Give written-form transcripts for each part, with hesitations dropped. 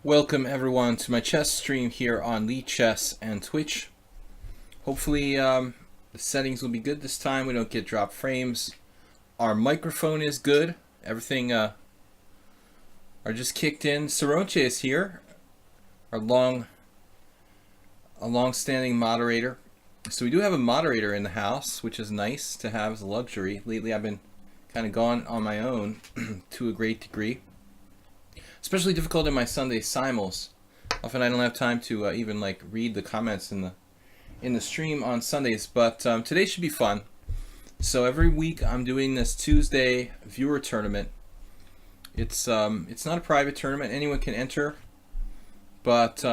Welcome everyone to my chess stream here on lichess and Twitch. Hopefully the settings will be good this time. We don't get drop frames. Our microphone is good. Everything are just kicked in. Saroche is here, our long-standing moderator. So we do have a moderator in the house, which is nice to have as a luxury. Lately I've been kind of gone on my own to a great degree. Especially difficult in my Sunday simul's. Often I don't have time to even read the comments in the stream on Sundays, but today should be fun. So every week I'm doing this Tuesday viewer tournament. It's not a private tournament; anyone can enter, but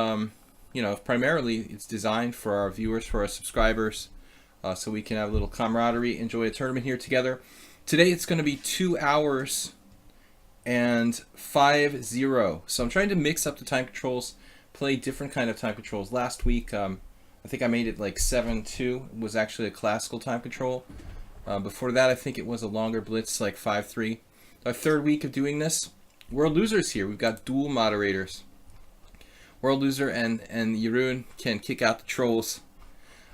primarily it's designed for our viewers, for our subscribers, so we can have a little camaraderie, enjoy a tournament here together. Today it's going to be 2 hours and 5-0. So I'm trying to mix up the time controls, play different kind of time controls. Last week, I think I made it like 7-2. It was actually a classical time control. Before that, I think it was a longer blitz, like 5-3. Our third week of doing this. World Losers here. We've got dual moderators. World Loser and Jeroen can kick out the trolls.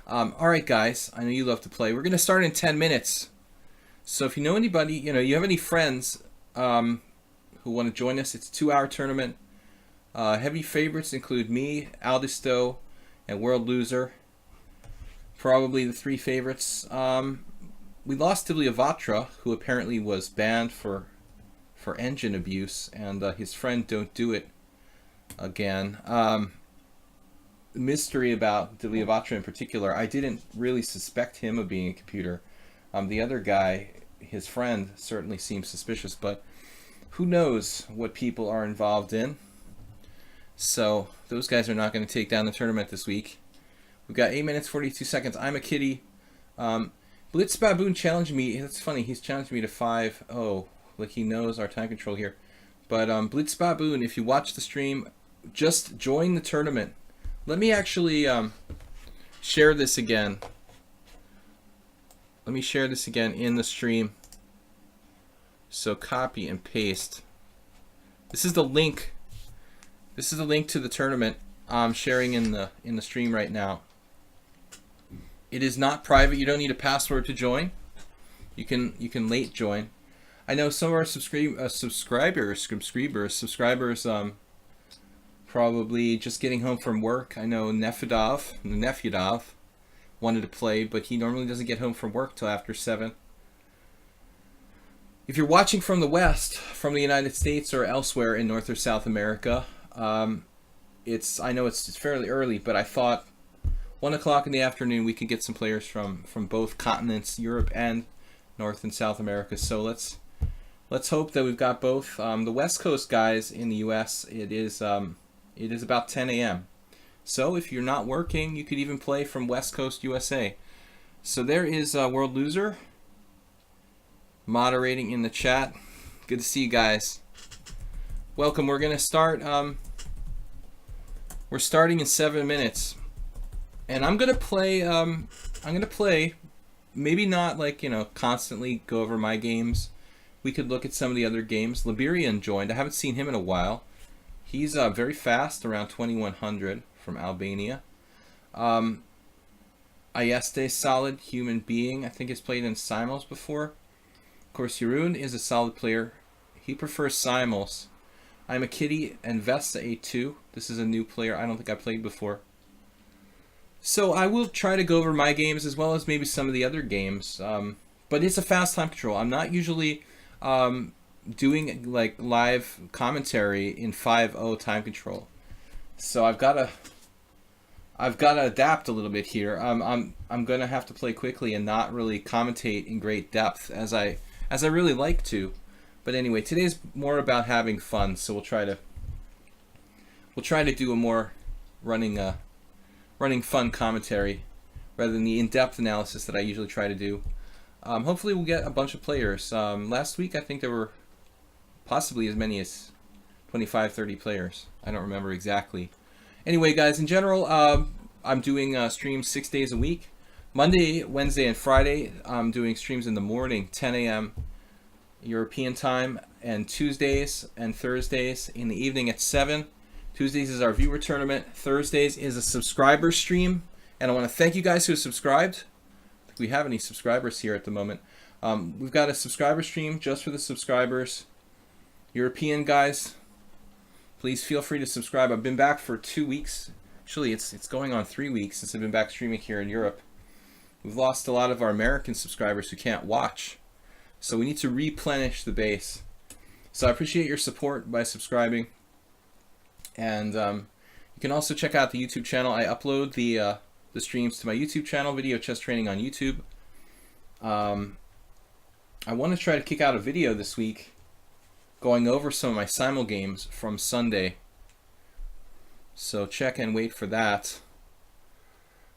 Alright guys, I know you love to play. We're going to start in 10 minutes. So if you know anybody, you have any friends who want to join us, it's a 2-hour tournament. Heavy favorites include me, Aldisto, and World Loser. Probably the 3 favorites. We lost to Vatra, who apparently was banned for engine abuse, and his friend Don't Do It again. The mystery about Vatra in particular, I didn't really suspect him of being a computer. The other guy, his friend, certainly seems suspicious, but who knows what people are involved in. So those guys are not going to take down the tournament this week. We've got 8 minutes 42 seconds. I'm a kitty. Blitz Baboon challenged me. That's funny. He's challenged me to 5-0. Like he knows our time control here. But Blitz Baboon, if you watch the stream, just join the tournament. Let me actually share this again. Let me share this again in the stream. So copy and paste. This is the link. This is the link to the tournament I'm sharing in the stream right now. It is not private. You don't need a password to join. You can late join. I know some of our subscribers probably just getting home from work. I know Nefyadov wanted to play, but he normally doesn't get home from work till after 7. If you're watching from the West, from the United States or elsewhere in North or South America, I know it's fairly early, but I thought 1 o'clock in the afternoon we could get some players from both continents, Europe and North and South America. So let's hope that we've got both. The West Coast guys in the U.S. it is about 10 a.m. So if you're not working, you could even play from West Coast USA. So there is World Loser moderating in the chat. Good to see you guys. Welcome. We're gonna start. We're starting in 7 minutes, and I'm gonna play. Maybe not constantly go over my games. We could look at some of the other games. Liberian joined. I haven't seen him in a while. He's very fast, around 2100 from Albania. Ayeste, solid human being. I think has played in simul's before. Of course, Jeroen is a solid player. He prefers simul's. I'm a kitty and Vesta A2. This is a new player. I don't think I played before. So I will try to go over my games as well as maybe some of the other games. But it's a fast time control. I'm not usually doing live commentary in 5-0 time control. So I've got to adapt a little bit here. I'm gonna have to play quickly and not really commentate in great depth as I really like to. But anyway, today's more about having fun, so we'll try to do a more running fun commentary rather than the in-depth analysis that I usually try to do. Hopefully we'll get a bunch of players. Last week I think there were possibly as many as 25-30 players. I don't remember exactly. Anyway, guys, in general, I'm doing streams 6 days a week. Monday, Wednesday, and Friday, I'm doing streams in the morning, 10 a.m. European time, and Tuesdays and Thursdays in the evening at 7 Tuesdays is our viewer tournament. Thursdays is a subscriber stream. And I want to thank you guys who subscribed. If we have any subscribers here at the moment. We've got a subscriber stream just for the subscribers. European guys, please feel free to subscribe. I've been back for 2 weeks. Actually, it's going on 3 weeks since I've been back streaming here in Europe. We've lost a lot of our American subscribers who can't watch. So we need to replenish the base. So I appreciate your support by subscribing. And you can also check out the YouTube channel. I upload the streams to my YouTube channel, Video Chess Training on YouTube. I want to try to kick out a video this week going over some of my simul games from Sunday. So check and wait for that.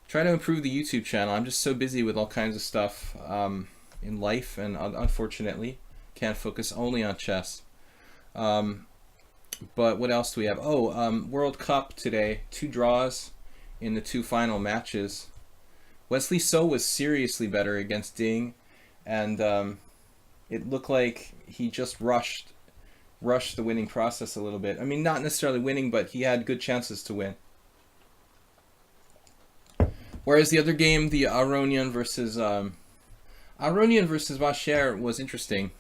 Try to improve the YouTube channel. I'm just so busy with all kinds of stuff in life, and unfortunately can't focus only on chess. But what else do we have? Oh, World Cup today. 2 draws in the 2 final matches. Wesley So was seriously better against Ding, and it looked like he just rushed the winning process a little bit. I mean, not necessarily winning, but he had good chances to win. Whereas the other game, the Aronian versus Paschall, was interesting.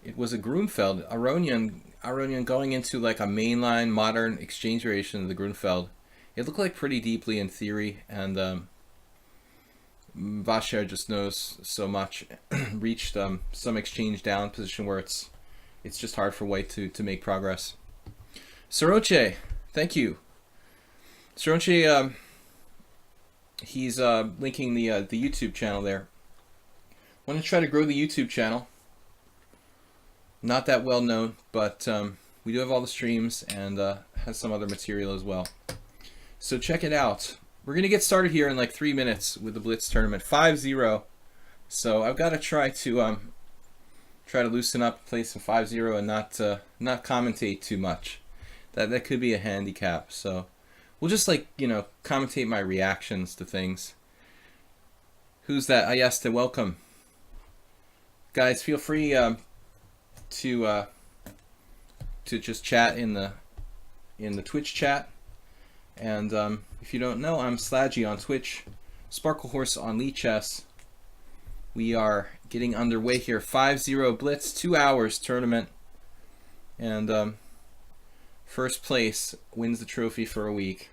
It was a Grunfeld. Aronian going into like a mainline modern exchange variation of the Grunfeld. It looked like pretty deeply in theory, and Paschall just knows so much. Reached some exchange down position where it's just hard for white to make progress. Soroche, thank you. Soroche, he's linking the YouTube channel there. Want to try to grow the YouTube channel. Not that well known, but we do have all the streams and has some other material as well. So check it out. We're going to get started here in like 3 minutes with the Blitz tournament. 5-0. So I've got to try to loosen up, play some 5-0, and not commentate too much. That could be a handicap. So we'll just commentate my reactions to things. Who's that? Ayesta, welcome. Guys, feel free to just chat in the Twitch chat. And if you don't know, I'm Slaggy on Twitch, Sparkle Horse on lichess. We are getting underway here. 5-0 Blitz, 2 hours tournament, and first place wins the trophy for a week.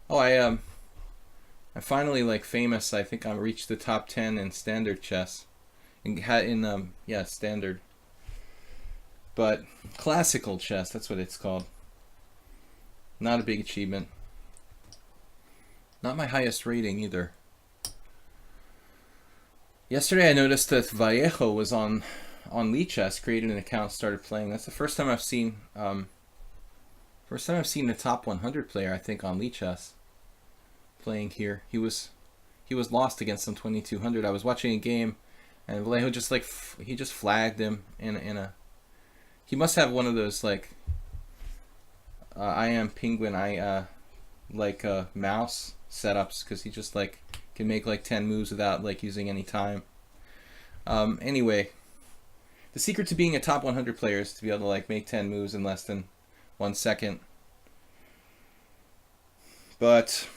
Oh, I finally famous. I think I reached the top 10 in standard chess, standard, but classical chess. That's what it's called. Not a big achievement. Not my highest rating either. Yesterday I noticed that Vallejo was on lichess, created an account, started playing. That's the first time I've seen a top 100 player, I think, on lichess playing here. He was lost against some 2200. I was watching a game, and Vallejo just he just flagged him in a. He must have one of those I am penguin mouse setups, because he just can make 10 moves without using any time. Anyway, the secret to being a top 100 player is to be able to make 10 moves in less than 1 second. But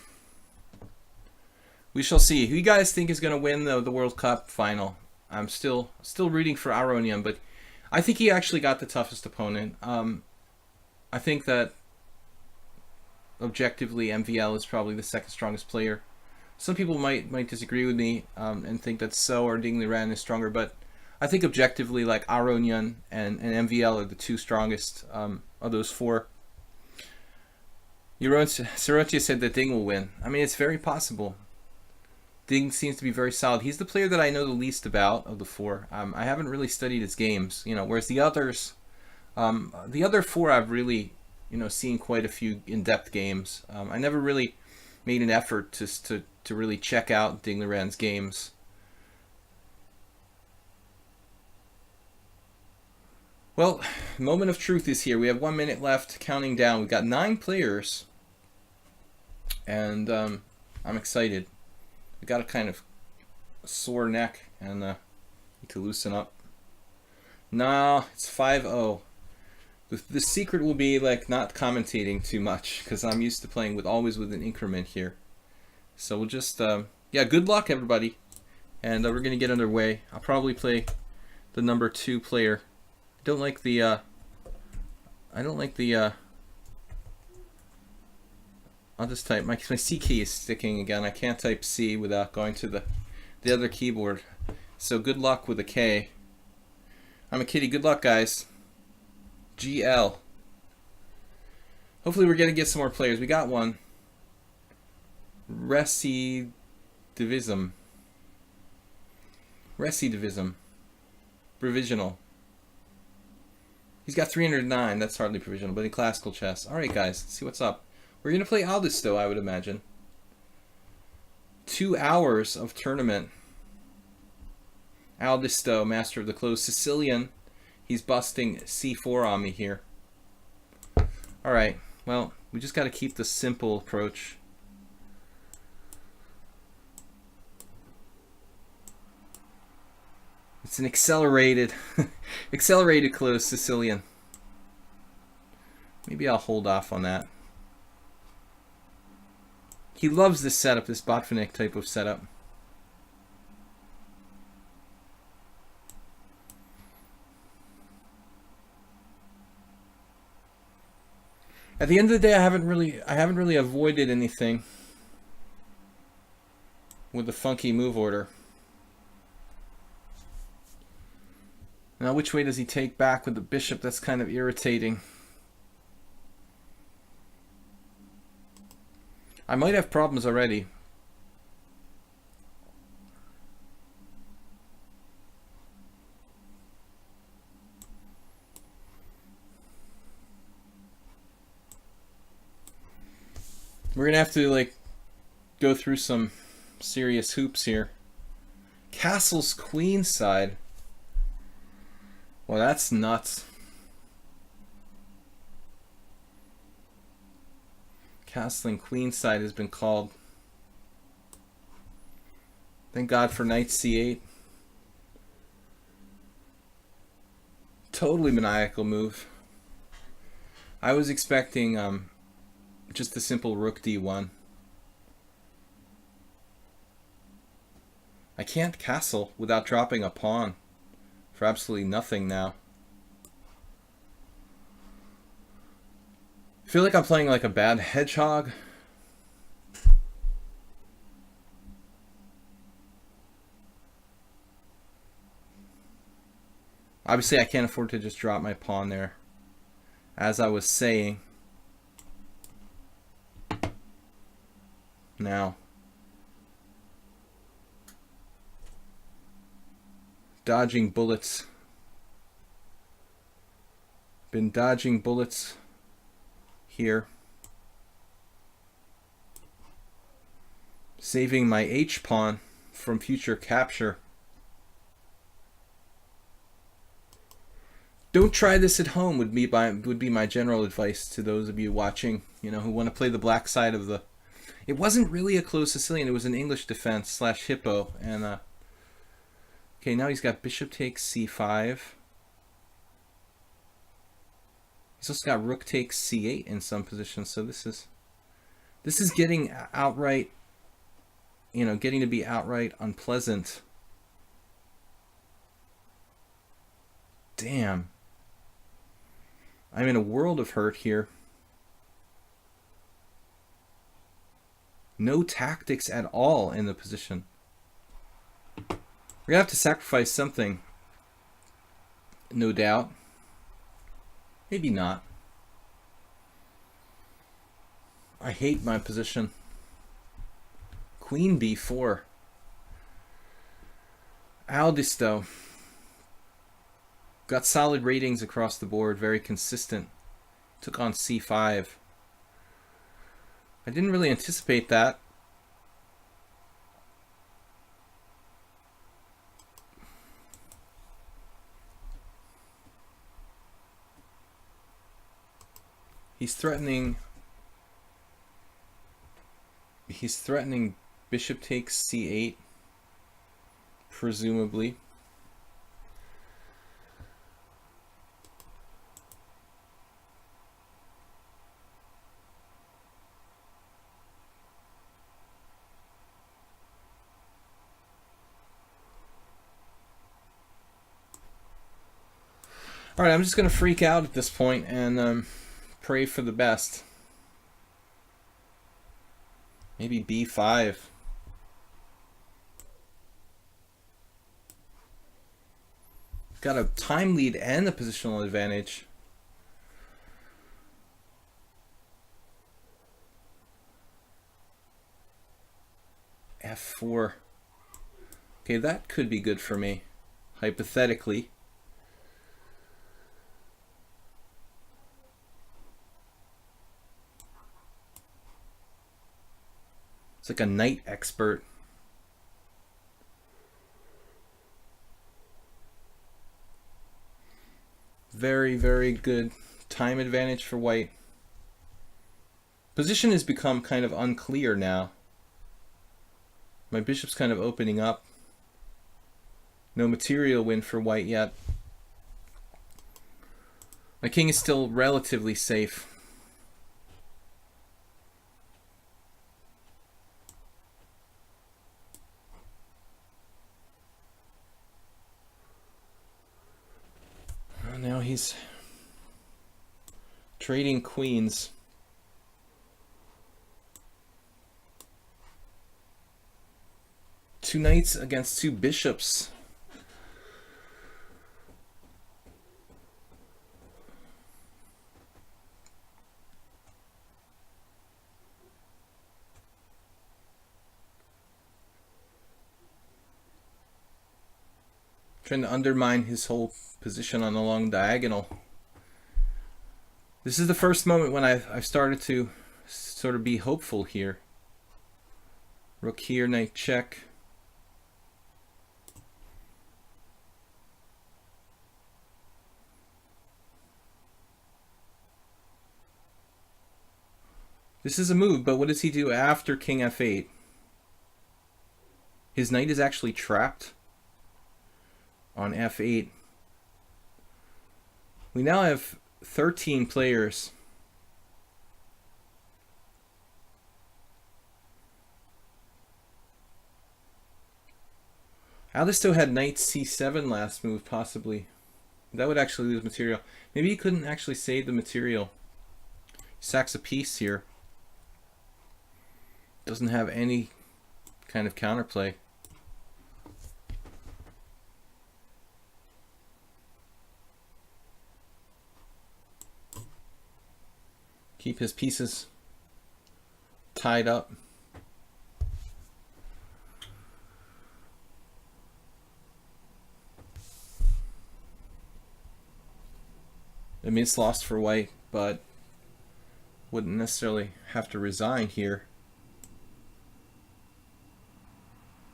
we shall see. Who you guys think is going to win the World Cup final? I'm still rooting for Aronian, but I think he actually got the toughest opponent. I think that objectively MVL is probably the second strongest player. Some people might disagree with me and think that So or Ding Liren is stronger, but I think objectively Aronian and MVL are the 2 strongest of those 4. Sorotia said that Ding will win. I mean, it's very possible. Ding seems to be very solid. He's the player that I know the least about of the 4. I haven't really studied his games, whereas the others, the other 4 I've really, seen quite a few in-depth games. I never really made an effort to really check out Ding Liren's games. Well, moment of truth is here. We have 1 minute left, counting down. We've got 9 players, and I'm excited. I got a kind of sore neck and need to loosen up. No, it's 5-0. The secret will be like not commentating too much because I'm used to playing with always with an increment here. So we'll just yeah, good luck everybody, and we're gonna get underway. I'll probably play the number 2 player. I don't like the I'll just type my C key is sticking again. I can't type C without going to the other keyboard. So good luck with a K. I'm a kitty. Good luck, guys. GL. Hopefully we're gonna get some more players. We got one. Recidivism. Provisional. He's got 309. That's hardly provisional, but in classical chess. All right, guys. Let's see what's up. We're gonna play Aldisto, I would imagine. 2 hours of tournament. Aldisto, master of the close. Sicilian. He's busting C4 on me here. All right. Well, we just got to keep the simple approach. It's an accelerated close Sicilian. Maybe I'll hold off on that. He loves this setup, this Botvinnik type of setup. At the end of the day, I haven't really avoided anything with the funky move order. Now, which way does he take back with the bishop? That's kind of irritating. I might have problems already. We're gonna have to like go through some serious hoops here. Castle's queenside. Well, that's nuts. Castling queenside has been called. Thank God for knight c8. Totally maniacal move. I was expecting just a simple rook d1. I can't castle without dropping a pawn for absolutely nothing now. I feel like I'm playing like a bad hedgehog. Obviously, I can't afford to just drop my pawn there. As I was saying. Now. Dodging bullets. Been dodging bullets here. Saving my H-pawn from future capture. Don't try this at home would be my general advice to those of you watching, you know, who want to play the black side of the... It wasn't really a close Sicilian, it was an English defense slash hippo. And okay, now he's got bishop takes c5. He's also got rook takes c8 in some positions, so this is getting outright, you know, getting to be outright unpleasant. Damn. I'm in a world of hurt here. No tactics at all in the position. We're gonna have to sacrifice something. No doubt. Maybe not. I hate my position. Queen b4. Aldisto. Got solid ratings across the board, very consistent. Took on c5. I didn't really anticipate that. He's threatening bishop takes c8, presumably. All right, I'm just going to freak out at this point and pray for the best. Maybe b5. Got a time lead and a positional advantage. f4. Okay, that could be good for me, hypothetically. It's like a knight expert. Very, very good time advantage for white. Position has become kind of unclear now. My bishop's kind of opening up. No material win for white yet. My king is still relatively safe. Well, now he's trading queens. Two knights against two bishops. Trying to undermine his whole position on the long diagonal. This is the first moment when I've started to sort of be hopeful here. Rook here, knight check. This is a move, but what does he do after king f8? His knight is actually trapped on f8. We now have 13 players. Aldisto had knight c7 last move, possibly. That would actually lose material. Maybe he couldn't actually save the material. He sacks a piece here. Doesn't have any kind of counterplay. Keep his pieces tied up. I mean, it's lost for white, but wouldn't necessarily have to resign here.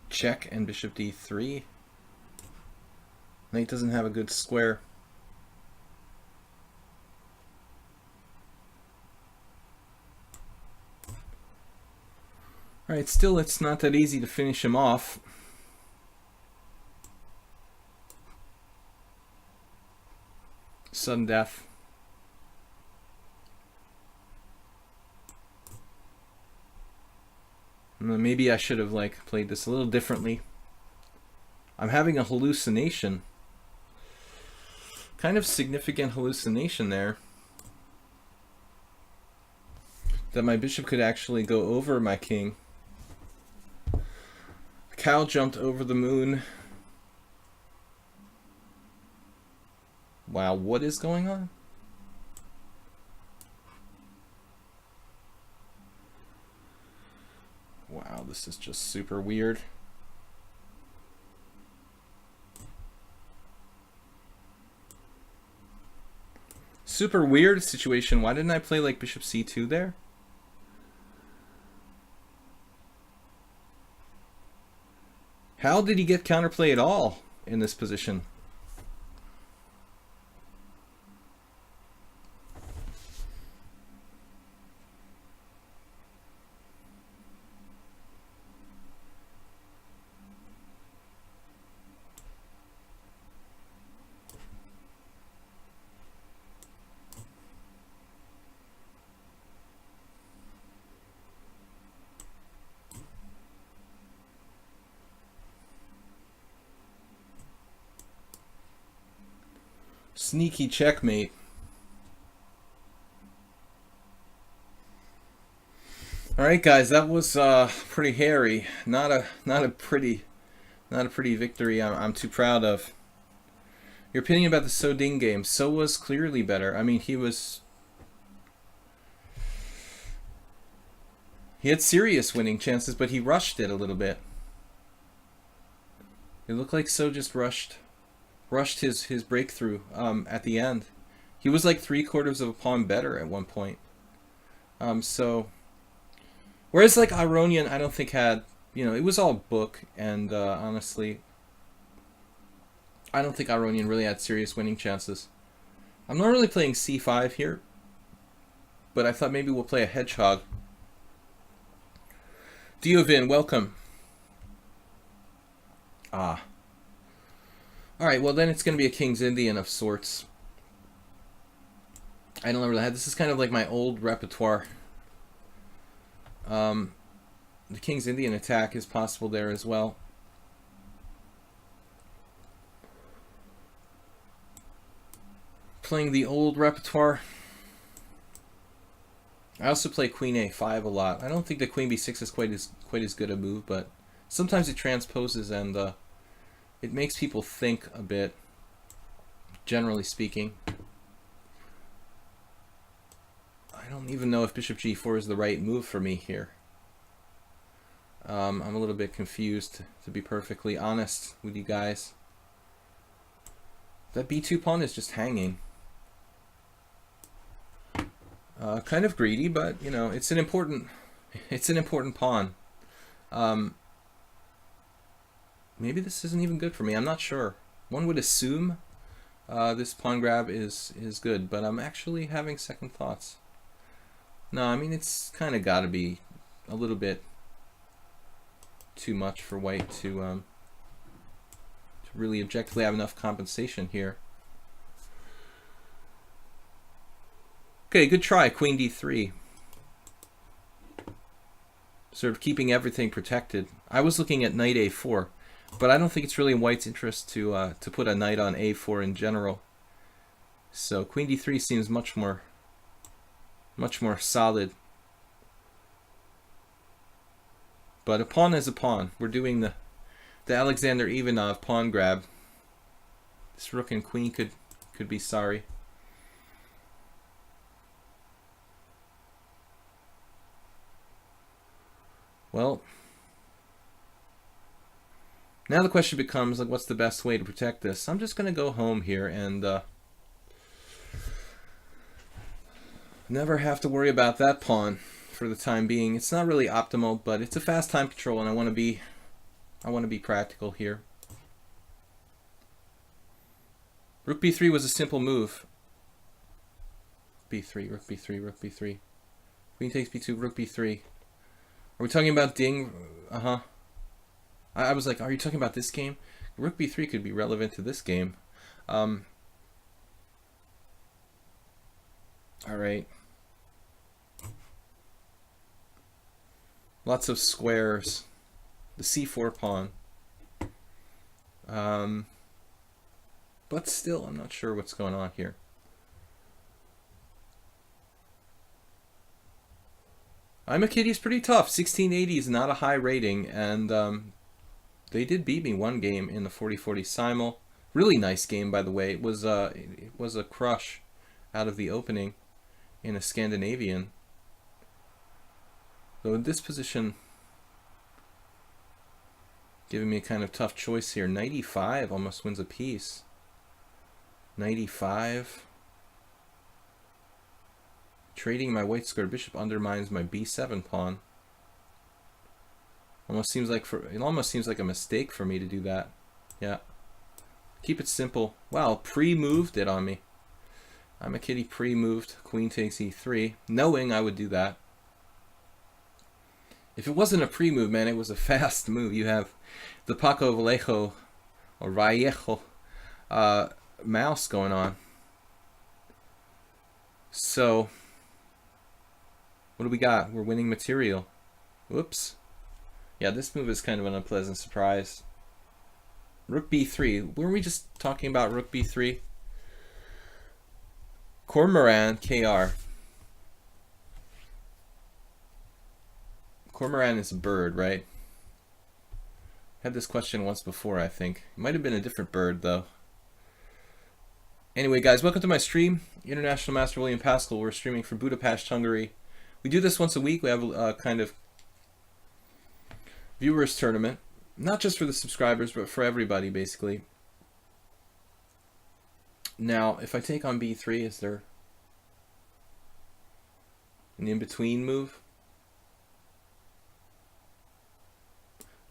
Check and bishop d3. Knight doesn't have a good square. Alright, still it's not that easy to finish him off. Sudden death. Maybe I should have played this a little differently. I'm having a hallucination. Kind of significant hallucination there. That my bishop could actually go over my king. Cow jumped over the moon. Wow, what is going on? Wow, this is just super weird. Super weird situation. Why didn't I play like bishop c2 there? How did he get counterplay at all in this position? Sneaky checkmate. All right, guys, that was pretty hairy. Not a pretty victory. I'm too proud of. Your opinion about the So Ding game? So was clearly better. I mean, he had serious winning chances, but he rushed it a little bit. It looked like So just rushed his breakthrough at the end. He was like 3/4 of a pawn better at one point. So, whereas like Aronian, I don't think had, it was all book, and honestly, I don't think Aronian really had serious winning chances. I'm not really playing c5 here, but I thought maybe we'll play a hedgehog. Diovin, welcome. Ah. Alright, well then it's going to be a King's Indian of sorts. I don't remember that. This is kind of like my old repertoire. The King's Indian attack is possible there as well. Playing the old repertoire. I also play Queen A5 a lot. I don't think the Queen B6 is quite as good a move, but sometimes it transposes and it makes people think a bit, generally speaking. I don't even know if Bishop G4 is the right move for me here. I'm a little bit confused, to be perfectly honest with you guys. That B2 pawn is just hanging. Kind of greedy, but it's an important pawn. Maybe this isn't even good for me. I'm not sure. One would assume this pawn grab is good, but I'm actually having second thoughts. No, I mean it's kind of got to be a little bit too much for white to really objectively have enough compensation here. Okay, good try, Queen D3. Sort of keeping everything protected. I was looking at Knight A4, but I don't think it's really in white's interest to put a knight on A4 in general. So Queen D3 seems much more solid. But a pawn is a pawn. We're doing the Alexander Ivanov pawn grab. This rook and queen could be sorry. Well, now the question becomes, like, what's the best way to protect this? I'm just going to go home here and never have to worry about that pawn for the time being. It's not really optimal, but it's a fast time control, and I want to be practical here. Rook B3 was a simple move. B3, rook B3, rook B3. Queen takes B2, rook B3. Are we talking about Ding? Uh-huh. I was like, are you talking about this game? Rook B3 could be relevant to this game. All right. Lots of squares. The C4 pawn. But still, I'm not sure what's going on here. I'm a Kitty's pretty tough. 1680 is not a high rating, and they did beat me one game in the 40-40 simul. Really nice game, by the way. It was a crush out of the opening in a Scandinavian. So in this position, giving me a kind of tough choice here. 95 almost wins a piece. 95. Trading my white square bishop undermines my b7 pawn. It almost seems like a mistake for me to do that. Yeah. Keep it simple. Wow, pre-moved it on me. I'm a Kitty pre-moved. Queen takes e3, knowing I would do that. If it wasn't a pre-move, man, it was a fast move. You have the Paco Vallejo or Vallejo mouse going on. So what do we got? We're winning material. Whoops. Yeah, this move is kind of an unpleasant surprise. Rook B3. Weren't we just talking about Rook B3? Cormoran, KR. Cormoran is a bird, right? Had this question once before, I think. It might have been a different bird, though. Anyway, guys, welcome to my stream. International Master William Paschall. We're streaming from Budapest, Hungary. We do this once a week. We have a kind of viewers tournament. Not just for the subscribers, but for everybody, basically. Now, if I take on b3, is there an in-between move?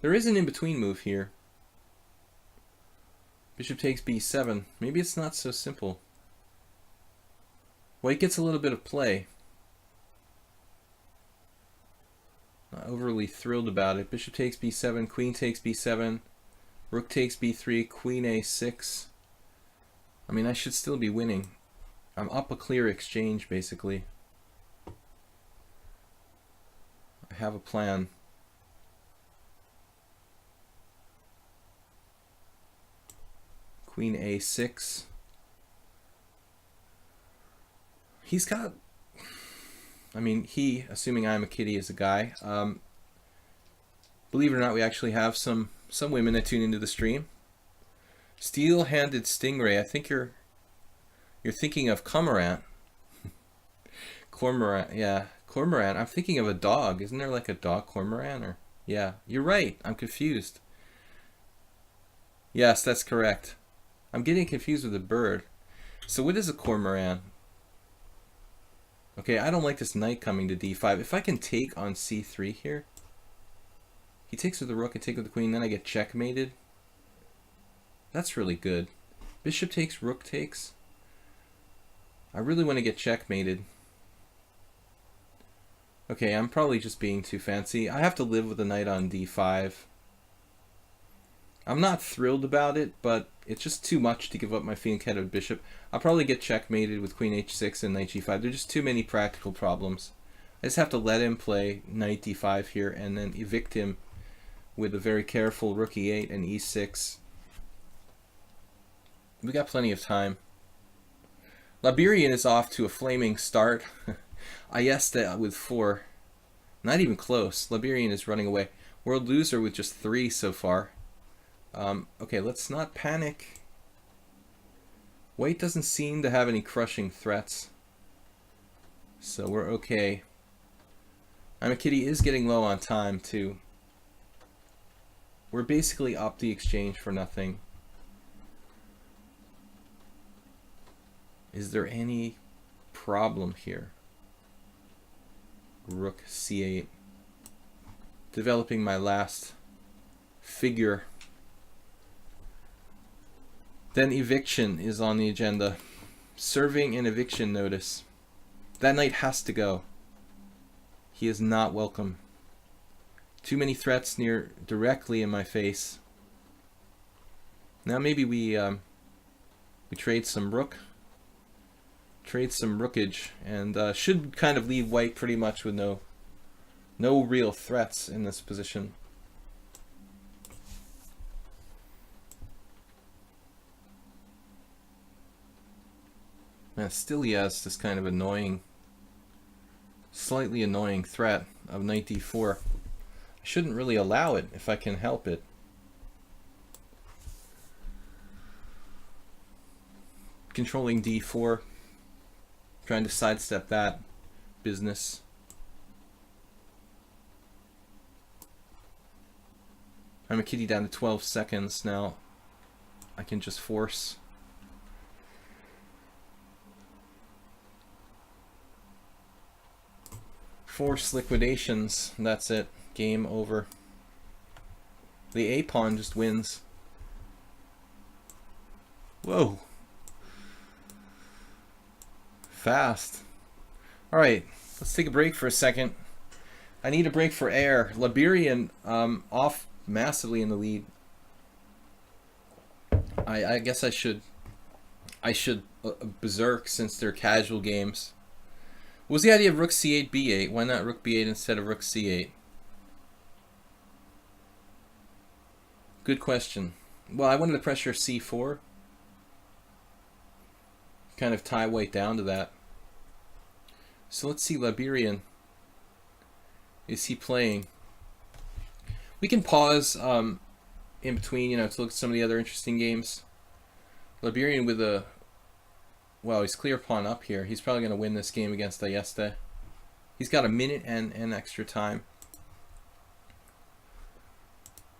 There is an in-between move here. Bishop takes b7. Maybe it's not so simple. White gets a little bit of play. Not overly thrilled about it. Bishop takes b7, queen takes b7, rook takes b3, queen a6. I mean, I should still be winning. I'm up a clear exchange, basically. I have a plan. Queen a6. He's got... I mean, he, assuming I'm a kitty, is a guy. Believe it or not, we actually have some women that tune into the stream. Steel-handed stingray. I think you're thinking of cormorant. Cormorant, yeah, cormorant. I'm thinking of a dog. Isn't there like a dog cormorant? Or yeah, you're right. I'm confused. Yes, that's correct. I'm getting confused with a bird. So what is a cormorant? Okay, I don't like this knight coming to d5. If I can take on c3 here, he takes with the rook, I take with the queen, then I get checkmated. That's really good. Bishop takes, rook takes. I really want to get checkmated. Okay, I'm probably just being too fancy. I have to live with a knight on d5. I'm not thrilled about it, but it's just too much to give up my fianchettoed bishop. I'll probably get checkmated with queen h6 and knight g5. There's just too many practical problems. I just have to let him play knight d5 here and then evict him with a very careful rook e8 and e6. We got plenty of time. Liberian is off to a flaming start. Ayesta with 4. Not even close. Liberian is running away. World loser with just 3 so far. Okay, let's not panic. White doesn't seem to have any crushing threats. So we're okay. I'm a kitty is getting low on time too. We're basically up the exchange for nothing. Is there any problem here? Rook c8. Developing my last figure. Then eviction is on the agenda. Serving an eviction notice. That knight has to go. He is not welcome. Too many threats near directly in my face. Now maybe we trade some rook. Trade some rookage and should kind of leave white pretty much with no real threats in this position. Man, still he has this kind of annoying, slightly annoying threat of knight d4. I shouldn't really allow it if I can help it. Controlling d4, trying to sidestep that business. I'm a kitty down to 12 seconds now. I can just force. Force liquidations. That's it. Game over. The A pawn just wins. Whoa. Fast. Alright, let's take a break for a second. I need a break for air. Liberian off massively in the lead. I guess I should berserk since they're casual games. What was the idea of rook c8, b8? Why not rook b8 instead of rook c8? Good question. Well, I wanted to pressure c4. kind of tie white down to that. So let's see, Liberian. Is he playing? We can pause in between, to look at some of the other interesting games. Liberian with a... Well, he's clear pawn up here. He's probably going to win this game against Ayeste. He's got a minute and extra time.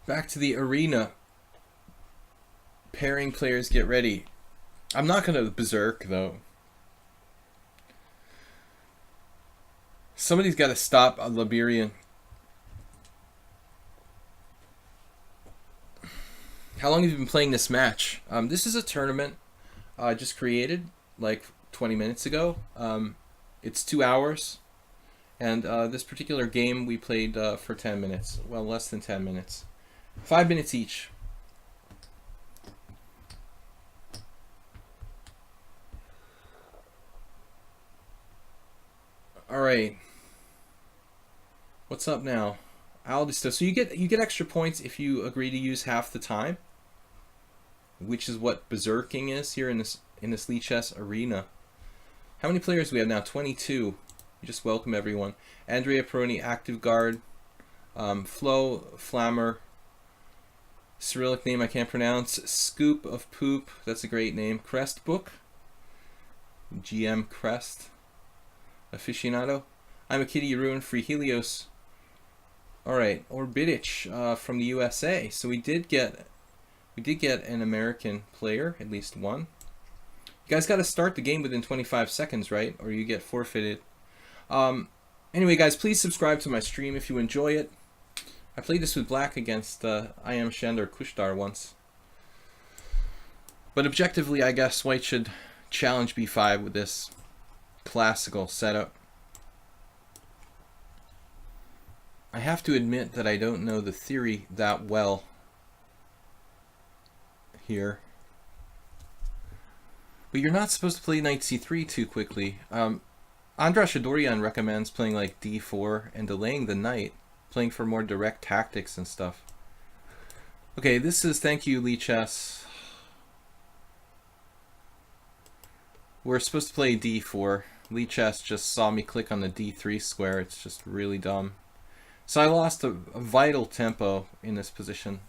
Back to the arena. Pairing players, get ready. I'm not going to berserk, though. Somebody's got to stop a Liberian. How long have you been playing this match? This is a tournament I just created like 20 minutes ago. It's 2 hours. And this particular game we played for 10 minutes. Well, less than 10 minutes. 5 minutes each. All right. What's up now? Aldisto. So you get extra points if you agree to use half the time, which is what berserking is here in this lichess arena. How many players do we have now? 22. We just welcome everyone. Andrea Peroni, active guard. Flo Flammer. Cyrillic name I can't pronounce. Scoop of Poop. That's a great name. Crest Book. GM Crest. Aficionado. I'm a Kitty Ruin. Free Helios. Alright, Orbitich from the USA. So we did get an American player, at least one. You guys got to start the game within 25 seconds, right? Or you get forfeited. Anyway, guys, please subscribe to my stream if you enjoy it. I played this with Black against I Am Shandar Kushtar once. But objectively, I guess White should challenge b5 with this classical setup. I have to admit that I don't know the theory that well here. But you're not supposed to play knight c3 too quickly. Andras Shadorian recommends playing like d4 and delaying the knight, playing for more direct tactics and stuff. Okay, this is thank you, lichess. We're supposed to play d4. Lichess just saw me click on the d3 square. It's just really dumb. So I lost a vital tempo in this position.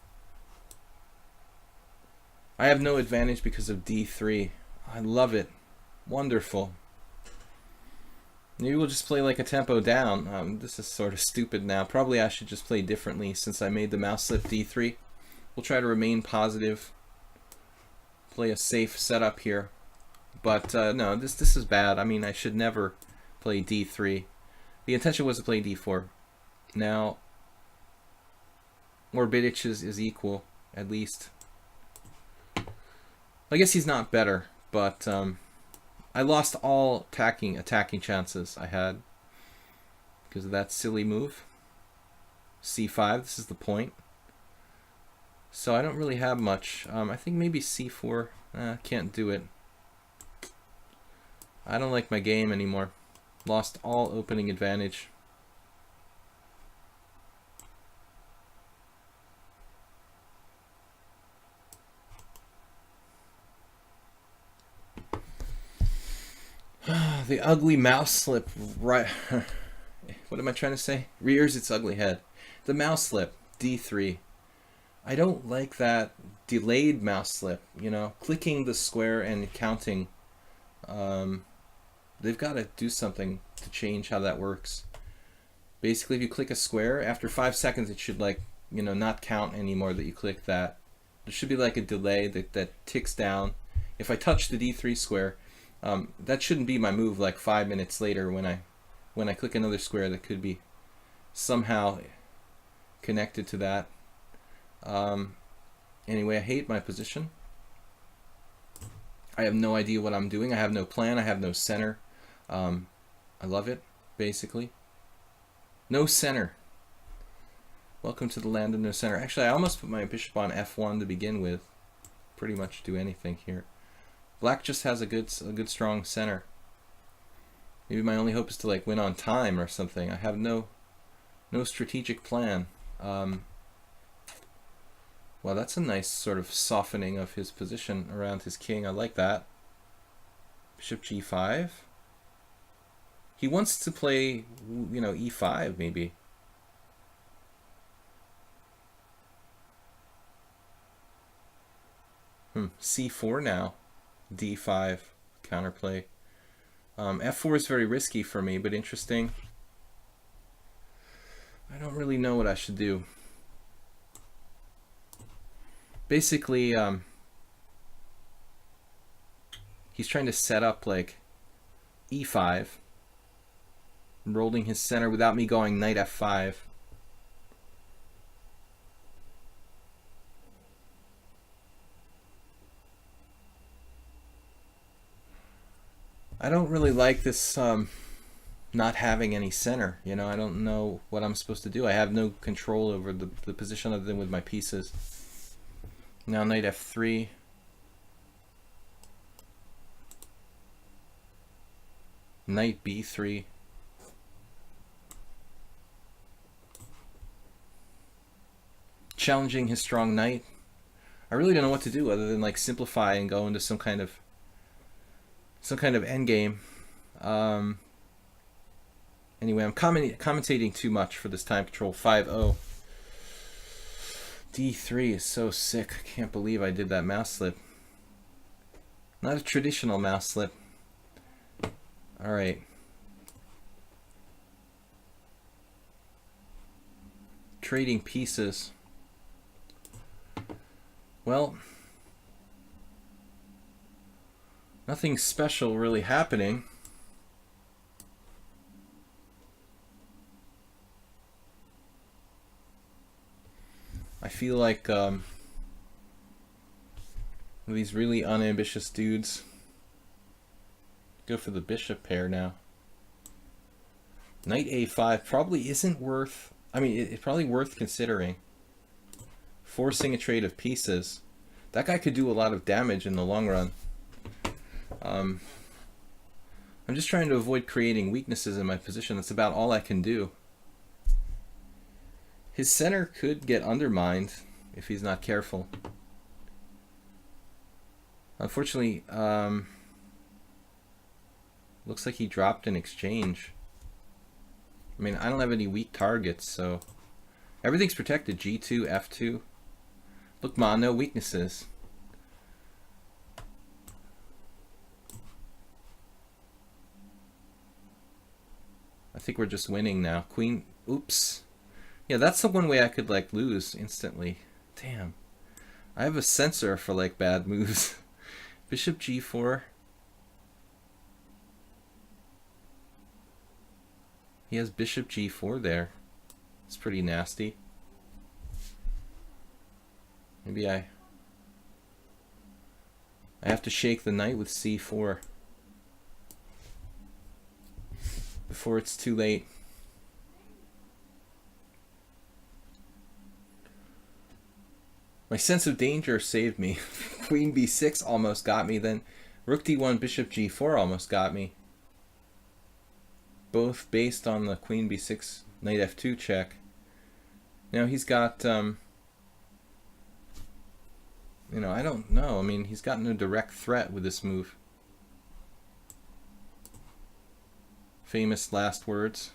I have no advantage because of d3. I love it. Wonderful. Maybe we'll just play like a tempo down. This is sort of stupid now. Probably I should just play differently since I made the mouse slip d3. We'll try to remain positive. Play a safe setup here. But no, this is bad. I mean, I should never play d3. The intention was to play d4. Now, Orbitich is equal, at least. I guess he's not better, but I lost all attacking chances I had because of that silly move. c5, this is the point. So I don't really have much. I think maybe c4. Can't do it. I don't like my game anymore. Lost all opening advantage. The ugly mouse slip, right? What am I trying to say? Rears its ugly head. The mouse slip, d3. I don't like that delayed mouse slip, clicking the square and counting. They've got to do something to change how that works. Basically, if you click a square, after 5 seconds it should not count anymore that you click that. There should be like a delay that ticks down. If I touch the d3 square, that shouldn't be my move like 5 minutes later when I click another square that could be somehow connected to that. Anyway, I hate my position. I have no idea what I'm doing. I have no plan. I have no center. I love it, basically. No center. Welcome to the land of no center. Actually, I almost put my bishop on f1 to begin with. Pretty much do anything here. Black just has a good strong center. Maybe my only hope is to win on time or something. I have no strategic plan. Well, that's a nice sort of softening of his position around his king. I like that. Bishop g5. He wants to play, you know, e5 maybe. C4 now. D5 counterplay. F4 is very risky for me, but interesting. I don't really know what I should do. Basically, he's trying to set up like e5, rolling his center without me going knight f5. I don't really like this not having any center. You know, I don't know what I'm supposed to do. I have no control over the position other than with my pieces. Now knight f3. Knight b3. Challenging his strong knight. I really don't know what to do other than like simplify and go into some kind of endgame. Anyway, I'm commentating too much for this time control. 5-0. D3 is so sick. I can't believe I did that mouse slip. Not a traditional mouse slip. Alright. Trading pieces. Well, nothing special really happening. I feel like these really unambitious dudes go for the bishop pair now. Knight a5 probably isn't worth, I mean, it's probably worth considering. Forcing a trade of pieces. That guy could do a lot of damage in the long run. I'm just trying to avoid creating weaknesses in my position. That's about all I can do. His center could get undermined if he's not careful. Unfortunately, looks like he dropped an exchange. I mean, I don't have any weak targets, so everything's protected. G2, F2. Look, Ma, no weaknesses. I think we're just winning now. Queen, oops. Yeah, that's the one way I could like lose instantly. Damn. I have a sensor for like bad moves. Bishop g4. He has bishop g4 there. It's pretty nasty. Maybe I have to shake the knight with c4 before it's too late. My sense of danger saved me. Queen b6 almost got me. Then rook d1, bishop g4 almost got me. Both based on the queen b6, knight f2 check. Now he's got, you know, I don't know. I mean, he's got no direct threat with this move. Famous last words.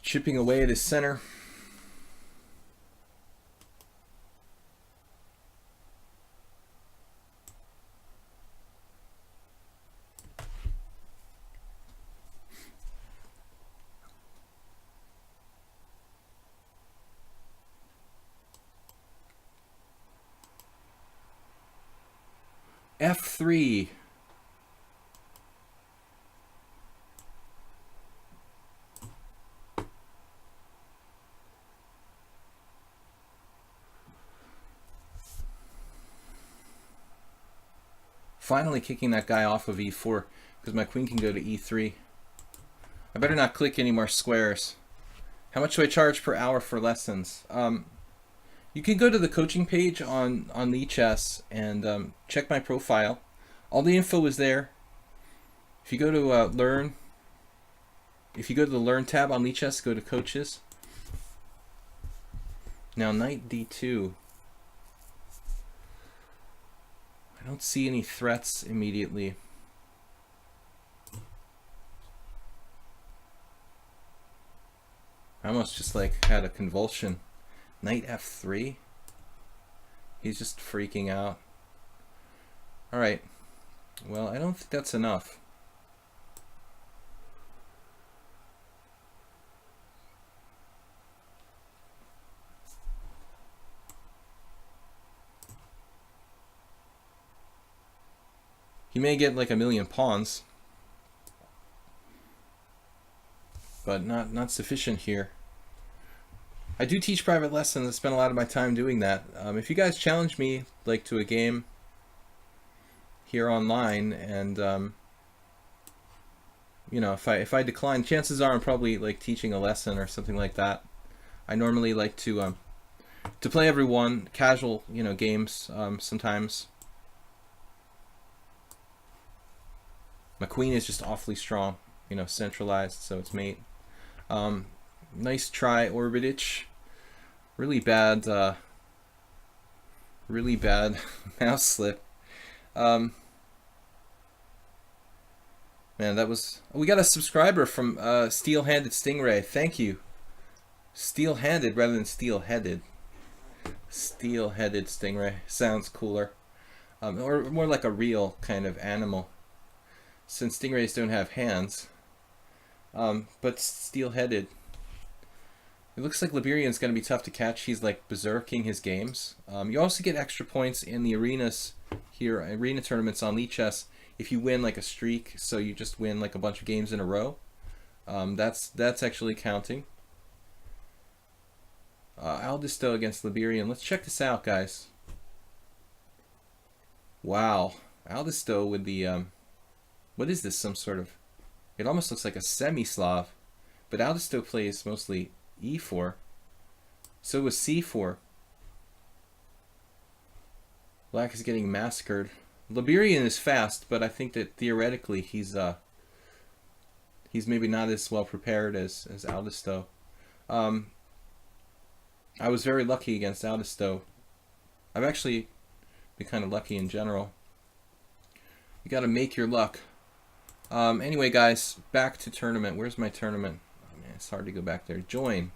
Chipping away at his center. F3. Finally kicking that guy off of e4 because my queen can go to e3. I better not click any more squares. How much do I charge per hour for lessons? You can go to the coaching page on lichess and check my profile. All the info is there. If you go to learn, If you go to the Learn tab on lichess, go to Coaches. Now knight d2. I don't see any threats immediately. I almost just like had a convulsion. Knight f3. He's just freaking out. Alright. Well, I don't think that's enough. He may get like a million pawns, but not sufficient here. I do teach private lessons. I spend a lot of my time doing that. If you guys challenge me like to a game here online, and you know, if I decline, chances are I'm probably like teaching a lesson or something like that. I normally like to play everyone casual, you know, games sometimes. My queen is just awfully strong, you know, centralized, so it's mate. Nice try, Orbitich. Really bad mouse slip. Man, that was... Oh, we got a subscriber from Steel-Handed Stingray. Thank you. Steel-handed rather than steel-headed. Steel-headed Stingray. Sounds cooler. Or more like a real kind of animal, since stingrays don't have hands. But steel-headed. It looks like Liberian's going to be tough to catch. He's like berserking his games. You also get extra points in the arenas here, arena tournaments on lichess, if you win like a streak. So you just win like a bunch of games in a row. That's actually counting. Aldisto against Liberian. Let's check this out, guys. Wow, Aldisto with the what is this? Some sort of... It almost looks like a semi-Slav, but Aldisto plays mostly e4. So was c4. Black is getting massacred. Liberian is fast, but I think that theoretically he's maybe not as well prepared as Aldisto. I was very lucky against Aldisto. I've actually been kind of lucky in general. You got to make your luck. Anyway, guys, back to tournament. Where's my tournament? Oh, man, it's hard to go back there. Join.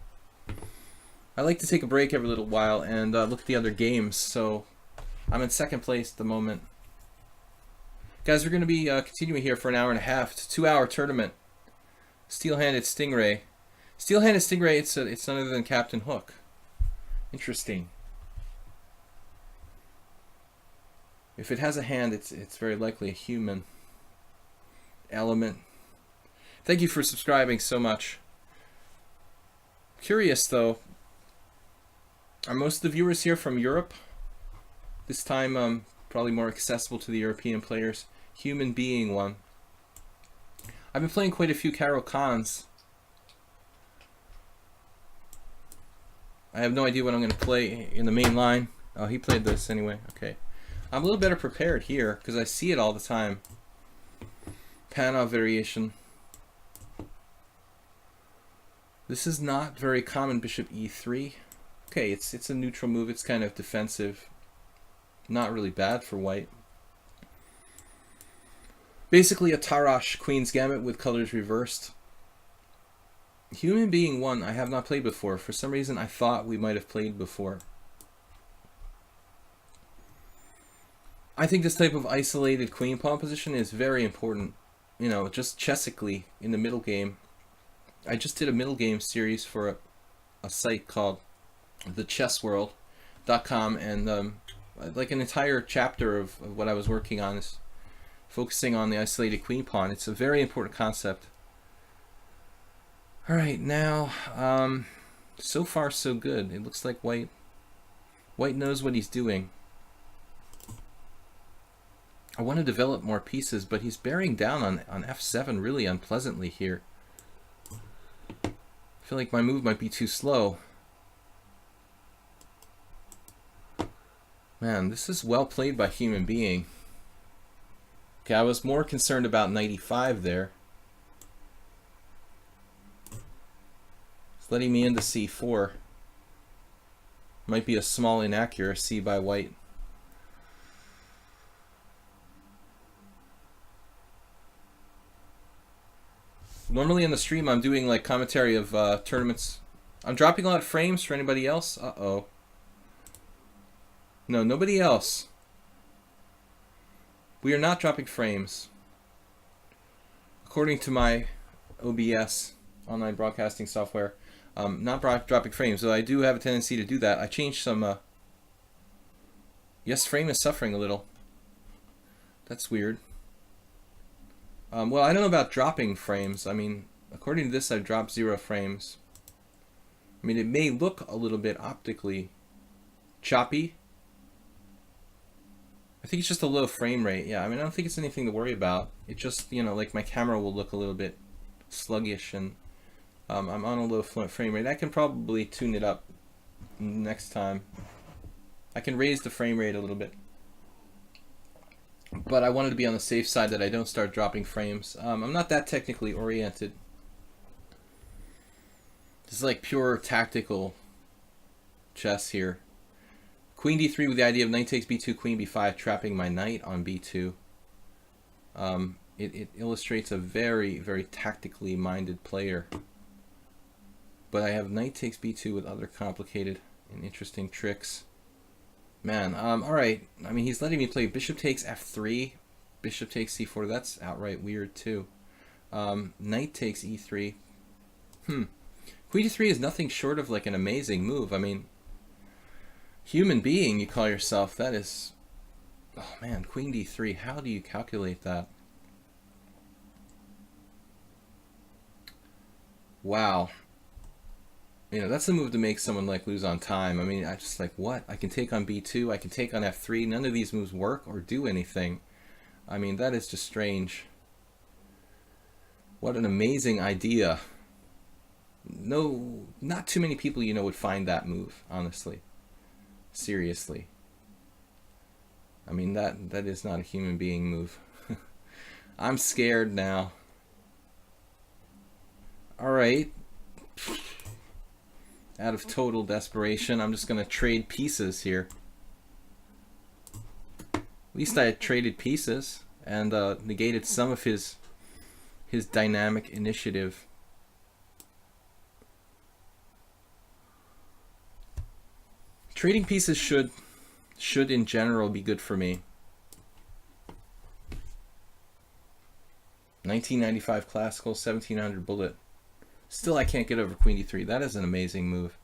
I like to take a break every little while and look at the other games. So I'm in second place at the moment. Guys, we're going to be continuing here for an hour and a half. It's a 2-hour tournament. Steel-Handed Stingray. Steel-Handed Stingray, it's none other than Captain Hook. Interesting. If it has a hand, it's very likely a human element. Thank you for subscribing so much. Curious though, are most of the viewers here from Europe? This time probably more accessible to the European players. Human being one. I've been playing quite a few Caro-Khans. I have no idea what I'm going to play in the main line. Oh, he played this anyway. Okay. I'm a little better prepared here because I see it all the time. Panov variation. This is not very common. Bishop e3. Okay, it's a neutral move. It's kind of defensive. Not really bad for white. Basically a Tarrasch Queen's Gambit with colors reversed. Human Being 1 I have not played before. For some reason I thought we might have played before. I think this type of isolated queen pawn position is very important. You know, just chessically in the middle game. I just did a middle game series for a site called thechessworld.com, and like an entire chapter of what I was working on is focusing on the isolated queen pawn. It's a very important concept. Alright, now, so far so good. It looks like white knows what he's doing. I want to develop more pieces, but he's bearing down on f7 really unpleasantly here. I feel like my move might be too slow. Man, this is well played by Human Being. Okay, I was more concerned about knight e5 there. letting me into c4. Might be a small inaccuracy by white. Normally in the stream I'm doing like commentary of tournaments. I'm dropping a lot of frames for anybody else. Uh-oh. No, nobody else. We are not dropping frames. According to my OBS, online broadcasting software, not dropping frames, so I do have a tendency to do that. I changed some... Yes, frame is suffering a little. That's weird. Well, I don't know about dropping frames. I mean, according to this, I've dropped 0 frames. I mean, it may look a little bit optically choppy. I think it's just a low frame rate. Yeah, I mean, I don't think it's anything to worry about. It just, you know, like my camera will look a little bit sluggish, and I'm on a low frame rate. I can probably tune it up next time. I can raise the frame rate a little bit. But I wanted to be on the safe side that I don't start dropping frames. I'm not that technically oriented. This is like pure tactical chess here. Queen d3 with the idea of knight takes b2, queen b5, trapping my knight on b2. It illustrates a very, very tactically minded player. But I have knight takes b2 with other complicated and interesting tricks. Man, alright. I mean, he's letting me play bishop takes f3, bishop takes c4. That's outright weird, too. Knight takes e3. Queen d3 is nothing short of like an amazing move. I mean, human being, you call yourself. That is... Oh, man, queen d3. How do you calculate that? Wow. You know, that's the move to make someone like lose on time. I mean, I just like, what? I can take on b2, I can take on f3. None of these moves work or do anything. I mean, that is just strange. What an amazing idea. No, not too many people, you know, would find that move, honestly. Seriously. I mean, that is not a human being move. I'm scared now. All right. Out of total desperation, I'm just going to trade pieces here. At least I had traded pieces and negated some of his dynamic initiative. Trading pieces should in general be good for me. 1995 classical, 1700 bullet. Still, I can't get over queen d3. That is an amazing move.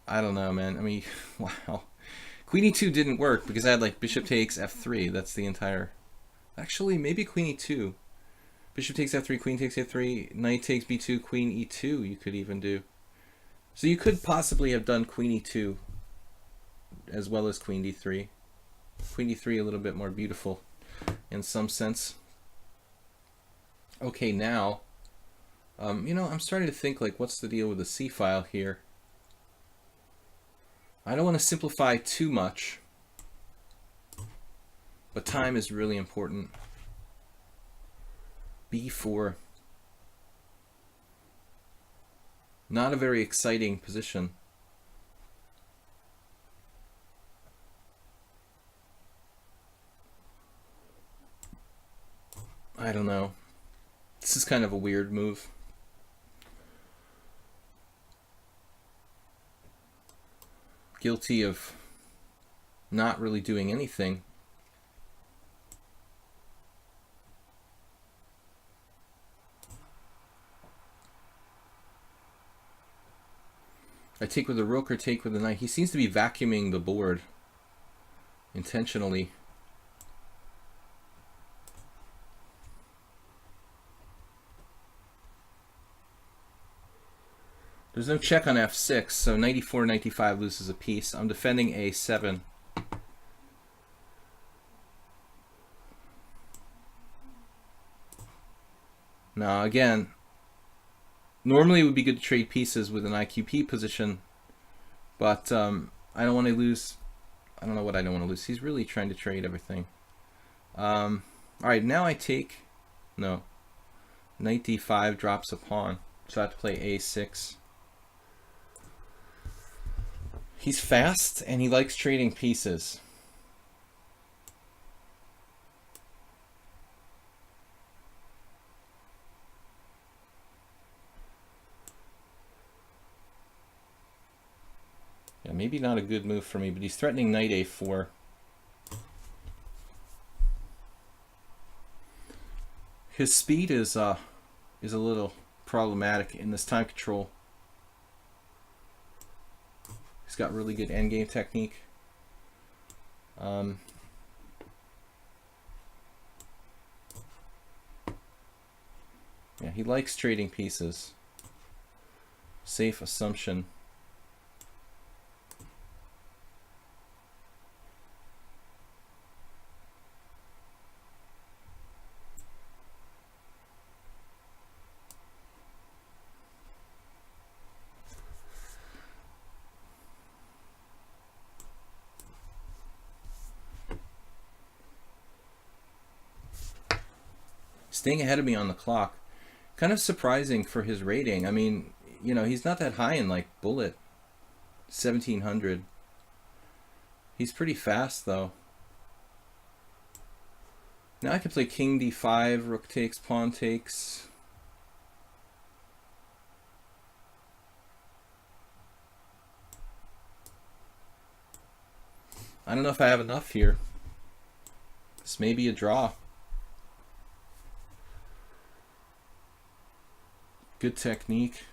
I don't know, man. I mean, wow. Queen e2 didn't work because I had like bishop takes f3. That's the entire... Actually, maybe queen e2. Bishop takes f3, queen takes f3, knight takes b2, queen e2 you could even do. So you could possibly have done queen e2 as well as queen d3. Queen d3 a little bit more beautiful in some sense. Okay, now... you know, I'm starting to think, like, what's the deal with the c-file here? I don't want to simplify too much, but time is really important. b4. Not a very exciting position. I don't know. This is kind of a weird move. Guilty of not really doing anything. I take with a rook or take with a knight. He seems to be vacuuming the board intentionally. There's no check on f6, so 94, 95 loses a piece. I'm defending a7. Now again, normally it would be good to trade pieces with an IQP position, but I don't want to lose. I don't know what I don't want to lose. He's really trying to trade everything. Alright, now I take... No. Knight d5 drops a pawn. So I have to play a6. He's fast and he likes trading pieces. Yeah, maybe not a good move for me, but he's threatening knight a4. His speed is a little problematic in this time control. He's got really good endgame technique. Yeah, he likes trading pieces. Safe assumption. Staying ahead of me on the clock. Kind of surprising for his rating. I mean, you know, he's not that high in like bullet. 1700. He's pretty fast though. Now I can play king d5, rook takes, pawn takes. I don't know if I have enough here. This may be a draw. Good technique.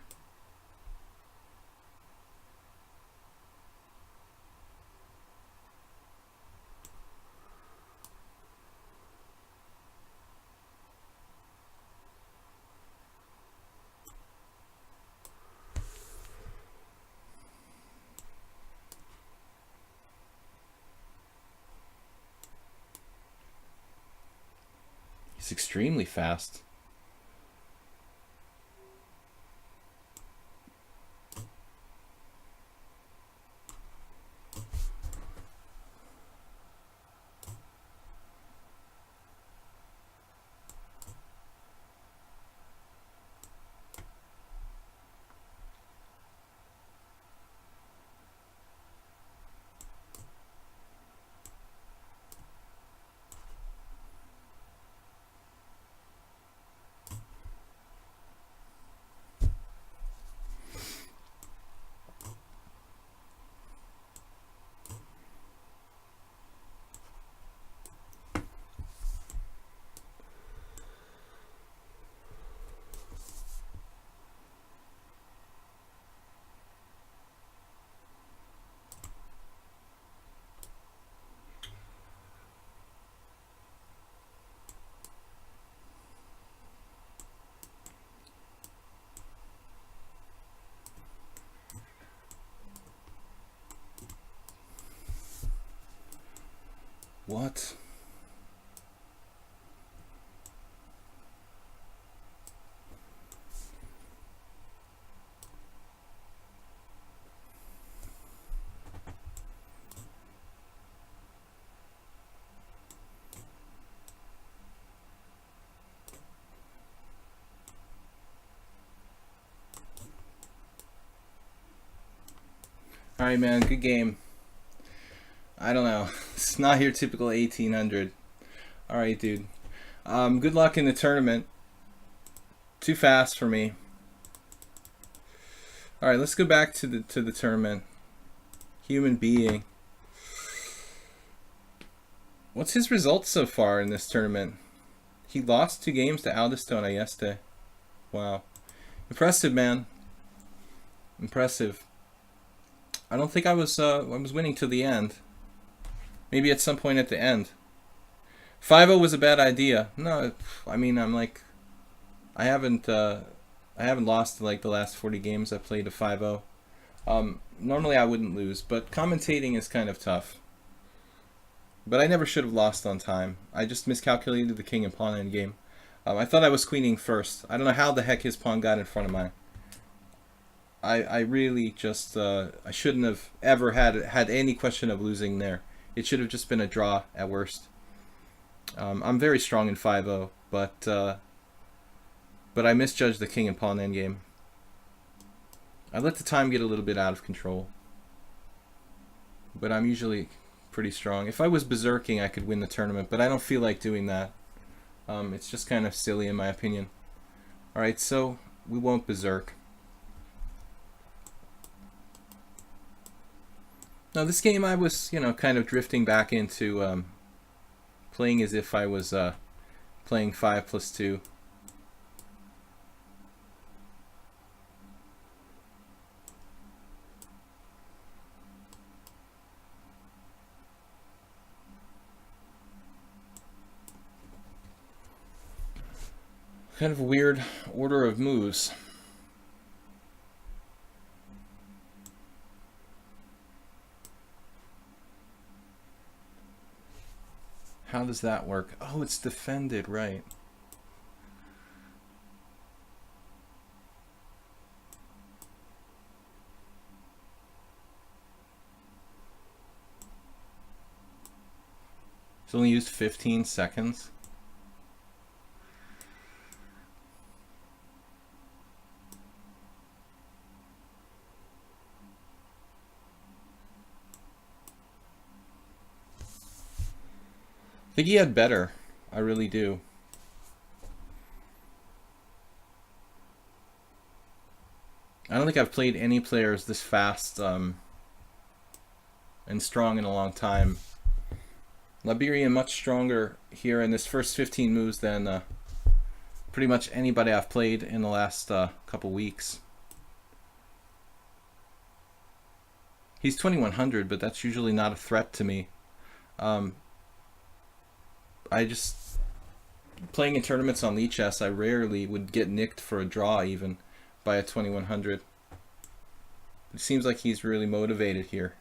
He's extremely fast. What? All right, man. Good game. I don't know. It's not your typical 1800. All right, dude. Good luck in the tournament. Too fast for me. All right, let's go back to the tournament. Human being. What's his results so far in this tournament? He lost 2 games to Aldistone Ayeste. Wow. Impressive, man. Impressive. I don't think I was winning till the end. Maybe at some point at the end. 5-0 was a bad idea. No, I mean, I'm like, I haven't lost like the last 40 games I played a 5-0. Normally I wouldn't lose, but commentating is kind of tough. But I never should have lost on time. I just miscalculated the king and pawn end game. I thought I was queening first. I don't know how the heck his pawn got in front of mine. I really just I shouldn't have ever had any question of losing there. It should have just been a draw at worst. I'm very strong in 5-0, but I misjudged the king and pawn endgame. I let the time get a little bit out of control. But I'm usually pretty strong. If I was berserking, I could win the tournament, but I don't feel like doing that. It's just kind of silly in my opinion. Alright, so we won't berserk. Now this game I was, kind of drifting back into playing as if I was playing 5+2. Kind of a weird order of moves. How does that work? Oh, it's defended, right. It's only used 15 seconds. I think he had better. I really do. I don't think I've played any players this fast and strong in a long time. Liberian much stronger here in this first 15 moves than pretty much anybody I've played in the last couple weeks. He's 2100, but that's usually not a threat to me. I just, playing in tournaments on lichess, I rarely would get nicked for a draw even by a 2100. It seems like he's really motivated here.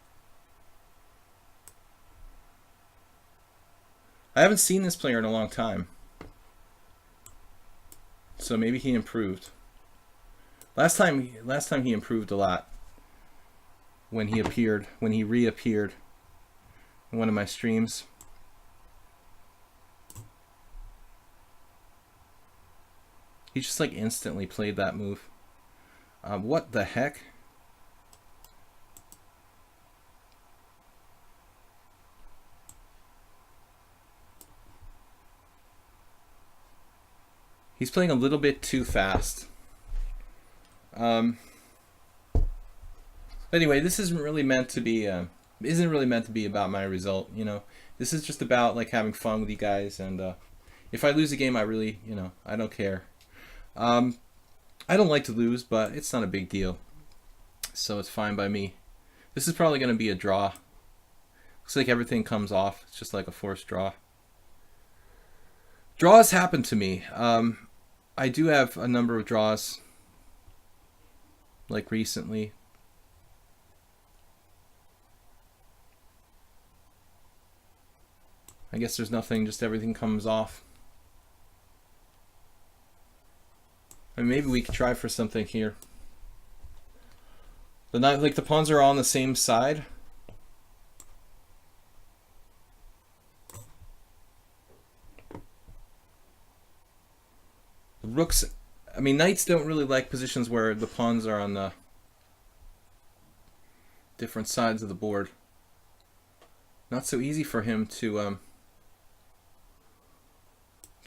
I haven't seen this player in a long time, so maybe he improved. Last time he improved a lot when he reappeared in one of my streams. He just like instantly played that move. What the heck? He's playing a little bit too fast. Anyway, this isn't really meant to be about my result. This is just about like having fun with you guys, and if I lose a game, I really, I don't care. I don't like to lose, but it's not a big deal, so it's fine by me. This is probably going to be a draw. Looks like everything comes off. It's just like a forced draw. Draws happen to me. I do have a number of draws, like recently. I guess there's nothing, just everything comes off. And maybe we could try for something here. The pawns are all on the same side. The rooks, knights don't really like positions where the pawns are on the different sides of the board. Not so easy for him to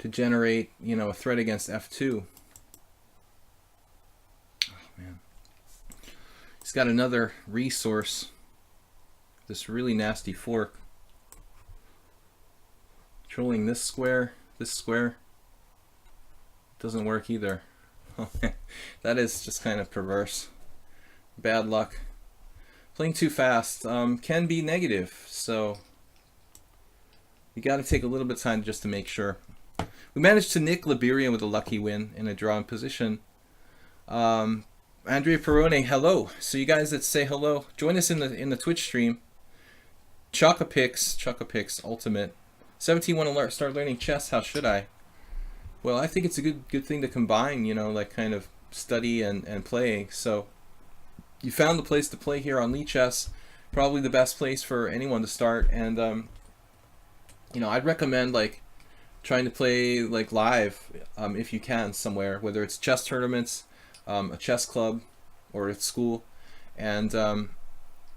generate, a threat against f2. Man, he's got another resource, this really nasty fork, controlling this square doesn't work either. That is just kind of perverse. Bad luck. Playing too fast can be negative, so you got to take a little bit of time just to make sure. We managed to nick Liberian with a lucky win in a drawing position. Andrea Perone, hello. So you guys that say hello, join us in the Twitch stream. Chocopix Ultimate. 17 want to start learning chess. How should I? Well, I think it's a good thing to combine, like kind of study and playing. So you found the place to play here on lichess, probably the best place for anyone to start. And I'd recommend like trying to play like live if you can somewhere, whether it's chess tournaments, a chess club, or at school. And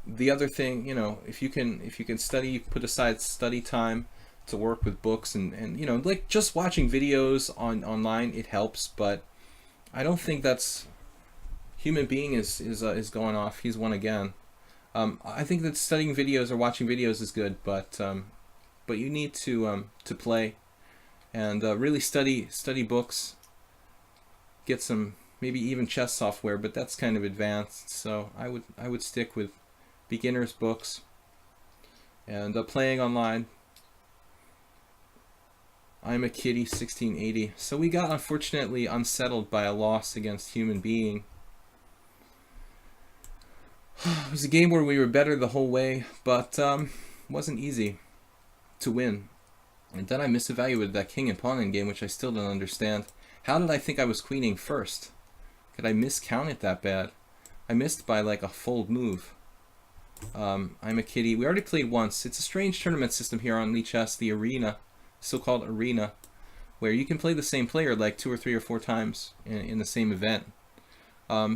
the other thing, you know, if you can study, put aside study time to work with books, and you know, like just watching videos online, it helps. But I don't think that's human being is going off. He's won again. I think that studying videos or watching videos is good, but you need to play and really study books. Get some maybe even chess software, but that's kind of advanced. So I would stick with beginners books and playing online. I'm a kitty 1680. So we got unfortunately unsettled by a loss against human being. It was a game where we were better the whole way, but wasn't easy to win. And then I misevaluated that king and pawn in game, which I still don't understand. How did I think I was queening first? Could I miscount it that bad? I missed by like a fold move. I'm a kitty. We already played once. It's a strange tournament system here on lichess, the arena, so-called arena, where you can play the same player like 2 or 3 or 4 times in the same event.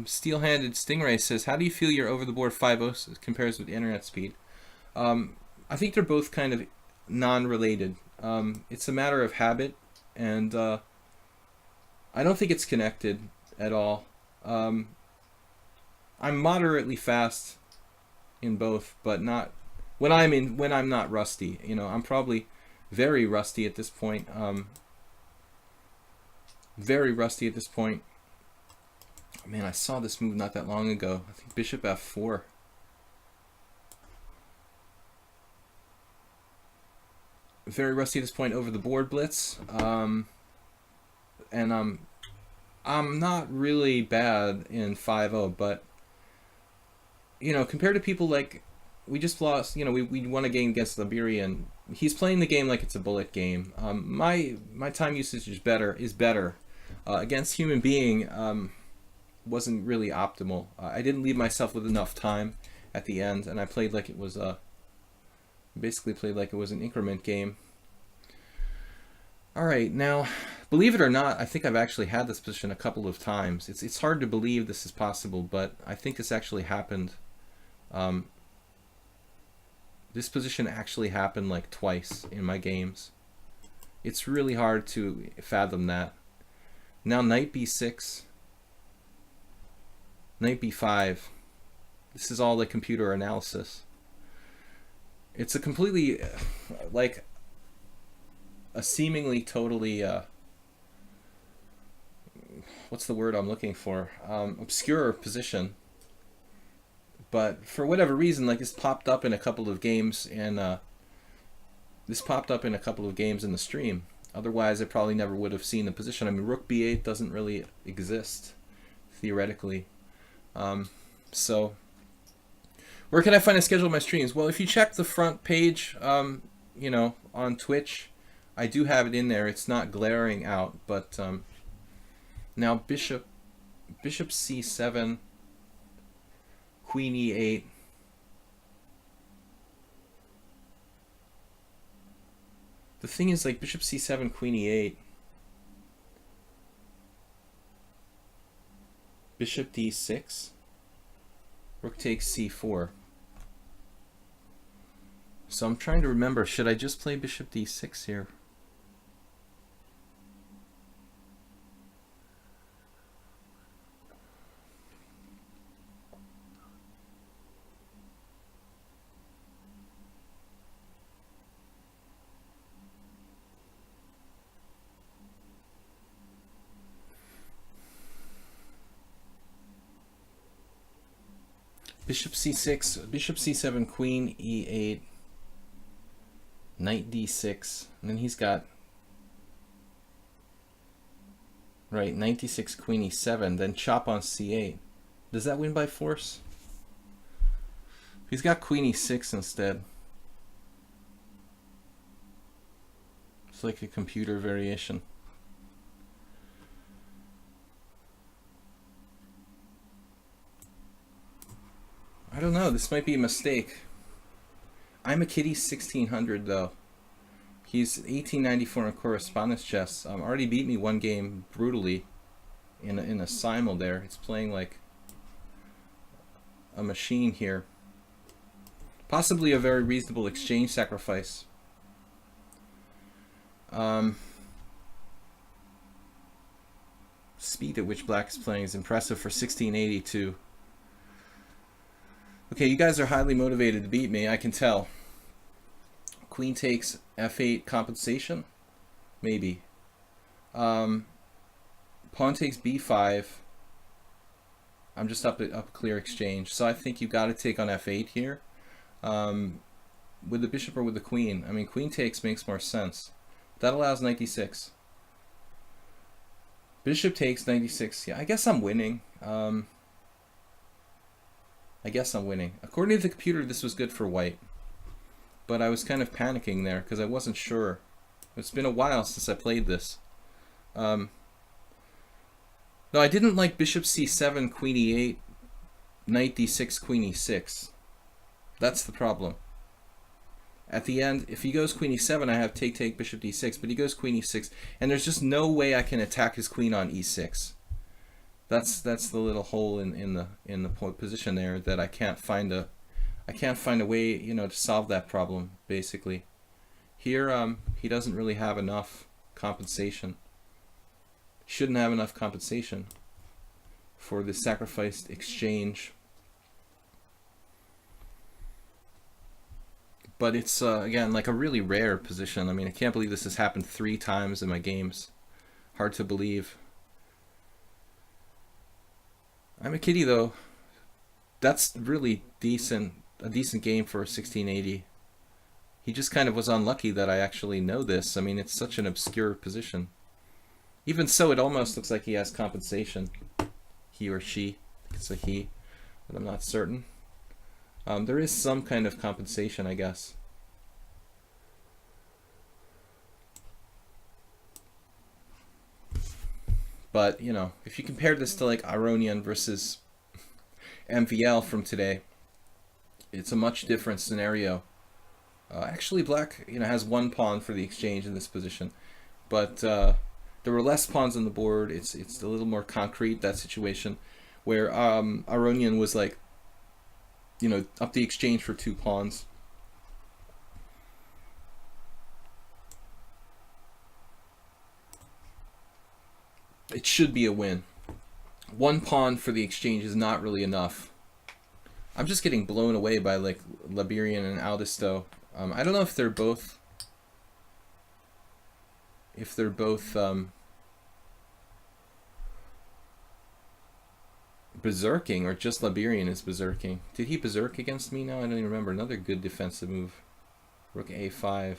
Steel-handed Stingray says, how do you feel your over-the-board 5-0 compares with internet speed? I think they're both kind of non-related. It's a matter of habit, and I don't think it's connected at all. I'm moderately fast in both, but not when I'm not rusty. You know, I'm probably very rusty at this point. Very rusty at this point. Man, I saw this move not that long ago. I think bishop f4. Very rusty at this point over the board blitz. And I'm not really bad in 5-0, but you know, compared to people like we just lost, you know, we won a game against Liberian. He's playing the game like it's a bullet game. My time usage is better. Against human being, wasn't really optimal. I didn't leave myself with enough time at the end, and I played like it was basically played like it was an increment game. All right, now, believe it or not, I think I've actually had this position a couple of times. It's hard to believe this is possible, but I think this actually happened. This position actually happened like twice in my games. It's really hard to fathom that. Now knight b6, knight b5. This is all the computer analysis. It's a completely, like, a seemingly totally, what's the word I'm looking for? Obscure position. But for whatever reason, like, this popped up in a couple of games, and this popped up in a couple of games in the stream. Otherwise, I probably never would have seen the position. I mean, rook b8 doesn't really exist, theoretically. So, where can I find a schedule of my streams? Well, if you check the front page, you know, on Twitch, I do have it in there. It's not glaring out, but now bishop c7, queen e8. The thing is, like, bishop c7, queen e8, bishop d6, rook takes c4. So I'm trying to remember, should I just play bishop d6 here? Bishop c6, bishop c7, queen e8, knight d6, and then he's got, right, knight d6, queen e7, then chop on c8. Does that win by force? He's got queen e6 instead. It's like a computer variation. I don't know, this might be a mistake. I'm a kitty 1600 though. He's 1894 in correspondence chess. Already beat me one game brutally in a simul there. It's playing like a machine here. Possibly a very reasonable exchange sacrifice. Speed at which black is playing is impressive for 1682. Okay, you guys are highly motivated to beat me, I can tell. Queen takes f8 compensation? Maybe. Pawn takes b5. I'm just up a clear exchange. So I think you got to take on f8 here. With the bishop or with the queen. I mean, queen takes makes more sense. That allows knight d6. Bishop takes 96. Yeah, I guess I'm winning. I guess I'm winning. According to the computer, this was good for white. But I was kind of panicking there because I wasn't sure. It's been a while since I played this. No, I didn't like bishop c7, queen e8, knight d6, queen e6. That's the problem. At the end, if he goes queen e7, I have take, take, bishop d6, but he goes queen e6, and there's just no way I can attack his queen on e6. That's the little hole in the position there that I can't find a way, you know, to solve that problem. Basically, here he doesn't really have enough compensation. Shouldn't have enough compensation for the sacrificed exchange. But it's, again, like a really rare position. I mean, I can't believe this has happened 3 times in my games. Hard to believe. I'm a kiddie, though. That's really decent, a decent game for 1680. He just kind of was unlucky that I actually know this. I mean, it's such an obscure position. Even so, it almost looks like he has compensation. He or she. I think it's a he, but I'm not certain. There is some kind of compensation, I guess. But, you know, if you compare this to like Aronian versus MVL from today, it's a much different scenario. Actually, black, you know, has 1 pawn for the exchange in this position, but there were less pawns on the board. It's a little more concrete, that situation, where Aronian was like, you know, up the exchange for 2 pawns. It should be a win. 1 pawn for the exchange is not really enough. I'm just getting blown away by like Liberian and Aldisto. I don't know if they're both berserking, or just Liberian is berserking. Did he berserk against me now? I don't even remember. Another good defensive move. Rook a5.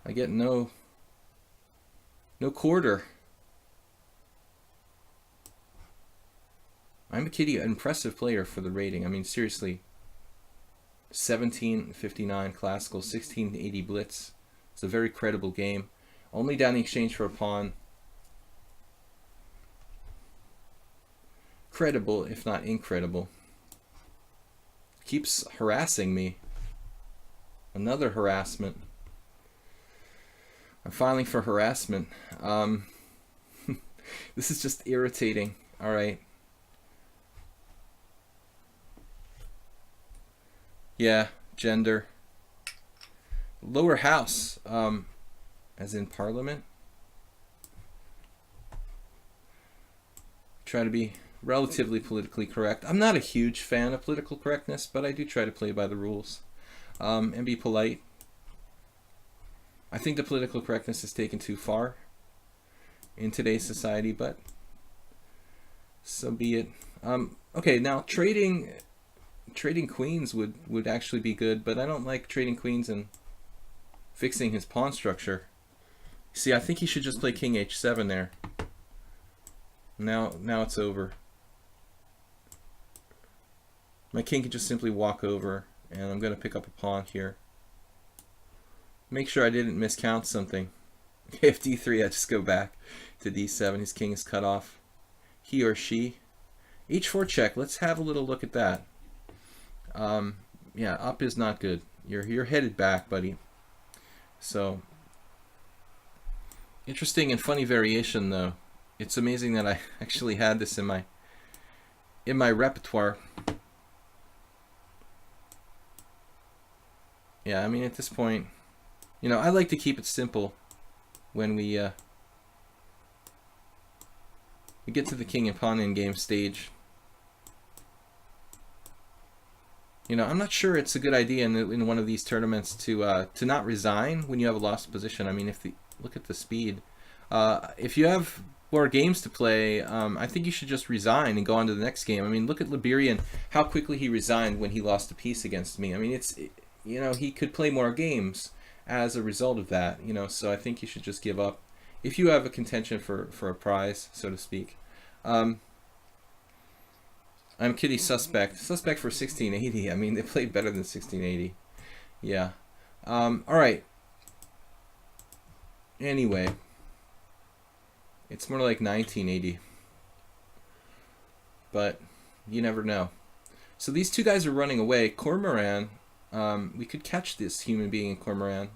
I get no quarter. I'm a kiddie, an impressive player for the rating. I mean, seriously. 1759 classical, 1680 blitz. It's a very credible game. Only down the exchange for a pawn. Credible, if not incredible. Keeps harassing me. Another harassment. I'm filing for harassment. This is just irritating. Alright. Yeah, gender. Lower house, as in parliament. Try to be relatively politically correct. I'm not a huge fan of political correctness, but I do try to play by the rules and be polite. I think the political correctness is taken too far in today's society, but so be it. Okay, now trading queens would actually be good, but I don't like trading queens and fixing his pawn structure. See, I think he should just play king h7 there. Now it's over. My king can just simply walk over, and I'm going to pick up a pawn here. Make sure I didn't miscount something. If d3, I just go back to d7. His king is cut off. He or she. h4 check. Let's have a little look at that. Yeah, up is not good. You're headed back, buddy. So, interesting and funny variation, though. It's amazing that I actually had this in my in my repertoire. Yeah, I mean, at this point, you know, I like to keep it simple when we get to the king and pawn endgame stage. You know, I'm not sure it's a good idea in one of these tournaments to not resign when you have a lost position. I mean, look at the speed. If you have more games to play, I think you should just resign and go on to the next game. I mean, look at Liberian, how quickly he resigned when he lost a piece against me. I mean, you know, he could play more games as a result of that. You know, so I think you should just give up if you have a contention for a prize, so to speak. I'm Kitty suspect for 1680. I mean, they played better than 1680. Yeah. All right. Anyway, it's more like 1980, but you never know. So these two guys are running away. Cormoran, we could catch this human being in Cormoran.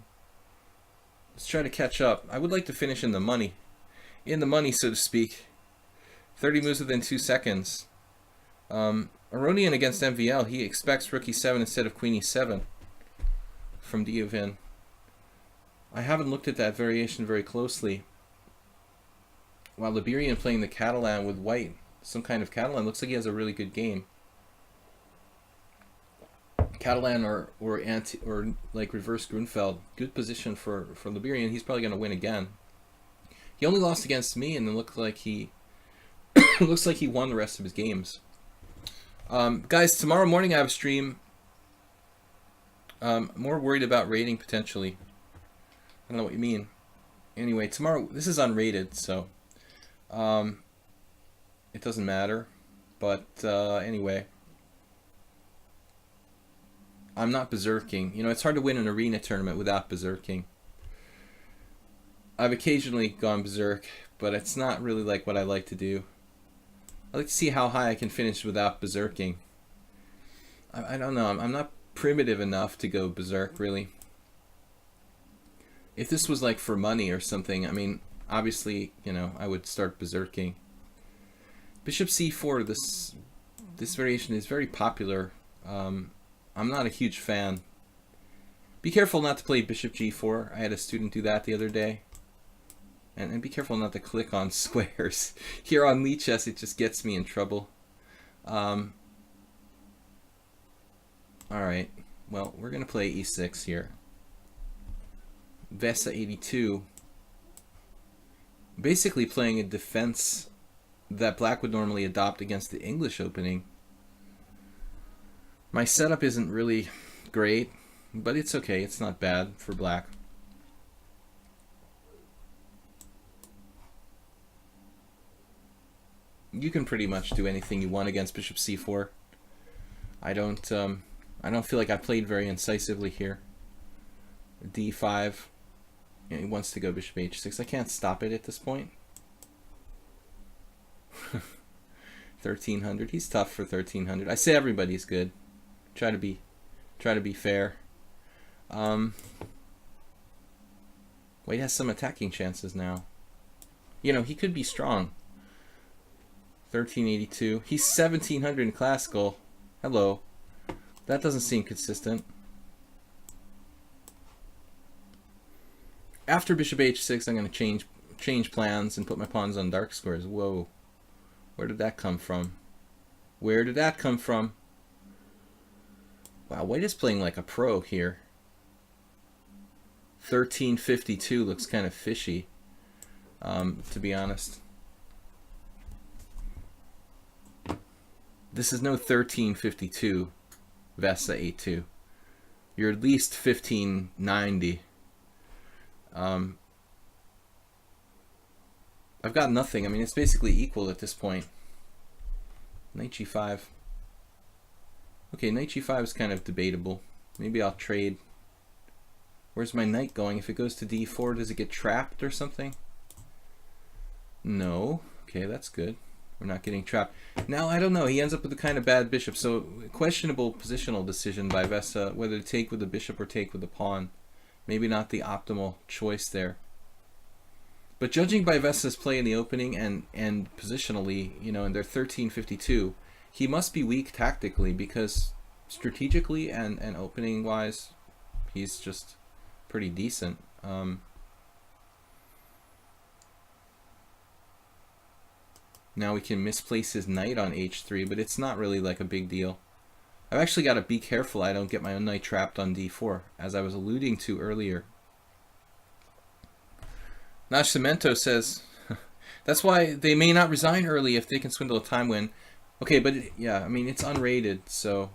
Let's try to catch up. I would like to finish in the money, so to speak. 30 moves within 2 seconds. Aronian against MVL, he expects rook e7 instead of queen e7 from Diovin. I haven't looked at that variation very closely. While Liberian playing the Catalan with white, some kind of Catalan, looks like he has a really good game. Catalan or like reverse Grunfeld, good position for Liberian. He's probably going to win again. He only lost against me, and it looked like he looks like he won the rest of his games. Guys, tomorrow morning I have a stream. More worried about rating potentially. I don't know what you mean. Anyway, tomorrow, this is unrated, so it doesn't matter. But anyway, I'm not berserking. You know, it's hard to win an arena tournament without berserking. I've occasionally gone berserk, but it's not really like what I like to do. I like to see how high I can finish without berserking. I don't know. I'm not primitive enough to go berserk, really. If this was like for money or something, I mean, obviously, you know, I would start berserking. Bishop c4, this variation is very popular. I'm not a huge fan. Be careful not to play bishop g4. I had a student do that the other day. And be careful not to click on squares. Here on lichess, it just gets me in trouble. Alright, well, we're going to play e6 here. Vesa 82. Basically playing a defense that black would normally adopt against the English opening. My setup isn't really great, but it's okay. It's not bad for black. You can pretty much do anything you want against bishop c4. I don't feel like I played very incisively here. d5. Yeah, he wants to go bishop h6. I can't stop it at this point. 1300. He's tough for 1300. I say everybody's good. Try to be fair. White has some attacking chances now. You know, he could be strong. 1382. He's 1700 in classical. Hello. That doesn't seem consistent. After bishop h6, I'm going to change plans and put my pawns on dark squares. Whoa. Where did that come from? Where did that come from? Wow, white is playing like a pro here. 1352 looks kind of fishy, to be honest. This is no 1352 Vesa A2. You're at least 1590. I've got nothing. I mean, it's basically equal at this point. Knight g5. Okay, knight g5 is kind of debatable. Maybe I'll trade. Where's my knight going? If it goes to d4, does it get trapped or something? No. Okay, that's good. We're not getting trapped. Now, I don't know. He ends up with a kind of bad bishop. So, questionable positional decision by Vesa, whether to take with the bishop or take with the pawn. Maybe not the optimal choice there. But judging by Vesa's play in the opening and positionally, you know, in their 1352, he must be weak tactically, because strategically and opening wise, he's just pretty decent. Now we can misplace his knight on h3, but it's not really like a big deal. I've actually got to be careful I don't get my own knight trapped on d4, as I was alluding to earlier. Nascimento says, that's why they may not resign early if they can swindle a time win. Okay, but yeah, I mean, it's unrated, so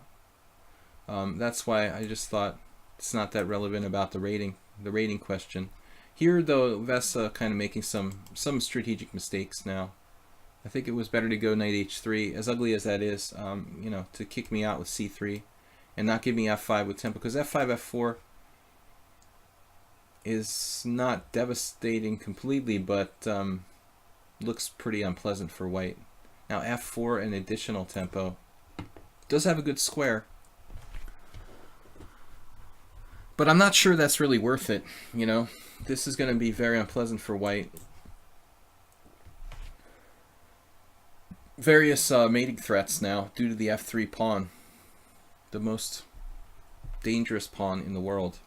that's why I just thought it's not that relevant about the rating question. Here, though, Vesa kind of making some strategic mistakes now. I think it was better to go knight h3, as ugly as that is, you know, to kick me out with c3 and not give me f5 with tempo, because f5, f4 is not devastating completely, but looks pretty unpleasant for white. Now f4 and additional tempo does have a good square, but I'm not sure that's really worth it. You know, this is going to be very unpleasant for white. Various mating threats now due to the f3 pawn, the most dangerous pawn in the world.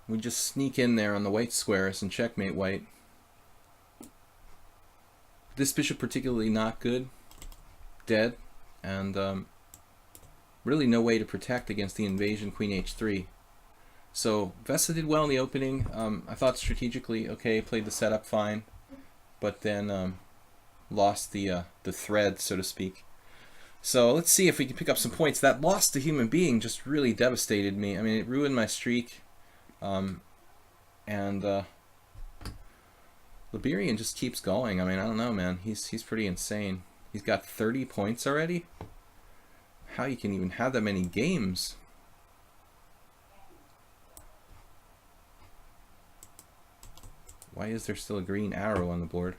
We just sneak in there on the white squares and checkmate white. This bishop particularly not good, dead, and really no way to protect against the invasion queen h3. So Vesa did well in the opening. I thought strategically, okay, played the setup fine, but then lost the thread, so to speak. So let's see if we can pick up some points. That loss to human being just really devastated me. I mean, it ruined my streak. Liberian just keeps going. I mean, I don't know, man. He's pretty insane. He's got 30 points already. How you can even have that many games? Why is there still a green arrow on the board?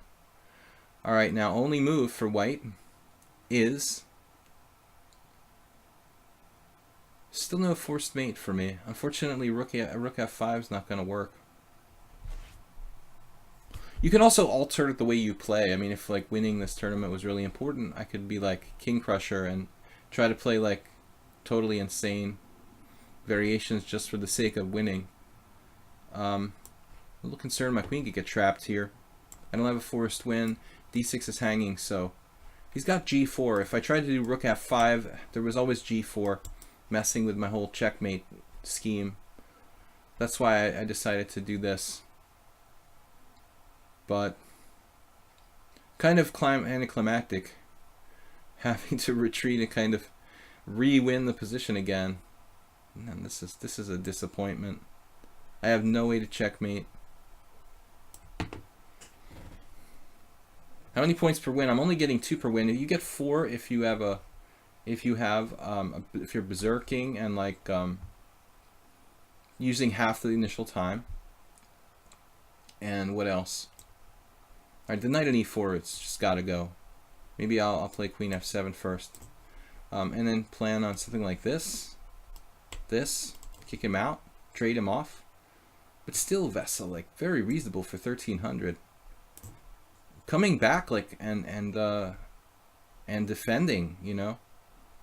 All right, now only move for white is still no forced mate for me. Unfortunately, rook f5 is not going to work. You can also alter the way you play. I mean, if like winning this tournament was really important, I could be like King Crusher and try to play like totally insane variations just for the sake of winning. I'm a little concerned my queen could get trapped here. I don't have a forced win. d6 is hanging, so he's got g4. If I tried to do rook f5, there was always g4, messing with my whole checkmate scheme. That's why I decided to do this. But kind of anticlimactic, having to retreat and kind of re-win the position again. And this is a disappointment. I have no way to checkmate. How many points per win? I'm only getting 2 per win. You get 4 if you have if you're berserking and like using half the initial time. And what else? All right, the knight on e4, it's just got to go. Maybe I'll play queen f7 first, and then plan on something like this, kick him out, trade him off. But still, Vesa, like, very reasonable for 1300. Coming back, like, and defending, you know,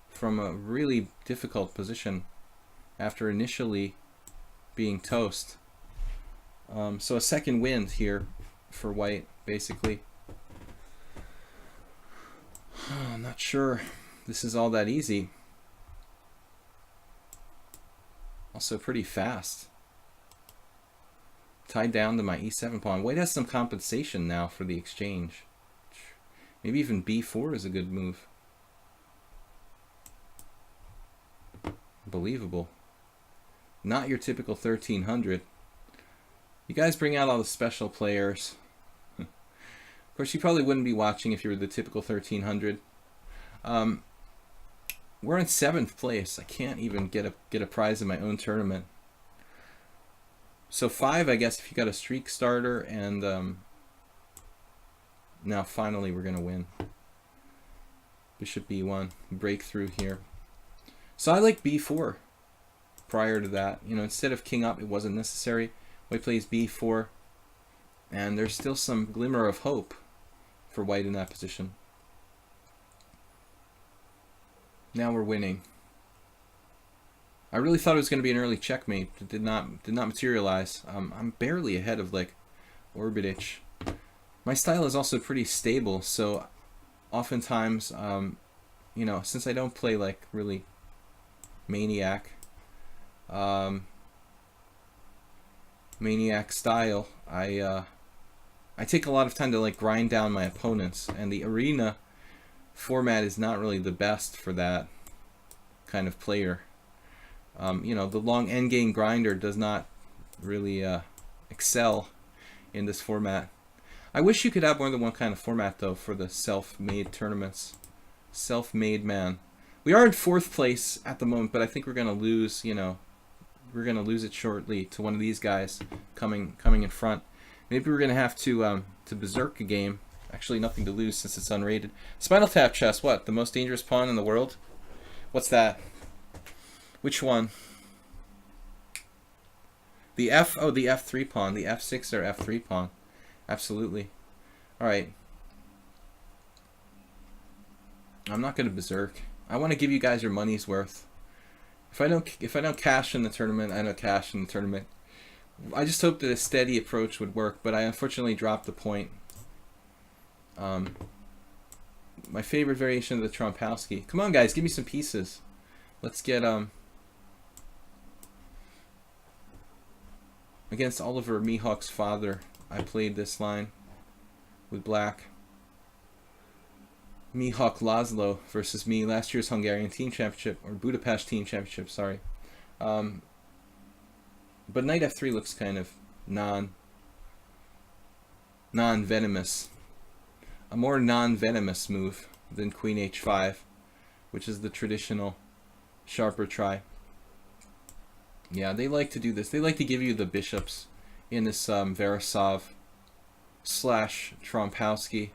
from a really difficult position after initially being toast. So a second win here for white, basically. I'm not sure this is all that easy. Also pretty fast. Tied down to my e7 pawn. White has some compensation now for the exchange. Maybe even b4 is a good move. Unbelievable. Not your typical 1300. You guys bring out all the special players. Of course, you probably wouldn't be watching if you were the typical 1300. We're in 7th place. I can't even get a prize in my own tournament. So 5, I guess, if you got a streak starter, and now finally we're gonna win. Bishop b1, breakthrough here. So I like b4. Prior to that, you know, instead of king up, it wasn't necessary. White plays b4, and there's still some glimmer of hope for white in that position. Now we're winning. I really thought it was going to be an early checkmate. It did not materialize. I'm barely ahead of like Orbitich. My style is also pretty stable, so oftentimes, you know, since I don't play like really maniac style, I take a lot of time to like grind down my opponents, and the arena format is not really the best for that kind of player. You know, the long endgame grinder does not really excel in this format. I wish you could have more than one kind of format though for the self-made tournaments. Self-made man. We are in 4th place at the moment, but I think we're gonna lose. You know, we're gonna lose it shortly to one of these guys coming in front. Maybe we're gonna have to berserk a game. Actually, nothing to lose since it's unrated. Spinal Tap chess. What? The most dangerous pawn in the world? What's that? Which one? The F. Oh, the F3 pawn. The F6 or F3 pawn. Absolutely. All right. I'm not gonna berserk. I want to give you guys your money's worth. If I don't cash in the tournament, I don't cash in the tournament. I just hope that a steady approach would work, but I unfortunately dropped the point. My favorite variation of the Trompowsky. Come on, guys, give me some pieces. Let's get against Oliver Mihawk's father. I played this line with black. Mihawk Laszlo versus me, last year's Hungarian team championship, or Budapest team championship, sorry. But knight f3 looks kind of non-venomous. A more non-venomous move than queen h5, which is the traditional sharper try. Yeah, they like to do this. They like to give you the bishops in this Veresov / Trompowsky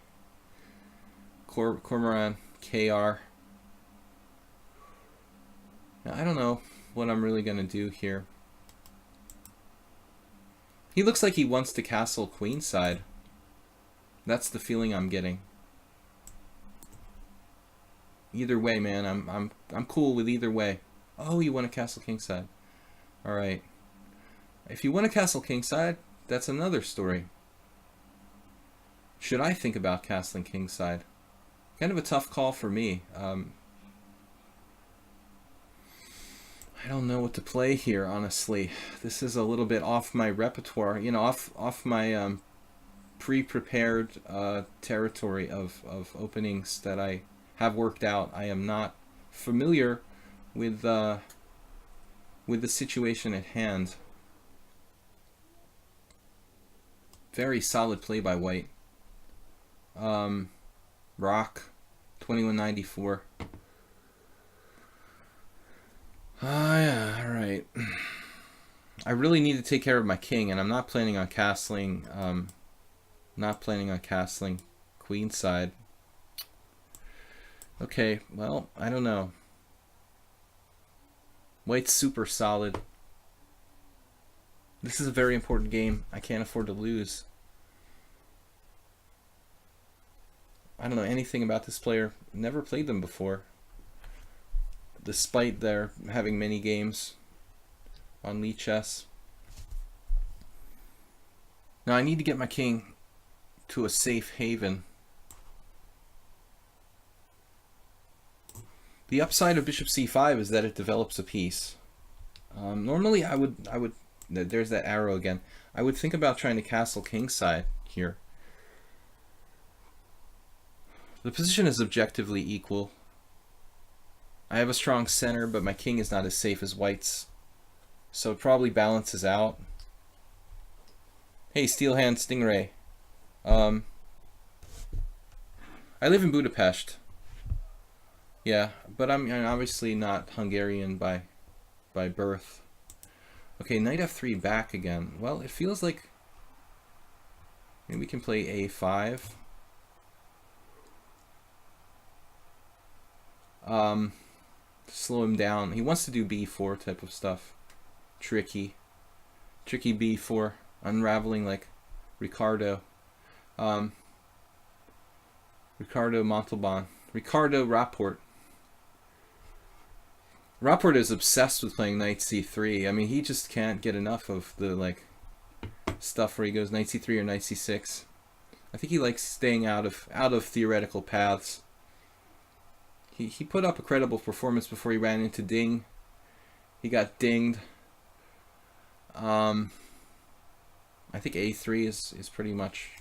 Cormoran KR. Now, I don't know what I'm really going to do here. He looks like he wants to castle queenside. That's the feeling I'm getting. Either way, man, I'm cool with either way. Oh, you want to castle kingside. All right. If you want to castle kingside, that's another story. Should I think about castling kingside? Kind of a tough call for me. I don't know what to play here, honestly. This is a little bit off my repertoire, you know, off my pre-prepared territory of openings that I have worked out. I am not familiar with the situation at hand. Very solid play by white. Rock 2194. Yeah, all right. I really need to take care of my king, and I'm not planning on castling. Queenside. Okay, well, I don't know. White's super solid. This is a very important game. I can't afford to lose. I don't know anything about this player. Never played them before. Despite their having many games on lichess. Now I need to get my king to a safe haven. The upside of bishop c5 is that it develops a piece. Normally I would there's that arrow again. I would think about trying to castle kingside here. The position is objectively equal. I have a strong center, but my king is not as safe as white's, so it probably balances out. Hey, Steelhand Stingray. I live in Budapest. Yeah, but I'm obviously not Hungarian by birth. Okay, knight f3 back again. Well, it feels like maybe we can play a5. Slow him down. He wants to do b4 type of stuff. Tricky b4, unraveling like Ricardo. Ricardo Montalban. Ricardo Rapport. Rapport is obsessed with playing knight c3. I mean, he just can't get enough of the like stuff where he goes knight c3 or knight c6. I think he likes staying out of theoretical paths. He put up a credible performance before he ran into ding. He got dinged. I think a3 is pretty much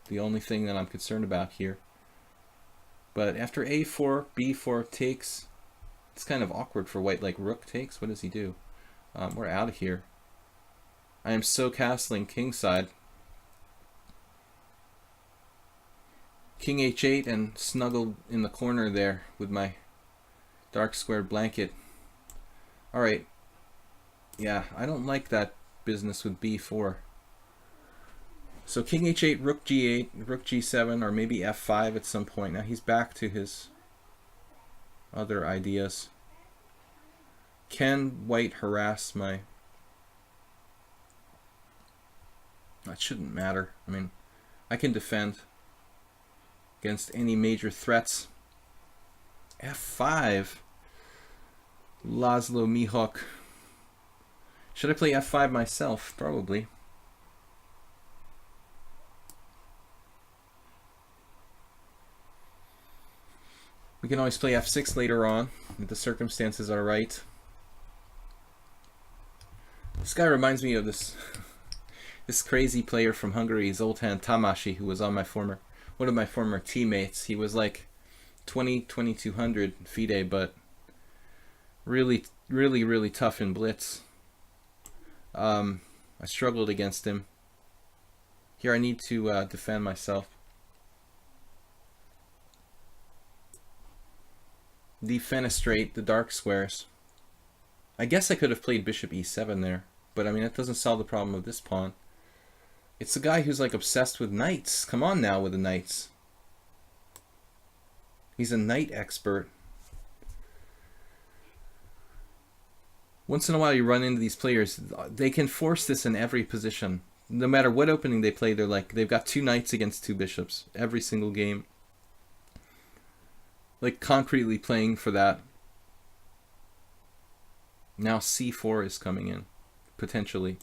the only thing that I'm concerned about here. But after a4, b4 takes, it's kind of awkward for white. Like rook takes. What does he do? We're out of here. I am so castling kingside. King h8 and snuggled in the corner there with my dark squared blanket. Alright. Yeah, I don't like that business with b4. So king h8, rook g8, rook g7, or maybe f5 at some point. Now he's back to his other ideas. Can white harass my... That shouldn't matter. I mean, I can defend against any major threats. f5. Laszlo Mihok. Should I play f5 myself? Probably. We can always play f6 later on if the circumstances are right. This guy reminds me of this crazy player from Hungary, Zoltán Tamási, who was on one of my former teammates. He was like 2200 FIDE, but really tough in blitz. I struggled against him. Here I need to defend myself. Defenestrate the dark squares. I guess I could have played bishop e7 there, but I mean that doesn't solve the problem of this pawn. It's a guy who's like obsessed with knights. Come on now with the knights. He's a knight expert. Once in a while you run into these players, they can force this in every position. No matter what opening they play, they've got two knights against two bishops every single game. Like concretely playing for that. Now c4 is coming in, potentially.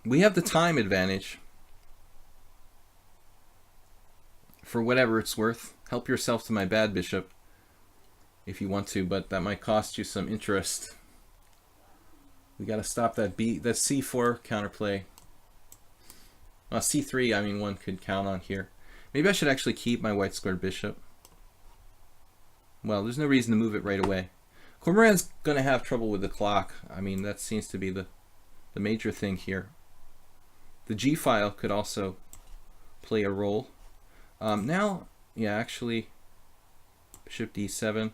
We have the time advantage. For whatever it's worth. Help yourself to my bad bishop if you want to, but that might cost you some interest. We got to stop that c4 counterplay. c3, I mean, one could count on here. Maybe I should actually keep my white squared bishop. Well, there's no reason to move it right away. Cormoran's going to have trouble with the clock. I mean, that seems to be the major thing here. The g file could also play a role. Now, yeah, actually, bishop d7.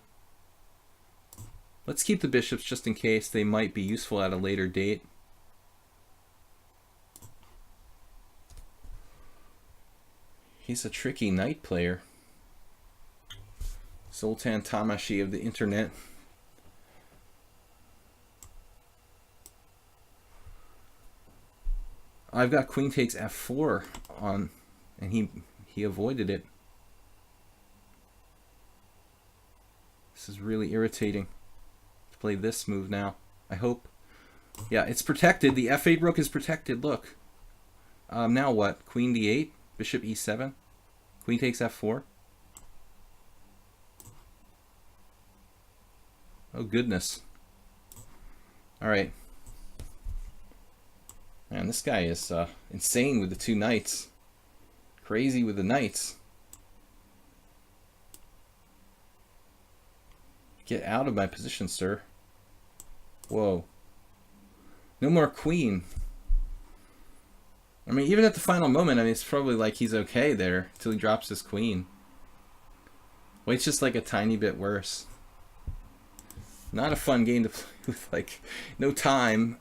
Let's keep the bishops just in case they might be useful at a later date. He's a tricky knight player. Zoltán Tamási of the internet. I've got queen takes f4 on, and he avoided it. This is really irritating to play this move now. I hope. Yeah, it's protected. The f8 rook is protected. Look. Now what? Queen d8, bishop e7, queen takes f4. Oh goodness. All right. Man, this guy is insane with the two knights. Crazy with the knights. Get out of my position, sir. Whoa. No more queen. I mean, even at the final moment, I mean, it's probably like he's okay there until he drops his queen. Well, it's just like a tiny bit worse. Not a fun game to play with, like, no time.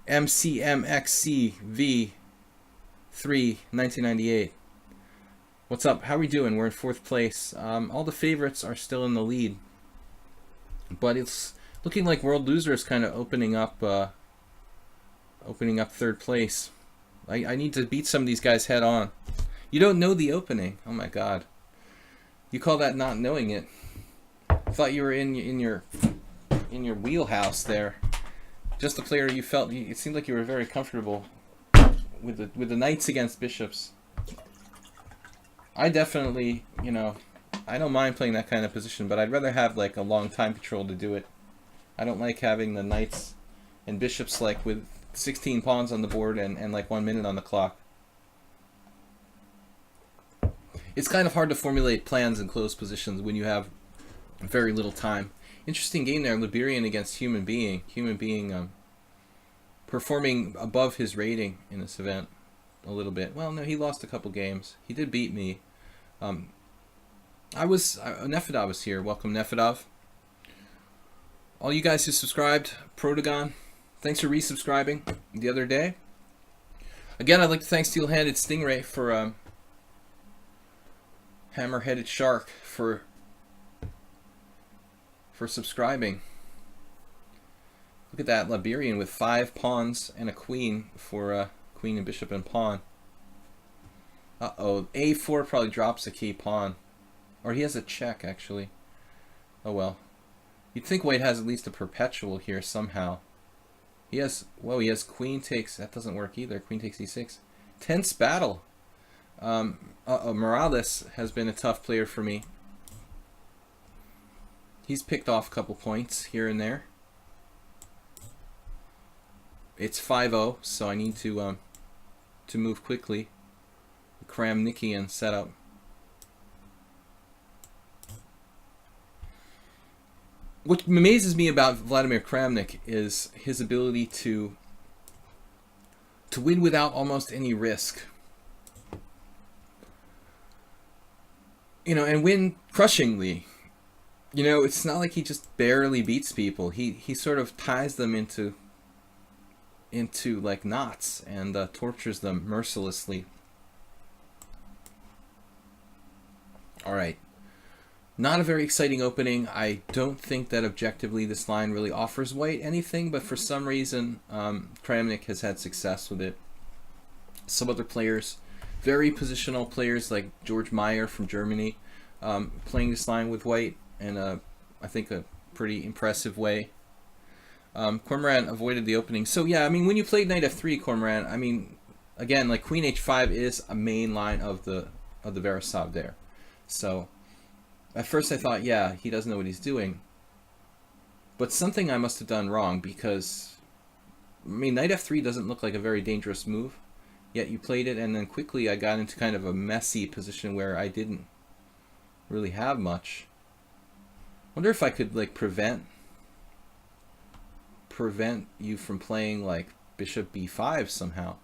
MCMXCV3 1998. What's up? How are we doing? We're in 4th place. All the favorites are still in the lead. But it's looking like World Loser is kind of opening up opening up third place. I need to beat some of these guys head on. You don't know the opening. Oh my god. You call that not knowing it? I thought you were in your wheelhouse there. Just a player you felt. It seemed like you were very comfortable with the knights against bishops. I definitely, you know, I don't mind playing that kind of position, but I'd rather have like a long time control to do it. I don't like having the knights and bishops like with 16 pawns on the board and like 1 minute on the clock. It's kind of hard to formulate plans in closed positions when you have very little time. Interesting game there, Liberian against Human Being. Human Being performing above his rating in this event a little bit. Well, no, he lost a couple games. He did beat me. Nefedov was here. Welcome, Nefedov. All you guys who subscribed, Protagon, thanks for resubscribing the other day. Again, I'd like to thank Steel-Handed Stingray for Hammer-Headed Shark for subscribing. Look at that, Liberian with 5 pawns and a queen for queen and bishop and pawn. Uh-oh, A4 probably drops a key pawn. Or he has a check, actually. Oh well. You'd think White has at least a perpetual here somehow. He has, whoa, he has queen takes, that doesn't work either. Queen takes e6. Tense battle. Morales has been a tough player for me. He's picked off a couple points here and there. It's 5-0, so I need to move quickly. Kramnikian setup. What amazes me about Vladimir Kramnik is his ability to win without almost any risk. You know, and win crushingly. You know, it's not like he just barely beats people. He sort of ties them into like knots and tortures them mercilessly. All right. Not a very exciting opening. I don't think that objectively this line really offers White anything, but for some reason Kramnik has had success with it. Some other players, very positional players like George Meyer from Germany, playing this line with White in I think a pretty impressive way. Cormorant avoided the opening. So yeah, I mean, when you played knight f3, Cormorant, I mean, again, like queen h5 is a main line of the Veresov there. So at first I thought, yeah, he doesn't know what he's doing. But something I must have done wrong, because I mean, knight f3 doesn't look like a very dangerous move. Yet you played it, and then quickly I got into kind of a messy position where I didn't really have much. Wonder if I could like prevent you from playing like bishop b5 somehow.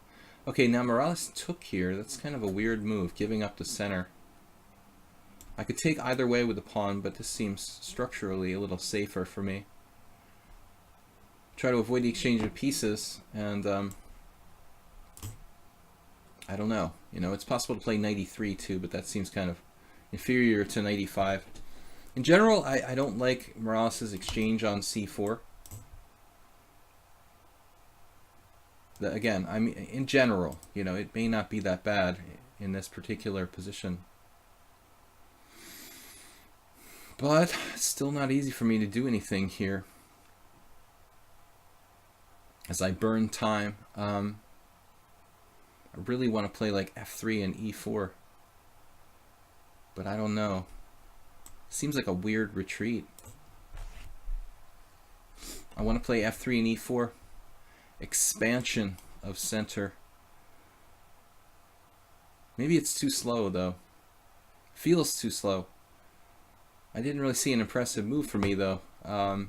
Okay, now Morales took here. That's kind of a weird move, giving up the center. I could take either way with the pawn, but this seems structurally a little safer for me. Try to avoid the exchange of pieces, and I don't know. You know, it's possible to play knight e3 too, but that seems kind of inferior to knight e5. In general, I don't like Morales' exchange on c4. Again, I mean, in general, you know, it may not be that bad in this particular position. But it's still not easy for me to do anything here as I burn time. I really want to play like f3 and e4, but I don't know. Seems like a weird retreat. I want to play f3 and e4. Expansion of center. Maybe it's too slow though. Feels too slow. I didn't really see an impressive move for me though. I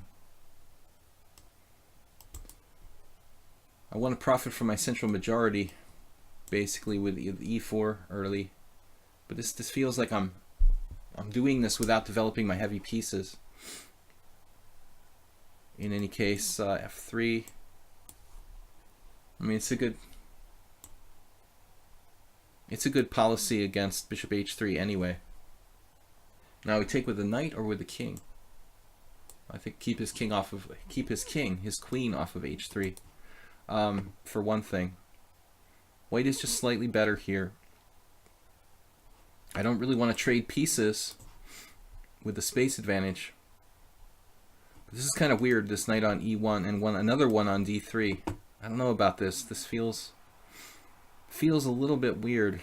want to profit from my central majority, basically with e4 early. But this feels like I'm doing this without developing my heavy pieces. In any case, f3. I mean, it's a good policy against bishop h3 anyway. Now we take with the knight or with the king. I think keep his queen off of h3. for one thing. White is just slightly better here. I don't really want to trade pieces with the space advantage. This is kind of weird, this knight on e1 and another one on d3. I don't know about this. This feels a little bit weird.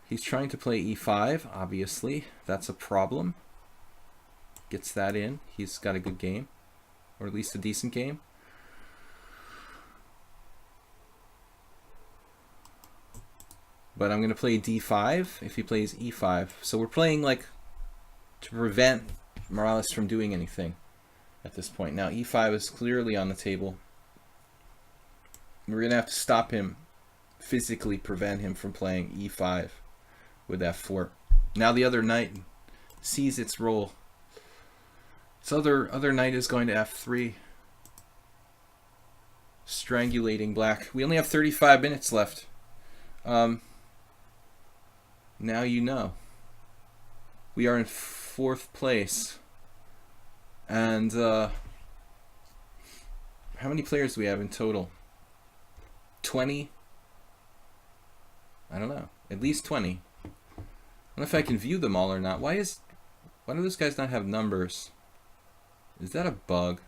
He's trying to play e5, obviously. That's a problem. Gets that in. He's got a good game, or at least a decent game. But I'm going to play d5 if he plays e5. So we're playing like to prevent Morales from doing anything at this point. Now e5 is clearly on the table. We're going to have to stop him, physically prevent him from playing e5 with f4. Now the other knight sees its role. This other knight is going to f3, strangulating black. We only have 35 minutes left. Now you know. We are in 4th place. And how many players do we have in total? 20? I don't know. At least 20. I don't know if I can view them all or not. Why do those guys not have numbers? Is that a bug?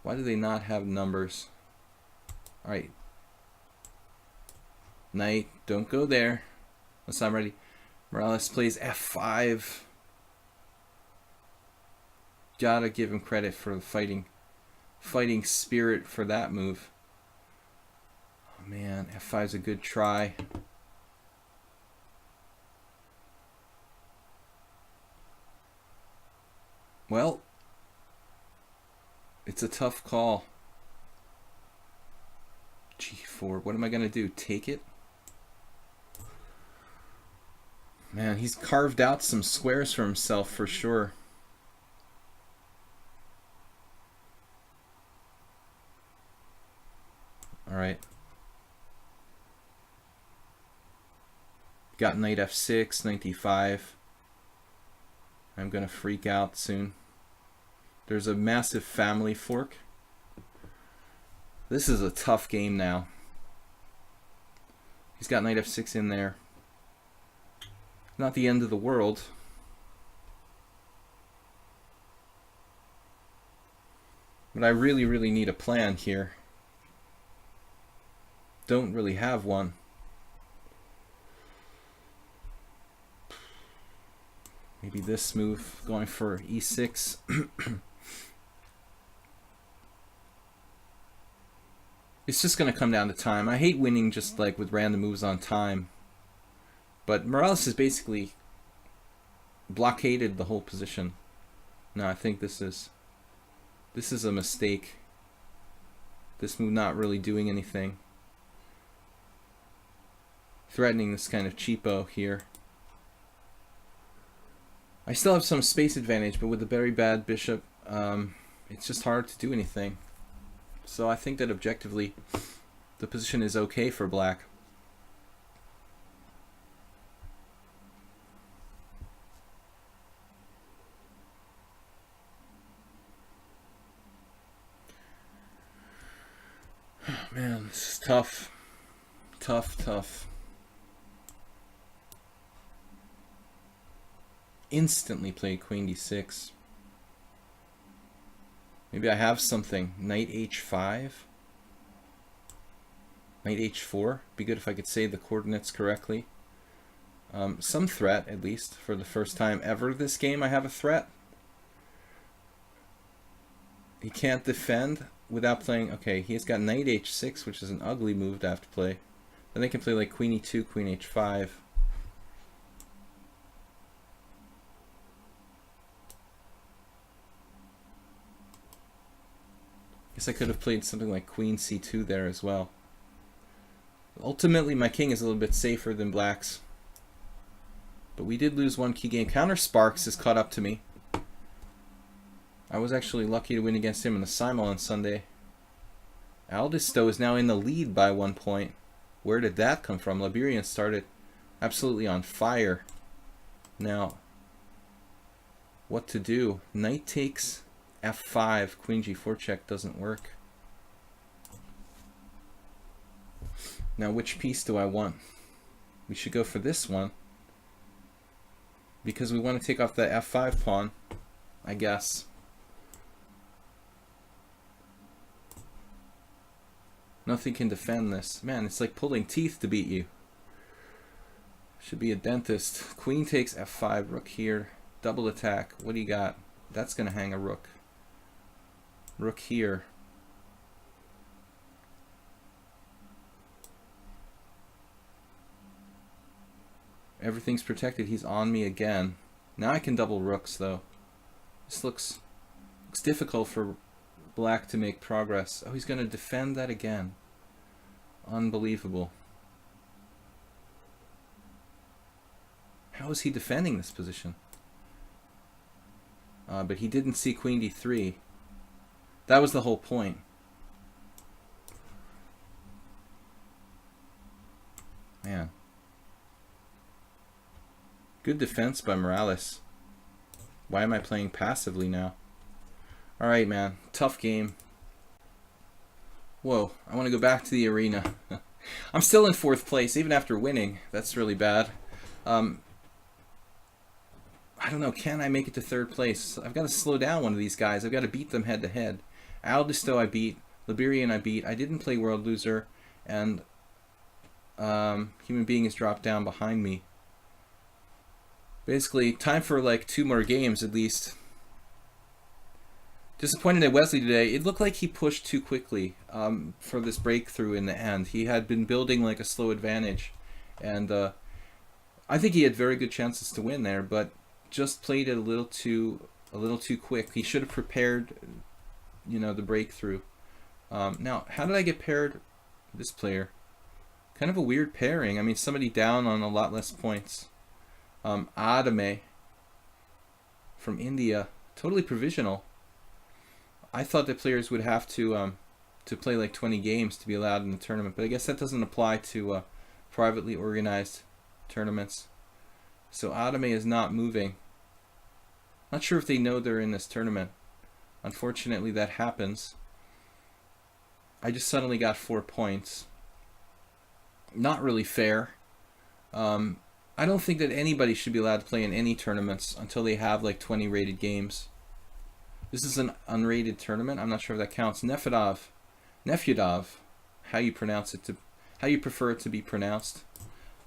Why do they not have numbers? Alright. Knight, don't go there. Unless I'm ready. Morales plays f5. Gotta give him credit for the fighting spirit for that move. Oh man, f5's a good try. Well, it's a tough call. g4, what am I gonna do? Take it? Man, he's carved out some squares for himself for sure. Alright. Got knight f6, knight d5. I'm gonna freak out soon. There's a massive family fork. This is a tough game now. He's got knight f6 in there. Not the end of the world. But I really, really need a plan here. Don't really have one. Maybe this move, going for e6. It's just going to come down to time. I hate winning just like with random moves on time. But Morales has basically blockaded the whole position. No, I think this is a mistake. This move not really doing anything. Threatening this kind of cheapo here. I still have some space advantage, but with a very bad bishop, it's just hard to do anything. So I think that objectively, the position is okay for black. Man, this is tough. Tough. Instantly played queen d6. Maybe I have something. Knight h5. Knight h4. Be good if I could say the coordinates correctly. Some threat, at least. For the first time ever this game, I have a threat. He can't defend without playing... Okay, he's got knight h6, which is an ugly move to have to play. Then they can play like queen e2, queen h5. Guess I could have played something like queen c2 there as well. Ultimately, my king is a little bit safer than black's. But we did lose one key game. Counter Sparks has caught up to me. I was actually lucky to win against him in the Simul on Sunday. Aldisto is now in the lead by 1 point. Where did that come from? Liberian started absolutely on fire. Now, what to do? Knight takes f5. Queen g4 check doesn't work. Now, which piece do I want? We should go for this one, because we want to take off the f5 pawn, I guess. Nothing can defend this. Man, it's like pulling teeth to beat you. Should be a dentist. Queen takes f5, rook here, double attack. What do you got? That's going to hang a rook. Rook here. Everything's protected. He's on me again. Now I can double rooks, though. This looks difficult for black to make progress. Oh, he's going to defend that again. Unbelievable. How is he defending this position? But he didn't see queen d3. That was the whole point. Man. Good defense by Morales. Why am I playing passively now? Alright, man. Tough game. Whoa. I want to go back to the arena. I'm still in 4th place, even after winning. That's really bad. I don't know. Can I make it to 3rd place? I've got to slow down one of these guys. I've got to beat them head to head. Aldisto I beat. Liberian I beat. I didn't play World Loser. And Human Being has dropped down behind me. Basically, time for like 2 more games at least. Disappointed at Wesley today. It looked like he pushed too quickly for this breakthrough in the end. He had been building like a slow advantage. And I think he had very good chances to win there, but just played it a little too quick. He should have prepared, you know, the breakthrough. Now, how did I get paired this player? Kind of a weird pairing. I mean, somebody down on a lot less points. Adame from India, totally provisional. I thought that players would have to play like 20 games to be allowed in the tournament, but I guess that doesn't apply to privately organized tournaments. So Adame is not moving. Not sure if they know they're in this tournament. Unfortunately, that happens. I just suddenly got 4 points. Not really fair. I don't think that anybody should be allowed to play in any tournaments until they have like 20 rated games. This is an unrated tournament. I'm not sure if that counts. Nefyudov, how you pronounce it how you prefer it to be pronounced.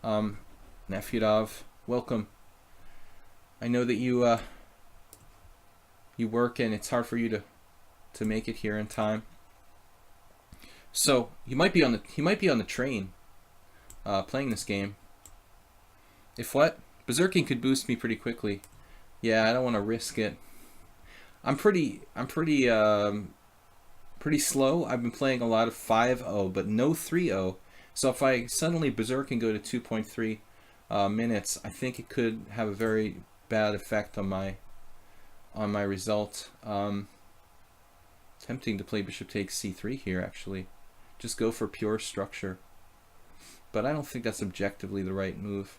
Nefyudov, welcome. I know that you work and it's hard for you to make it here in time. So he might be on the train playing this game. If what? Berserking could boost me pretty quickly. Yeah, I don't want to risk it. I'm pretty slow. I've been playing a lot of 5-0, but no 3-0. So if I suddenly berserk and go to 2.3 minutes, I think it could have a very bad effect on my result. Tempting to play bishop takes c3 here, actually. Just go for pure structure. But I don't think that's objectively the right move.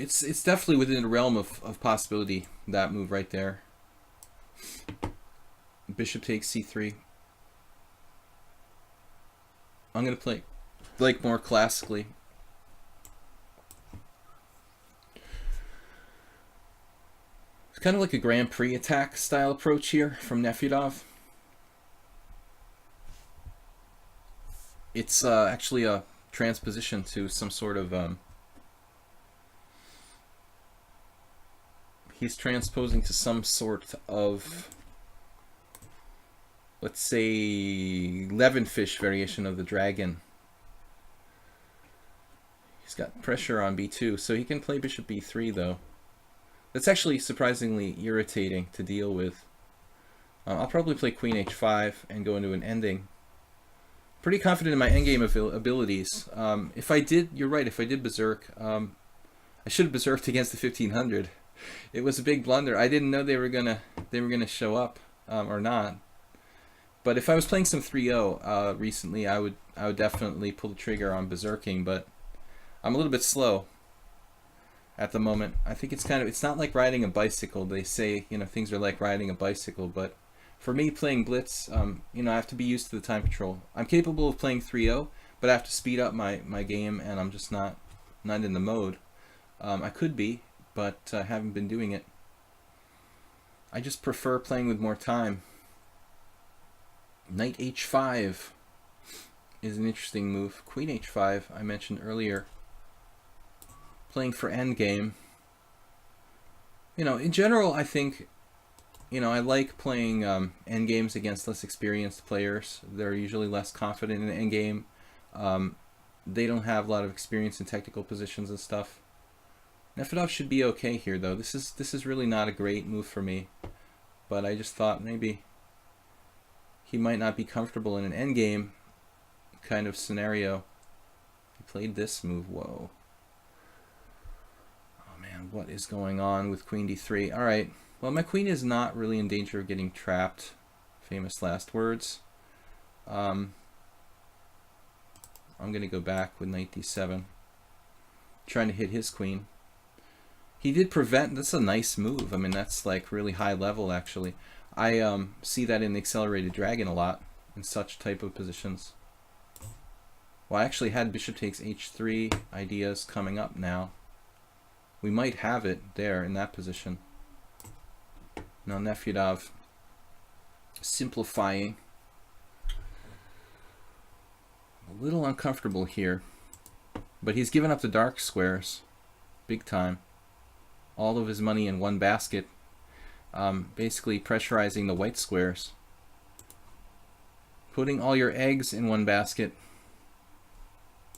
It's definitely within the realm of possibility, that move right there. Bishop takes c3. I'm going to play like more classically. It's kind of like a Grand Prix attack style approach here from Nefyudov. It's actually a transposition to some sort of he's transposing to some sort of, let's say, Levenfish variation of the dragon. He's got pressure on b2, so he can play bishop b3 though. That's actually surprisingly irritating to deal with. I'll probably play queen h5 and go into an ending. Pretty confident in my endgame abilities. If I did, you're right, if I did berserk, I should have berserked against the 1500. It was a big blunder. I didn't know they were gonna show up or not. But if I was playing some 3-0 recently, I would definitely pull the trigger on berserking. But I'm a little bit slow at the moment. I think it's not like riding a bicycle. They say, you know, things are like riding a bicycle, but For me, playing blitz, you know, I have to be used to the time control. I'm capable of playing 3-0, but I have to speed up my game, and I'm just not in the mode. I could be, but I haven't been doing it. I just prefer playing with more time. Knight h5 is an interesting move. Queen h5, I mentioned earlier. Playing for endgame. You know, in general, I think, you know, I like playing endgames against less experienced players. They're usually less confident in endgame. They don't have a lot of experience in technical positions and stuff. Nefedov should be okay here, though. This is really not a great move for me. But I just thought maybe he might not be comfortable in an endgame kind of scenario. He played this move. Whoa. Oh man, what is going on with queen d3? Alright, well, my queen is not really in danger of getting trapped. Famous last words. I'm going to go back with knight d7. Trying to hit his queen. He did prevent. That's a nice move. I mean, that's like really high level, actually. I see that in the accelerated dragon a lot in such type of positions. Well, I actually had bishop takes h3 ideas coming up now. We might have it there in that position. Now Nefedov simplifying. A little uncomfortable here, but he's given up the dark squares big time. All of his money in one basket. Basically pressurizing the white squares. Putting all your eggs in one basket.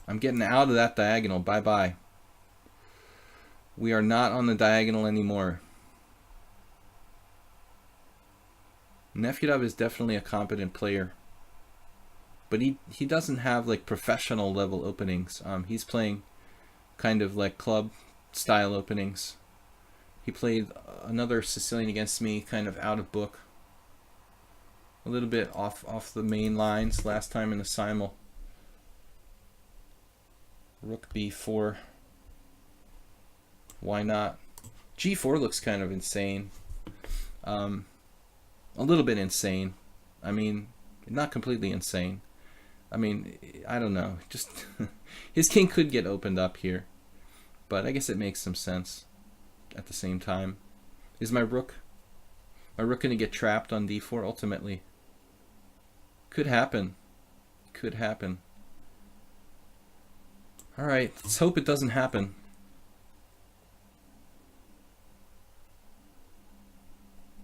I'm getting out of that diagonal. Bye-bye. We are not on the diagonal anymore. Nefedov is definitely a competent player. But he doesn't have like professional level openings. He's playing kind of like club style openings. He played another Sicilian against me, kind of out of book. A little bit off the main lines last time in the simul. Rook b4. Why not? g4 looks kind of insane. A little bit insane. I mean, not completely insane. I mean, I don't know. Just his king could get opened up here. But I guess it makes some sense. At the same time, is my rook going to get trapped on d4 ultimately? Could happen. Could happen. All right, let's hope it doesn't happen.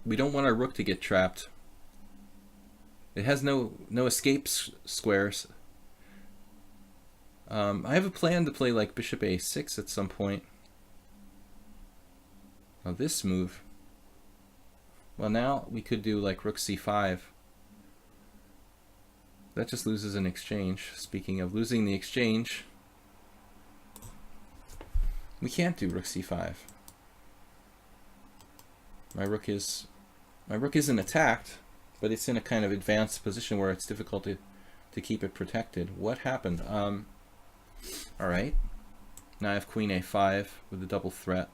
We don't want our rook to get trapped. It has no escape squares. I have a plan to play like bishop a6 at some point. Now this move, well, now we could do like rook c5. That just loses an exchange. Speaking of losing the exchange, we can't do rook c5. My rook isn't attacked, but it's in a kind of advanced position where it's difficult to keep it protected. What happened? All right. Now I have queen a5 with a double threat.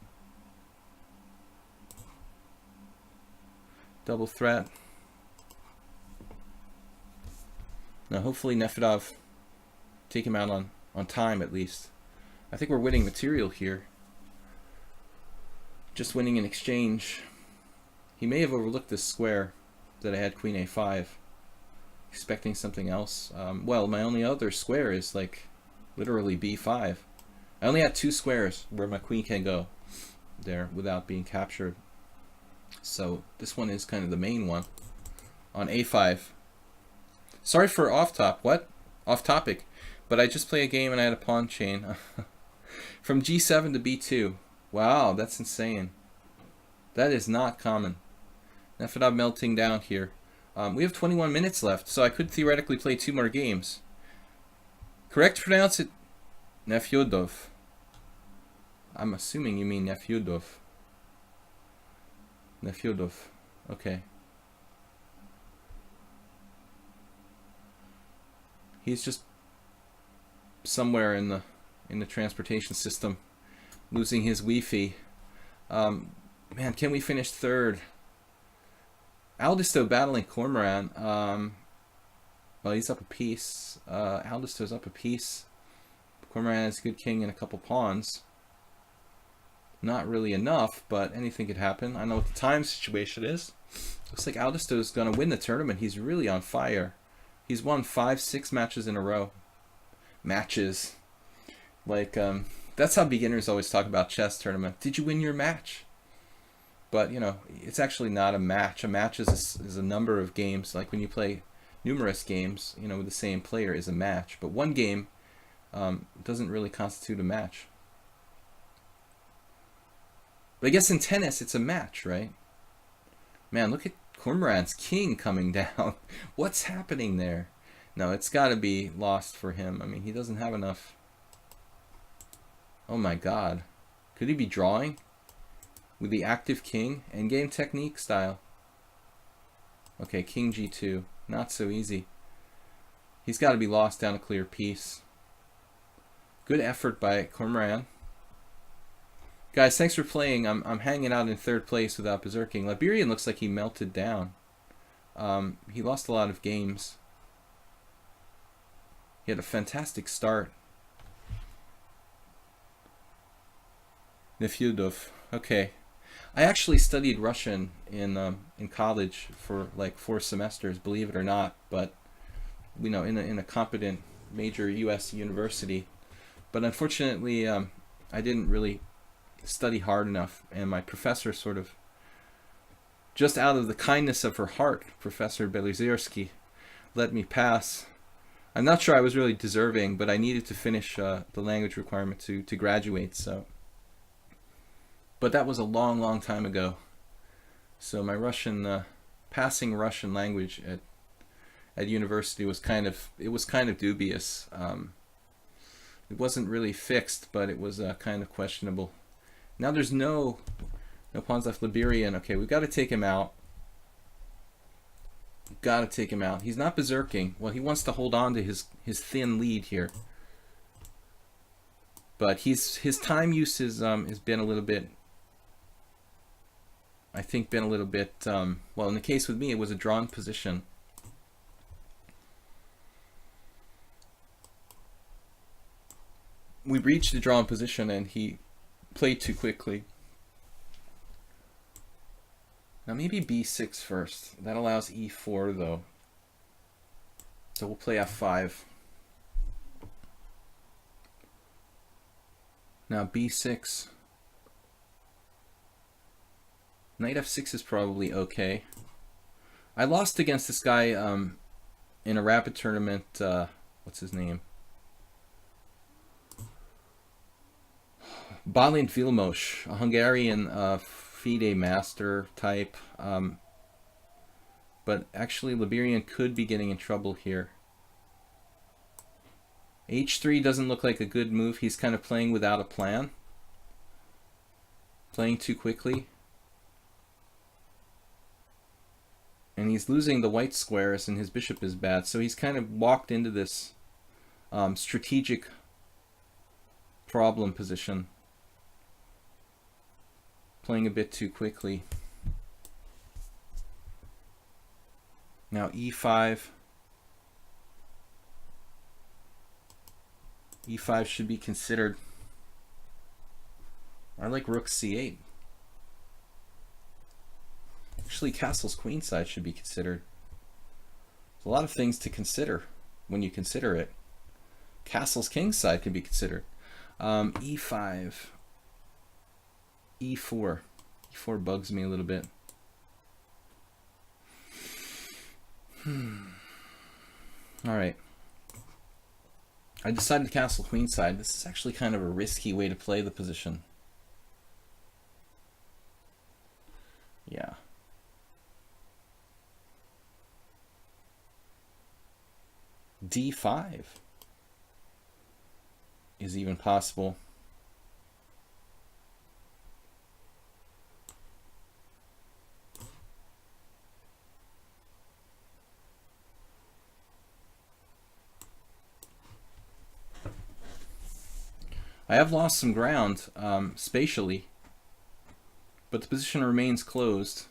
Double threat. Now hopefully Nefedov take him out on time at least. I think we're winning material here. Just winning an exchange. He may have overlooked this square that I had queen a5. Expecting something else. Well, my only other square is like literally b5. I only had two squares where my queen can go there without being captured. So this one is kind of the main one on a5. Sorry for off topic, but I just played a game and I had a pawn chain from g7 to b2. Wow, that's insane. That is not common. Nefedov melting down here. We have 21 minutes left, so I could theoretically play 2 more games. Correct to pronounce it Nefedov. I'm assuming you mean Nefedov. Nefedov. Okay. He's just somewhere in the transportation system, losing his Wi-Fi. Man, can we finish third? Aldisto battling Cormoran. Well, he's up a piece. Aldisto's up a piece. Cormoran has a good king and a couple pawns. Not really enough, but anything could happen. I don't know what the time situation is. Looks like Aldisto's going to win the tournament. He's really on fire. He's won 5-6 matches in a row. Matches. Like, that's how beginners always talk about chess tournament. Did you win your match? But, you know, it's actually not a match. A match is a number of games. Like when you play numerous games, you know, with the same player is a match. But one game doesn't really constitute a match. But I guess in tennis, it's a match, right? Man, look at Cormoran's king coming down. What's happening there? No, it's got to be lost for him. I mean, he doesn't have enough. Oh my god. Could he be drawing? With the active king? Endgame technique style. Okay, king g2. Not so easy. He's got to be lost down a clear piece. Good effort by Cormoran. Guys, thanks for playing. I'm hanging out in third place without berserking. Liberian looks like he melted down. He lost a lot of games. He had a fantastic start. Nefyudov. Okay. I actually studied Russian in college for like 4 semesters, believe it or not, but you know, in a competent major U.S. university. But unfortunately, I didn't really study hard enough, and my professor sort of, just out of the kindness of her heart, Professor Belizersky, let me pass. I'm not sure I was really deserving, but I needed to finish the language requirement to graduate. So, but that was a long time ago. So my Russian, passing Russian language at university was kind of dubious. It wasn't really fixed, but it was kind of questionable. Now there's no pawns left. Liberian. Okay, we've got to take him out. Got to take him out. He's not berserking. Well, he wants to hold on to his thin lead here. But his time use has been a little bit, I think, well, in the case with me, it was a drawn position. We reached the drawn position and he played too quickly. Now maybe b6 first. That allows e4 though. So we'll play f5. Now b6. Knight f6 is probably okay. I lost against this guy in a rapid tournament. What's his name? Bálint Vilmos, a Hungarian FIDE master type. But actually Liberian could be getting in trouble here. h3 doesn't look like a good move. He's kind of playing without a plan. Playing too quickly. And he's losing the white squares and his bishop is bad. So he's kind of walked into this strategic problem position. Playing a bit too quickly. Now e5. e5 should be considered. I like rook c8. Actually, castle's queenside should be considered. There's a lot of things to consider when you consider it. Castle's kingside can be considered. E5. E4. E4 bugs me a little bit. Alright. I decided castle queenside. This is actually kind of a risky way to play the position. Yeah. D5 is even possible. I have lost some ground spatially, but the position remains closed.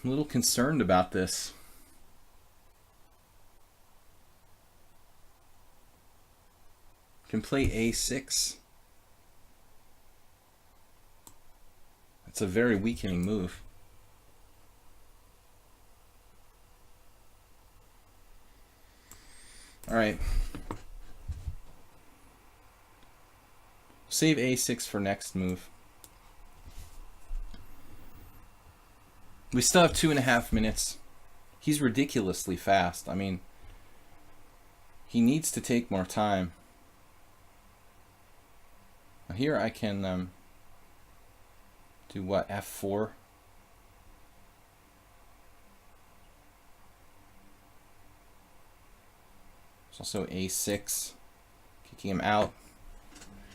I'm a little concerned about this. Can play a6. It's a very weakening move. All right. Save a6 for next move. We still have 2.5 minutes. He's ridiculously fast. I mean, he needs to take more time. Here I can do what, f4? There's also a6, kicking him out.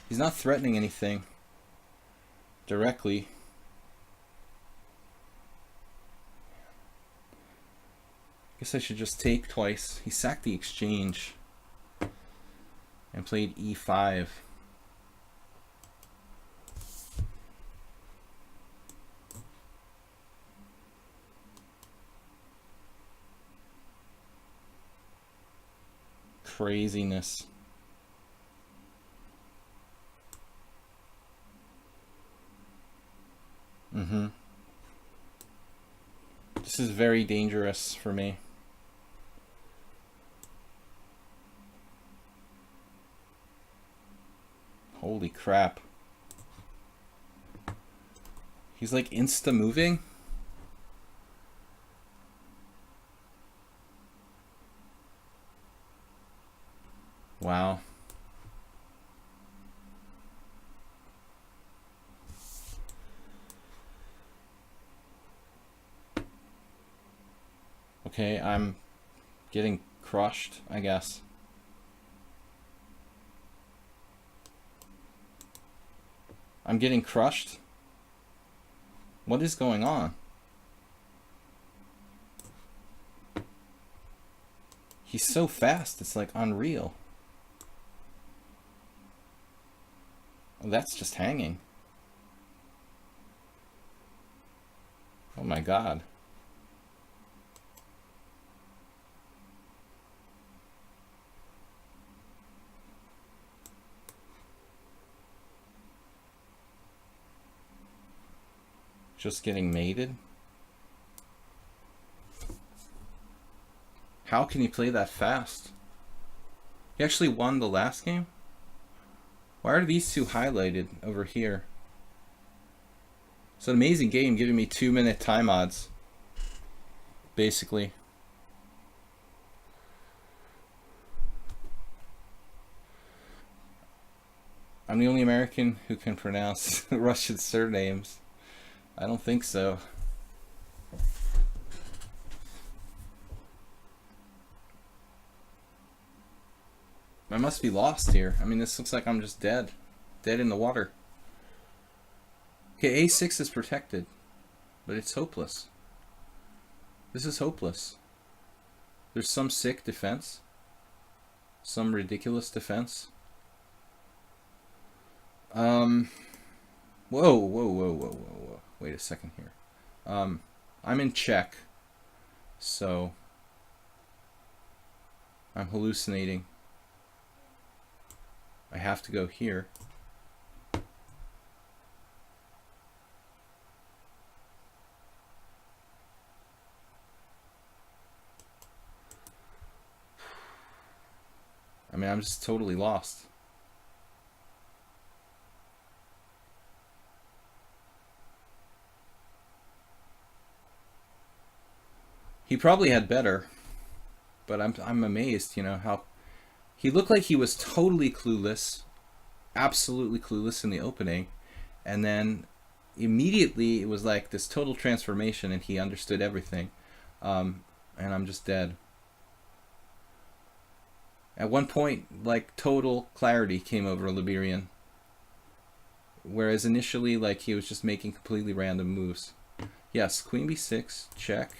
He's not threatening anything directly. Guess I should just take twice. He sacked the exchange and played e5. Craziness. This is very dangerous for me. Holy crap. He's like insta-moving? Wow. Okay, I'm getting crushed, I guess. I'm getting crushed? What is going on? He's so fast, it's like unreal. Oh, that's just hanging. Oh my god. Just getting mated? How can he play that fast? He actually won the last game? Why are these two highlighted over here? It's an amazing game giving me 2-minute time odds, basically. I'm the only American who can pronounce Russian surnames. I don't think so. I must be lost here. I mean, this looks like I'm just dead. Dead in the water. Okay, a6 is protected, but it's hopeless. This is hopeless. There's some sick defense. Some ridiculous defense. Whoa. Wait a second here. I'm in check, so I'm hallucinating. I have to go here. I mean, I'm just totally lost. He probably had better, but I'm amazed, you know, how he looked like he was totally clueless, absolutely clueless in the opening, and then immediately it was like this total transformation and he understood everything, and I'm just dead. At one point, like, total clarity came over Liberian, whereas initially, like, he was just making completely random moves. Yes, queen b6, check.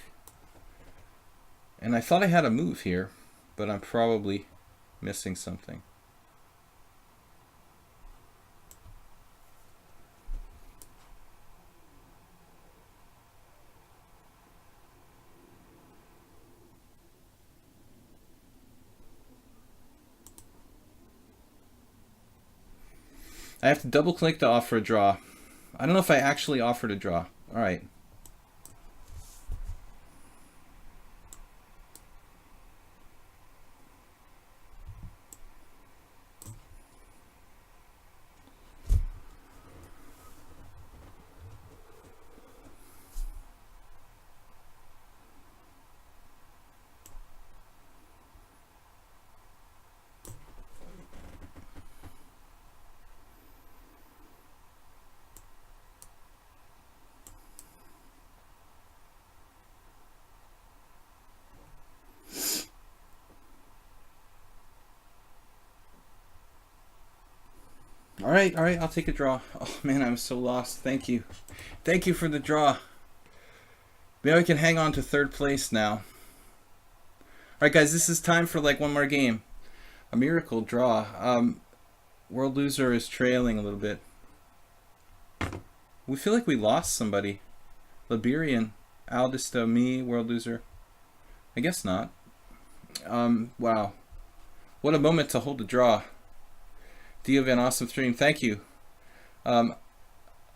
And I thought I had a move here, but I'm probably missing something. I have to double click to offer a draw. I don't know if I actually offered a draw. All right. All right, I'll take a draw. Oh man, I'm so lost. Thank you. Thank you for the draw. Maybe I can hang on to third place now. All right, guys, this is time for like one more game. A miracle draw. World loser is trailing a little bit. We feel like we lost somebody. Liberian, Aldista, me, world loser. I guess not. Wow. What a moment to hold the draw. Do you have an awesome stream? Thank you. I'm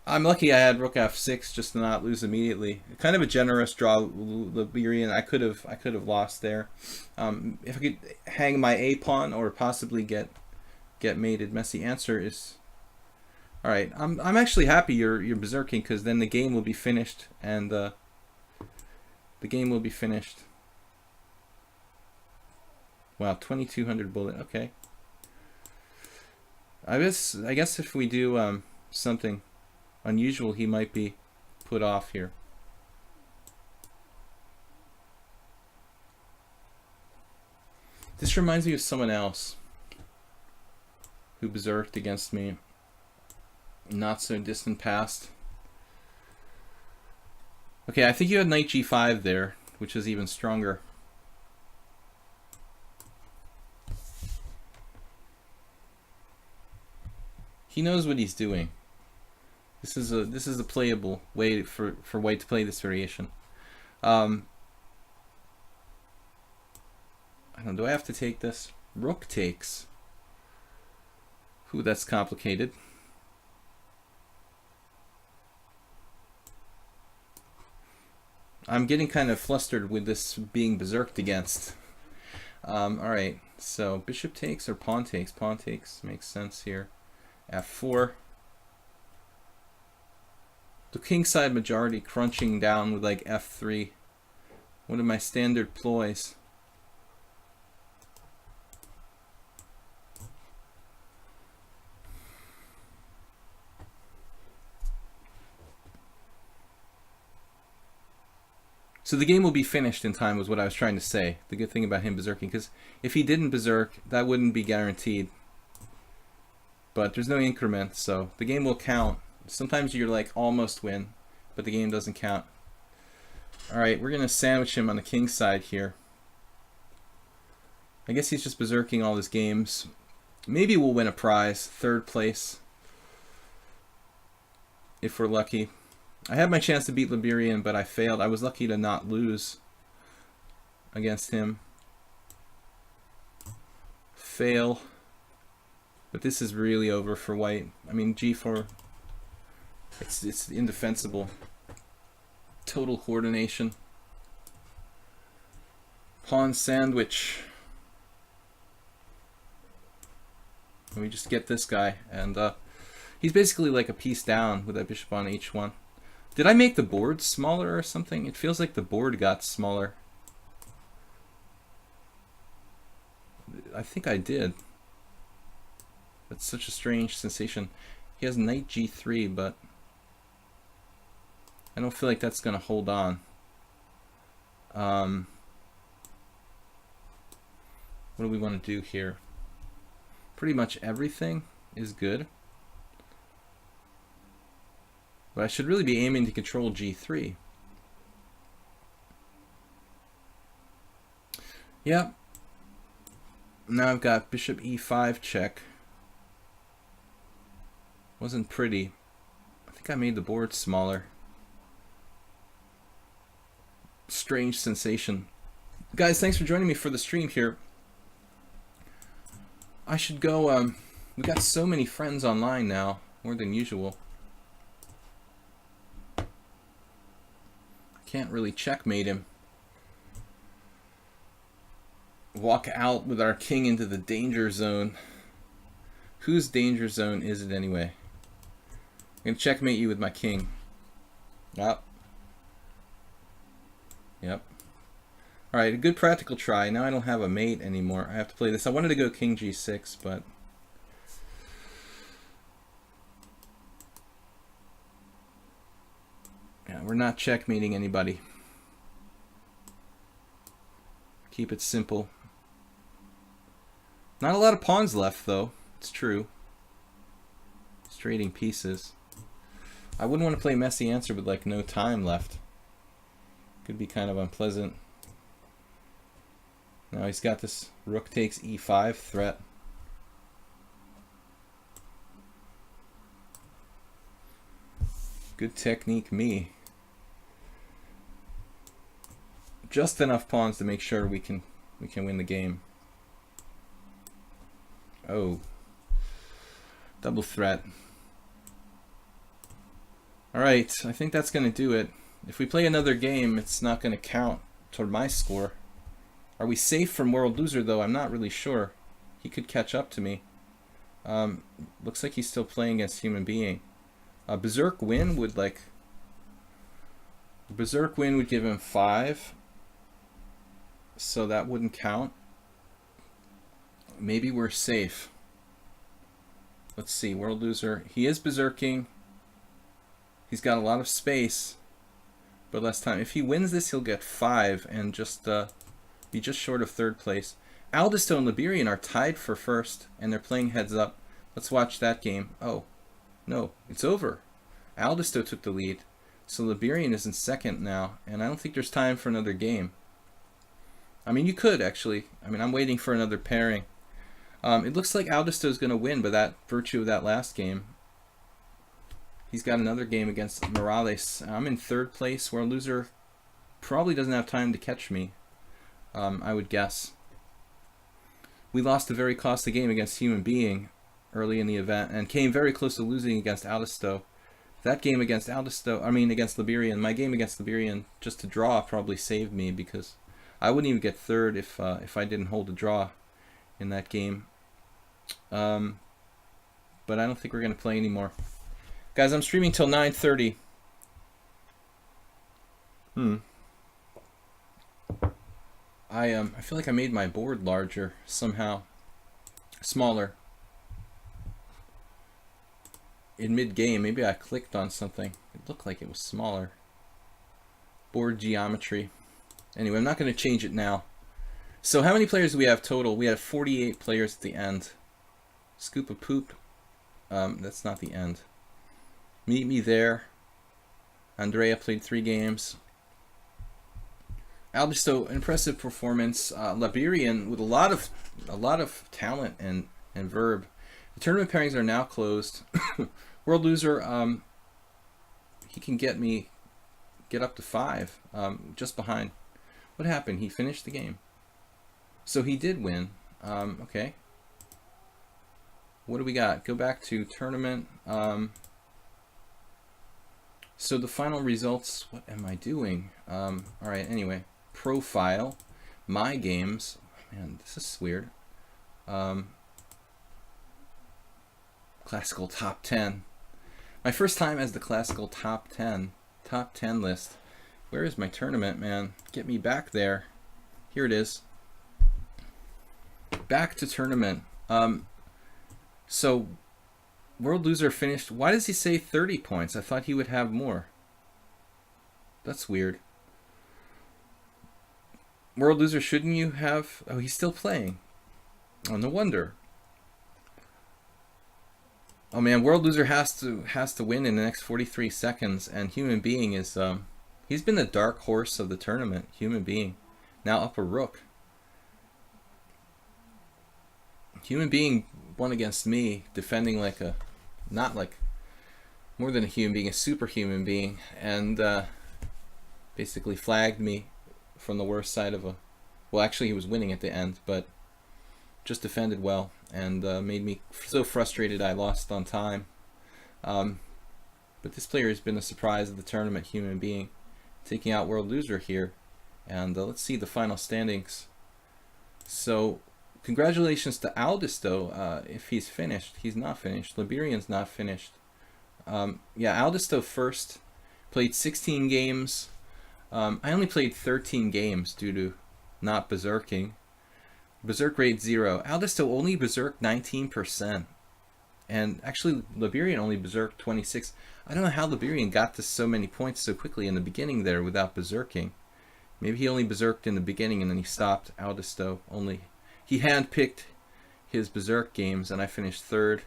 lucky I had Rook F6 just to not lose immediately. Kind of a generous draw, Liberian. I could have lost there. If I could hang my A pawn or possibly get mated. Messy answer is all right. I'm actually happy you're berserking, because then the game will be finished, and the game will be finished. Wow, 2200 bullet. Okay. I guess if we do something unusual, he might be put off here. This reminds me of someone else who berserked against me not so distant past. Okay, I think you had knight g5 there, which is even stronger. He knows what he's doing. This is a playable way for white to play this variation. I don't know, do I have to take this? Rook takes. Ooh, that's complicated. I'm getting kind of flustered with this being berserked against. Alright, so bishop takes or pawn takes? Pawn takes makes sense here. F4. The kingside majority crunching down with like F3. One of my standard ploys. So the game will be finished in time was what I was trying to say. The good thing about him berserking, because if he didn't berserk, that wouldn't be guaranteed. But there's no increment, so the game will count. Sometimes you're like almost win, but the game doesn't count. Alright, we're going to sandwich him on the king side here. I guess he's just berserking all his games. Maybe we'll win a prize, third place, if we're lucky. I had my chance to beat Liberian, but I failed. I was lucky to not lose against him. Fail. But this is really over for white. I mean, g4, it's indefensible. Total coordination. Pawn sandwich. Let me just get this guy, and he's basically like a piece down with that bishop on h1. Did I make the board smaller or something? It feels like the board got smaller. I think I did. That's such a strange sensation. He has knight g3, but I don't feel like that's going to hold on. What do we want to do here? Pretty much everything is good. But I should really be aiming to control g3. Yep. Now I've got bishop e5 check. Wasn't pretty. I think I made the board smaller. Strange sensation. Guys, thanks for joining me for the stream here. I should go We got so many friends online now, more than usual. Can't really checkmate him. Walk out with our king into the danger zone. Whose danger zone is it anyway? I'm going to checkmate you with my king. Yep. Yep. Alright, a good practical try. Now I don't have a mate anymore. I have to play this. I wanted to go king g6, but... yeah, we're not checkmating anybody. Keep it simple. Not a lot of pawns left, though. It's true. It's trading pieces. I wouldn't want to play messy answer with like no time left. Could be kind of unpleasant. Now he's got this rook takes e5 threat. Good technique, me. Just enough pawns to make sure we can win the game. Oh. Double threat. Alright, I think that's going to do it. If we play another game, it's not going to count toward my score. Are we safe from World Loser, though? I'm not really sure. He could catch up to me. Looks like he's still playing against Human Being. Berserk win would give him 5. So that wouldn't count. Maybe we're safe. Let's see, World Loser. He is berserking. He's got a lot of space, but less time. If he wins this, he'll get 5 and just be just short of 3rd place. Aldisto and Liberian are tied for 1st, and they're playing heads up. Let's watch that game. Oh, no, it's over. Aldisto took the lead, so Liberian is in 2nd now, and I don't think there's time for another game. I mean, you could, actually. I mean, I'm waiting for another pairing. It looks like Aldisto is going to win by that virtue of that last game. He's got another game against Morales. I'm in 3rd place. World Loser probably doesn't have time to catch me, I would guess. We lost a very costly game against Human Being early in the event and came very close to losing against Aldisto. That game against against Liberian, my game against Liberian, just to draw probably saved me because I wouldn't even get 3rd if I didn't hold a draw in that game. But I don't think we're going to play anymore. Guys, I'm streaming till 9:30. I feel like I made my board larger somehow. Smaller. In mid-game, maybe I clicked on something. It looked like it was smaller. Board geometry. Anyway, I'm not going to change it now. So how many players do we have total? We have 48 players at the end. Scoop of poop. That's not the end. Meet me there. Andrea played 3 games. Aldisto, impressive performance. Liberian with a lot of talent and verb. The tournament pairings are now closed. World Loser, he can get up to 5, just behind. What happened? He finished the game. So he did win. Okay. What do we got? Go back to tournament. So the final results, what am I doing? Alright, anyway. Profile. My games. Man, this is weird. Classical top 10. My first time as the classical top 10 list. Where is my tournament, man? Get me back there. Here it is. Back to tournament. So World Loser finished. Why does he say 30 points? I thought he would have more. That's weird. World Loser, shouldn't you have? Oh, he's still playing. Oh, no wonder. Oh man, World Loser has to win in the next 43 seconds, and Human Being is he's been the dark horse of the tournament. Human Being, now up a rook. Human Being won against me, defending like a, not like more than a human being, a superhuman being, and basically flagged me from the worst side of a. Well, actually, he was winning at the end, but just defended well and made me so frustrated I lost on time. But this player has been a surprise of the tournament, human being, taking out world loser here. And let's see the final standings. So congratulations to Aldis, though, if he's finished. He's not finished. Liberian's not finished. Yeah, Aldis, though, first. Played 16 games. I only played 13 games due to not berserking. Berserk rate 0. Aldis, though, only berserked 19%. And actually, Liberian only berserked 26. I don't know how Liberian got to so many points so quickly in the beginning there without berserking. Maybe he only berserked in the beginning and then he stopped. Aldis, though, only... He handpicked his berserk games and I finished third.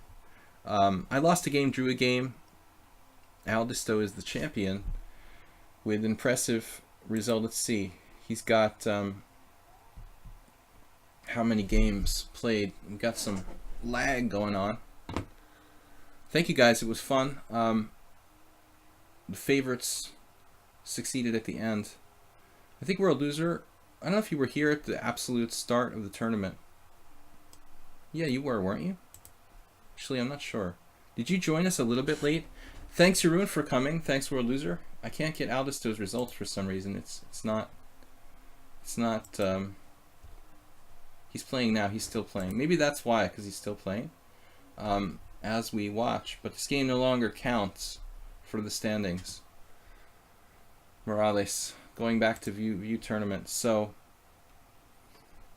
I lost a game, drew a game. Aldis, though, is the champion with impressive result. Let's see. He's got... how many games played? We've got some lag going on. Thank you guys, it was fun. The favorites succeeded at the end. I think world loser, I don't know if you were here at the absolute start of the tournament. Yeah, you were, weren't you? Actually, I'm not sure. Did you join us a little bit late? Thanks, Jeroen, for coming. Thanks, world loser. I can't get Aldis those results for some reason. It's not. He's playing now. He's still playing. Maybe that's why, because he's still playing. As we watch, but this game no longer counts for the standings. Morales going back to view tournament. So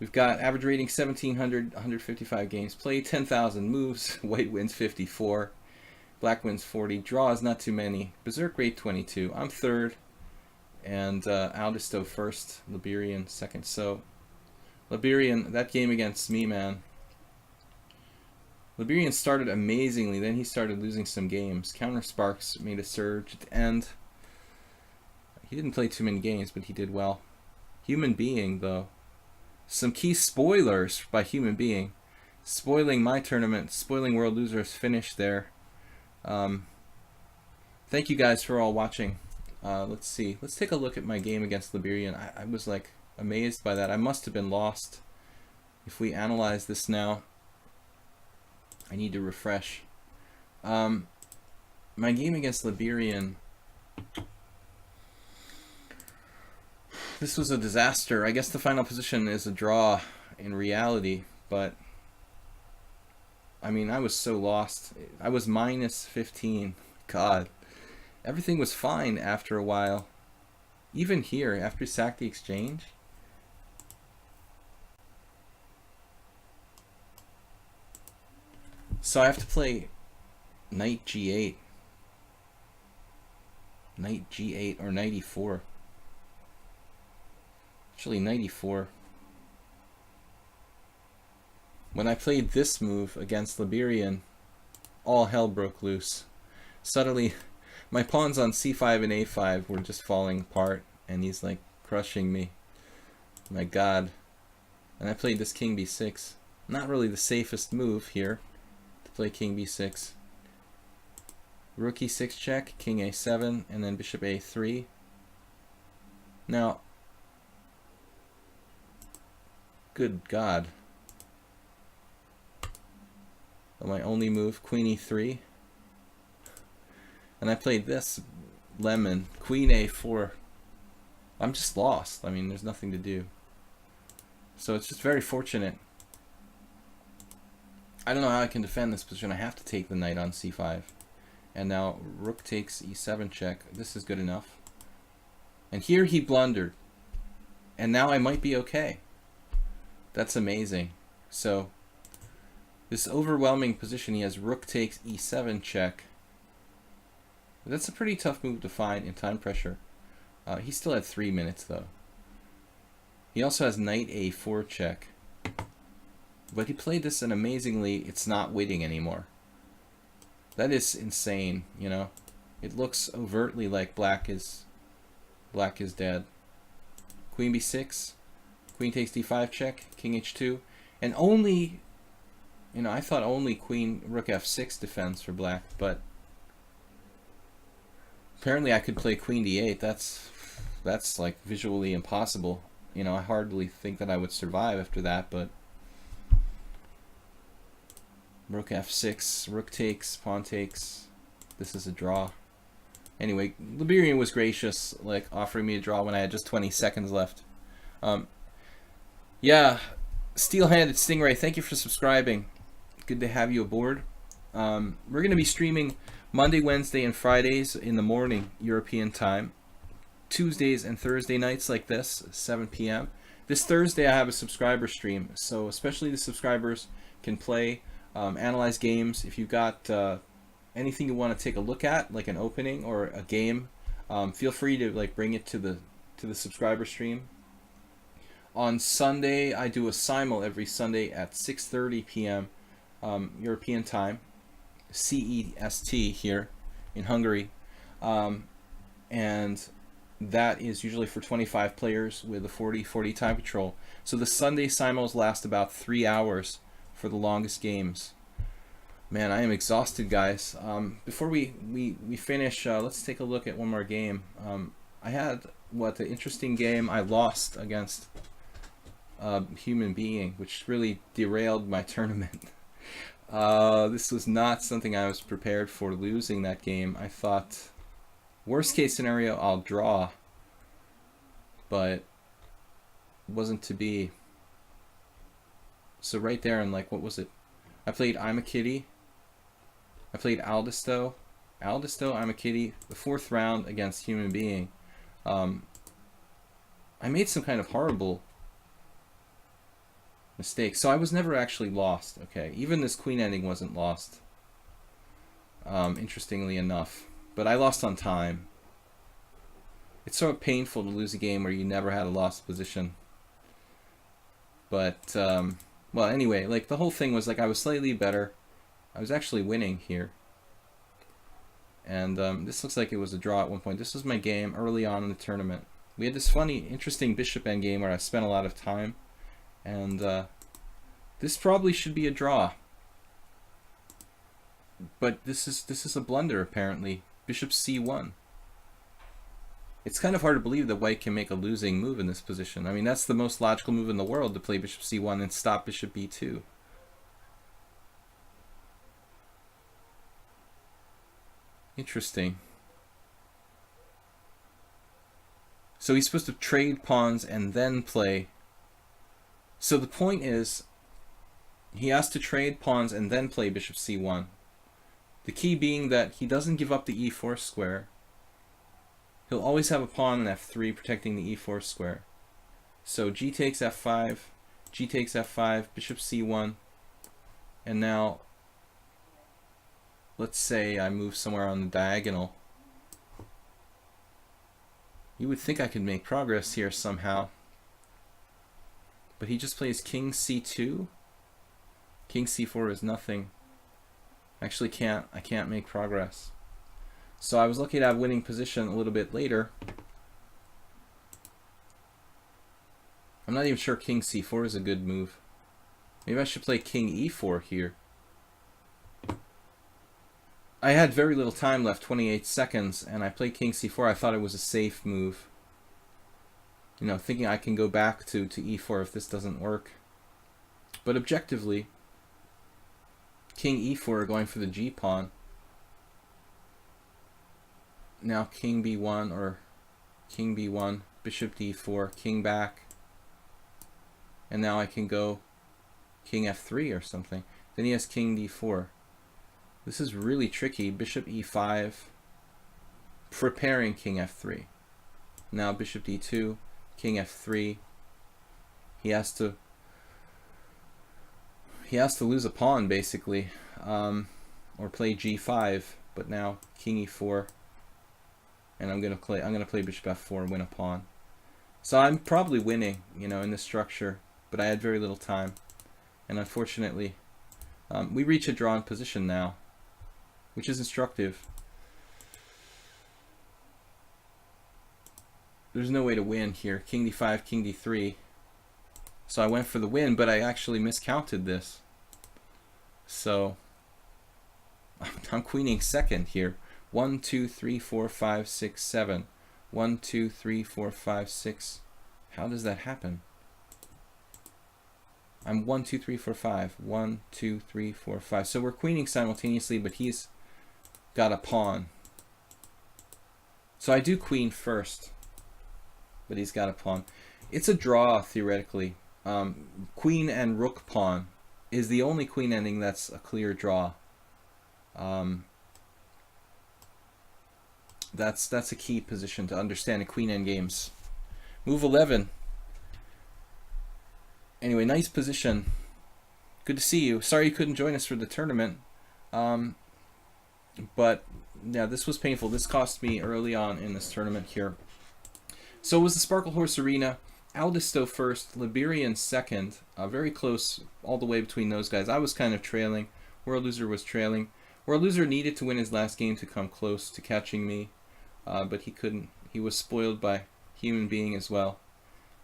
we've got average rating 1700, 155 games played, 10,000 moves. White wins 54, black wins 40. Draws not too many. Berserk rate 22. I'm third, and Aldis, though, first. Liberian second. So Liberian, that game against me, man. Liberian started amazingly, then he started losing some games. Counter Sparks made a surge at the end. He didn't play too many games, but he did well. Human Being, though. Some key spoilers by Human Being. Spoiling my tournament, spoiling world losers finish there. Thank you guys for all watching. Let's see. Let's take a look at my game against Liberian. I was like amazed by that. I must have been lost. If we analyze this now, I need to refresh. My game against Liberian, this was a disaster. I guess the final position is a draw in reality, but I mean, I was so lost. I was minus 15. God. Everything was fine after a while. Even here, after he sacked the exchange. So I have to play knight g8. Knight g8 or knight e4. Actually, knight e4. When I played this move against Liberian, all hell broke loose. Suddenly, my pawns on c5 and a5 were just falling apart, and he's like crushing me. My God. And I played this king b6. Not really the safest move here. Play king b6, rook e6 check, king a7, and then bishop a3. Now, good God, my only move, queen e3, and I played this lemon, queen a4. I'm just lost. I mean, there's nothing to do. So it's just very fortunate. I don't know how I can defend this position. I have to take the knight on c5. And now rook takes e7 check. This is good enough. And here he blundered. And now I might be okay. That's amazing. So this overwhelming position, he has rook takes e7 check. That's a pretty tough move to find in time pressure. He still had 3 minutes though. He also has knight a4 check. But he played this, and amazingly, it's not waiting anymore. That is insane, you know. It looks overtly like black is dead. Queen b6, queen takes d5 check, king h2, and only, you know, I thought only queen rook f6 defends for black, but apparently I could play queen d8. That's like visually impossible. You know, I hardly think that I would survive after that, but Rook f6, rook takes, pawn takes. This is a draw. Anyway, Liberian was gracious, like offering me a draw when I had just 20 seconds left. Yeah, Steel-Handed Stingray, thank you for subscribing. Good to have you aboard. We're going to be streaming Monday, Wednesday, and Fridays in the morning, European time. Tuesdays and Thursday nights like this, 7 p.m. This Thursday I have a subscriber stream, so especially the subscribers can play, analyze games. If you've got anything you want to take a look at, like an opening or a game, feel free to like bring it to the subscriber stream. On Sunday, I do a simul every Sunday at 6:30 p.m. European time, CEST here in Hungary, and that is usually for 25 players with a 40/40 time control. So the Sunday simuls last about 3 hours for the longest games. Man, I am exhausted, guys. Before we finish, let's take a look at one more game. I had an interesting game. I lost against human being, which really derailed my tournament. This was not something I was prepared for, losing that game. I thought, worst case scenario, I'll draw, but it wasn't to be. So right there, I'm like, what was it? I played I'm a Kitty. I played Aldisto, I'm a Kitty, the 4th round against human being. I made some kind of horrible mistake. So I was never actually lost, okay? Even this queen ending wasn't lost, interestingly enough. But I lost on time. It's so painful to lose a game where you never had a lost position. But, well, anyway, like the whole thing was like I was slightly better. I was actually winning here. And this looks like it was a draw at one point. This was my game early on in the tournament. We had this funny, interesting bishop endgame where I spent a lot of time. And this probably should be a draw, but this is a blunder apparently. Bishop c1. It's kind of hard to believe that white can make a losing move in this position. I mean, that's the most logical move in the world, to play bishop c1 and stop bishop b2. Interesting. So he's supposed to trade pawns and then play. So the point is, he has to trade pawns and then play bishop c1. The key being that he doesn't give up the e4 square. He'll always have a pawn in f3 protecting the e4 square. So g takes f5, g takes f5, bishop c1, and now let's say I move somewhere on the diagonal. You would think I could make progress here somehow. But he just plays king c2. King c4 is nothing. I can't make progress. So I was lucky to have winning position a little bit later. I'm not even sure king c4 is a good move. Maybe I should play king e4 here. I had very little time left, 28 seconds, and I played king c4. I thought it was a safe move. You know, thinking I can go back to e4 if this doesn't work. But objectively, king e4 going for the g pawn. Now king b1 or king b1, bishop d4, king back. And now I can go king f3 or something. Then he has king d4. This is really tricky. Bishop e5, preparing king f3. Now bishop d2, king f3. He has to lose a pawn basically, or play g5. But now king e4, and I'm gonna play bishop f4 and win a pawn. So I'm probably winning, you know, in this structure. But I had very little time, and unfortunately, we reach a drawn position now, which is instructive. There's no way to win here. King d5, king d3. So I went for the win, but I actually miscounted this. So I'm queening second here. 1, 2, 3, 4, 5, 6, 7. 1, 2, 3, 4, 5, 6. How does that happen? I'm 1, 2, 3, 4, 5. 1, 2, 3, 4, 5. So we're queening simultaneously, but he's got a pawn. So I do queen first, but he's got a pawn. It's a draw, theoretically. Queen and rook pawn is the only queen ending that's a clear draw. That's a key position to understand in queen end games. Move 11. Anyway, nice position. Good to see you. Sorry you couldn't join us for the tournament. But yeah, this was painful. This cost me early on in this tournament here. So it was the Sparkle Horse Arena. Aldisto first, Liberian second. Very close all the way between those guys. I was kind of trailing. World Loser was trailing. World Loser needed to win his last game to come close to catching me. But he couldn't. He was spoiled by human being as well.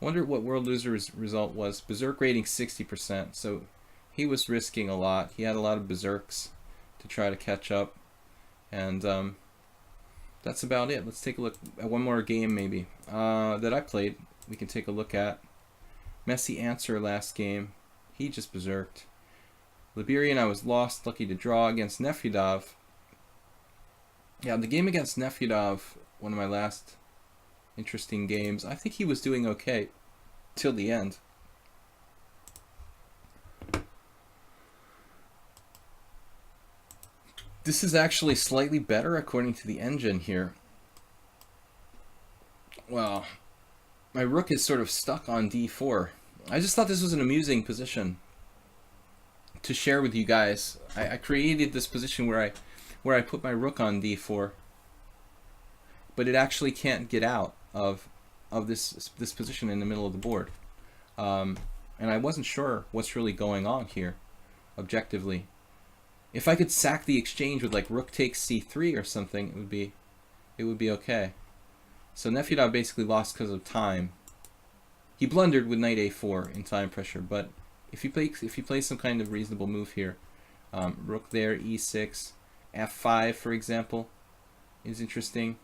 I wonder what World Loser's result was. Berserk rating 60%. So he was risking a lot. He had a lot of berserks to try to catch up. And that's about it. Let's take a look at one more game maybe that I played. We can take a look at. Messy answer last game. He just berserked. Liberian, I was lost. Lucky to draw against Nefyudov. Yeah, the game against Nefyudov, one of my last interesting games. I think he was doing okay till the end. This is actually slightly better according to the engine here. Well, my rook is sort of stuck on d4. I just thought this was an amusing position to share with you guys. I created this position where I put my rook on d4, but it actually can't get out of this position in the middle of the board. And I wasn't sure what's really going on here, objectively. If I could sack the exchange with like rook takes c3 or something, it would be okay. So Nefyudov basically lost because of time. He blundered with knight a4 in time pressure, but if you play some kind of reasonable move here, rook there, e6, f5 for example, is interesting,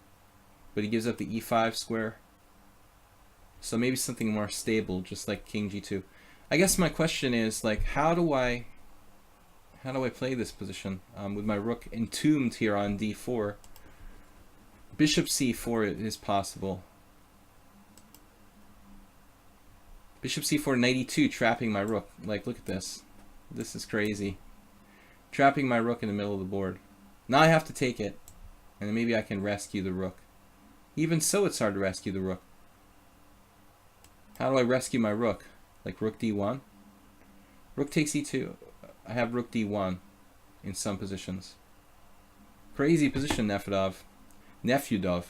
but he gives up the e5 square. So maybe something more stable, just like king g2. I guess my question is like, how do I play this position with my rook entombed here on d4? Bishop c4 is possible. Bishop c4, knight e2, trapping my rook. Like, look at this. This is crazy. Trapping my rook in the middle of the board. Now I have to take it, and then maybe I can rescue the rook. Even so, it's hard to rescue the rook. How do I rescue my rook? Like rook d1? Rook takes e2. I have rook d1 in some positions. Crazy position, Nefyudov. Nefyudov.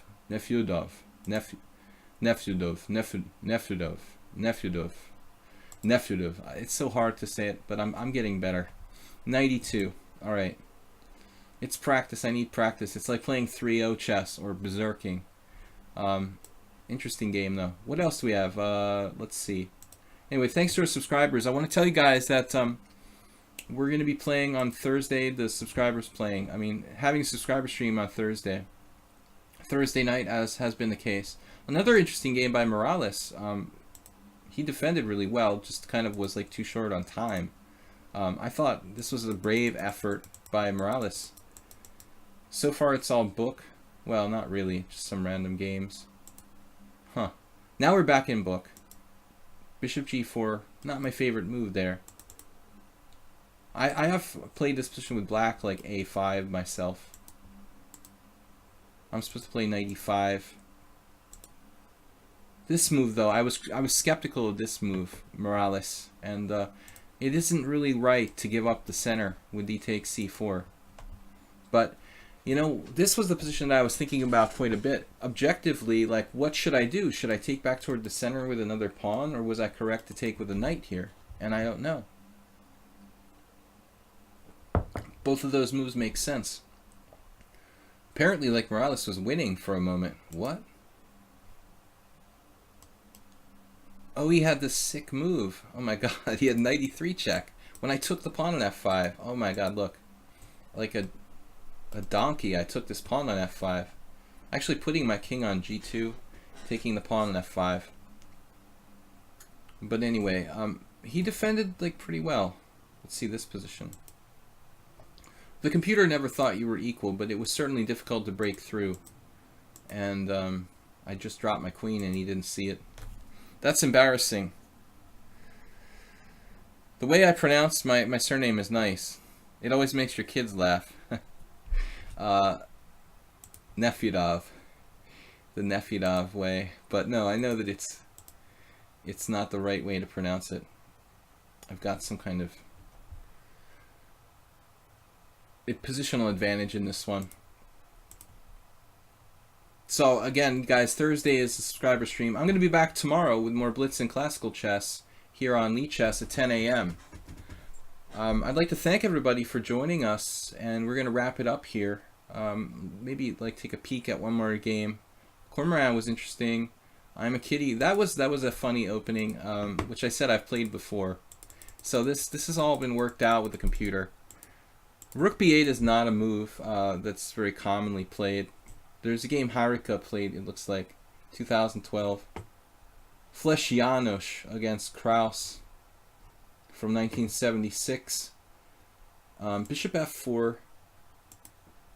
It's so hard to say it, but I'm getting better. Knight e2. All right. It's practice. I need practice. It's like playing 3-0 chess or berserking. Interesting game though. What else do we have? Let's see. Anyway, thanks to our subscribers. I want to tell you guys that we're going to be playing on Thursday. The subscribers playing. I mean, having a subscriber stream on Thursday night, as has been the case. Another interesting game by Morales. He defended really well, just kind of was like too short on time. I thought this was a brave effort by Morales. So far it's all book. Well, not really, just some random games. Huh. Now we're back in book. Bishop g4, not my favorite move there. I have played this position with black like a5 myself. I'm supposed to play knight e5. This move though, I was skeptical of this move, Morales, and it isn't really right to give up the center when d takes c4. But you know, this was the position that I was thinking about quite a bit. Objectively, like, what should I do? Should I take back toward the center with another pawn, or was I correct to take with a knight here? And I don't know. Both of those moves make sense. Apparently, like, Morales was winning for a moment. What? Oh, he had this sick move. Oh my god, he had knight e3 check. When I took the pawn on f5, oh my god, look. Like a donkey, I took this pawn on f5. Actually putting my king on g2, taking the pawn on f5. But anyway, he defended like pretty well. Let's see this position. The computer never thought you were equal, but it was certainly difficult to break through. And I just dropped my queen and he didn't see it. That's embarrassing. The way I pronounce my surname is nice. It always makes your kids laugh. Nefyadov. The Nefyadov way. But no, I know that it's not the right way to pronounce it. I've got some kind of positional advantage in this one. So again, guys, Thursday is the subscriber stream. I'm going to be back tomorrow with more Blitz and Classical Chess here on lichess at 10 a.m. I'd like to thank everybody for joining us, and we're going to wrap it up here. Maybe like take a peek at one more game. Cormorant was interesting. I'm a Kitty. That was a funny opening, which I said I've played before. So this has all been worked out with the computer. Rook b8 is not a move that's very commonly played. There's a game Harika played, it looks like, 2012. Flesh Janos against Kraus from 1976. Bishop f4,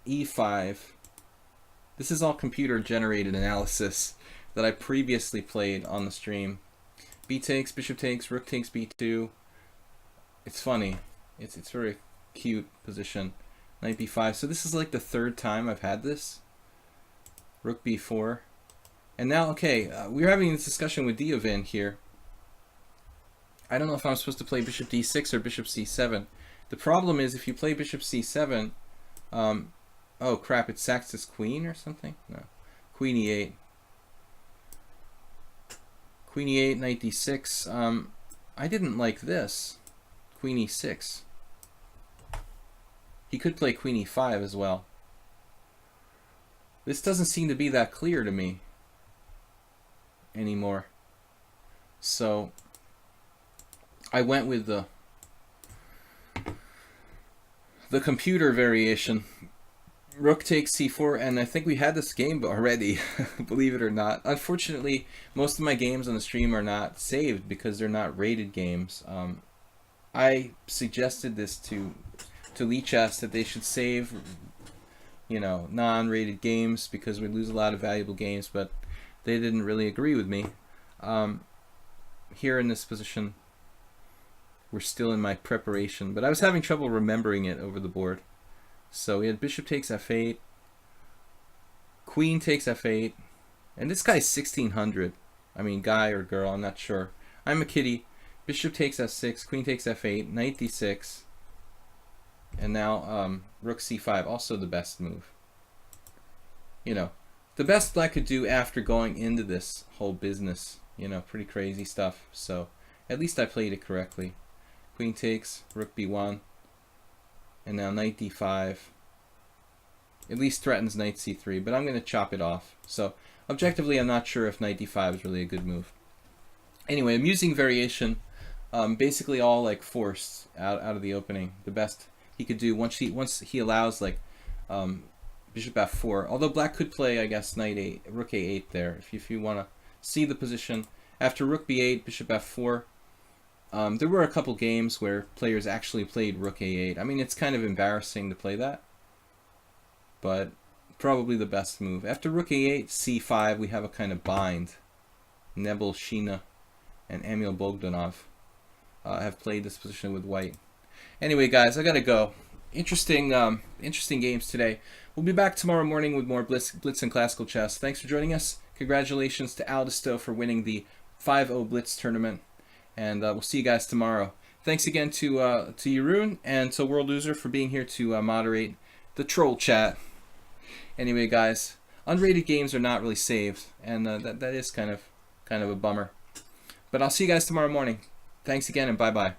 e5. This is all computer-generated analysis that I previously played on the stream. B takes, bishop takes, rook takes b2. It's funny. It's very cute position. Knight b5. So this is like the third time I've had this. Rook b4. And now, okay, we're having this discussion with Diovin here. I don't know if I'm supposed to play bishop d6 or bishop c7. The problem is if you play bishop c7, oh crap, it sacks his queen or something? No. Queen e8. Queen e8, knight d6. I didn't like this. Queen e6. He could play queen e5 as well. This doesn't seem to be that clear to me anymore. So I went with the computer variation. Rook takes c4, and I think we had this game already, believe it or not. Unfortunately, most of my games on the stream are not saved because they're not rated games. I suggested this to lichess that they should save, you know, non-rated games because we lose a lot of valuable games, but they didn't really agree with me. Here in this position, we're still in my preparation, but I was having trouble remembering it over the board. So we had bishop takes f8, queen takes f8, and this guy's 1600. I mean, guy or girl, I'm not sure. I'm a kitty. Bishop takes f6, queen takes f8, knight d6, and now rook c5, also the best move. You know, the best Black could do after going into this whole business. You know, pretty crazy stuff. So at least I played it correctly. Queen takes, rook b1, and now knight d5. At least threatens knight c3, but I'm going to chop it off. So objectively, I'm not sure if knight d5 is really a good move. Anyway, amusing variation. Basically all like forced out of the opening. The best he could do once he allows like bishop f4. Although Black could play, I guess, knight 8, rook a8 there. If you want to see the position after rook b8, bishop f4. There were a couple games where players actually played rook a8. I mean, it's kind of embarrassing to play that, but probably the best move. After rook a8, c5, we have a kind of bind. Nebel Shina and Emil Bogdanov have played this position with white. Anyway, guys, I gotta go. Interesting games today. We'll be back tomorrow morning with more Blitz and Classical Chess. Thanks for joining us. Congratulations to Aldisto for winning the 5-0 Blitz tournament. And we'll see you guys tomorrow. Thanks again to Jeroen and to World Loser for being here to moderate the troll chat. Anyway, guys, unrated games are not really saved, and that is kind of a bummer. But I'll see you guys tomorrow morning. Thanks again, and bye-bye.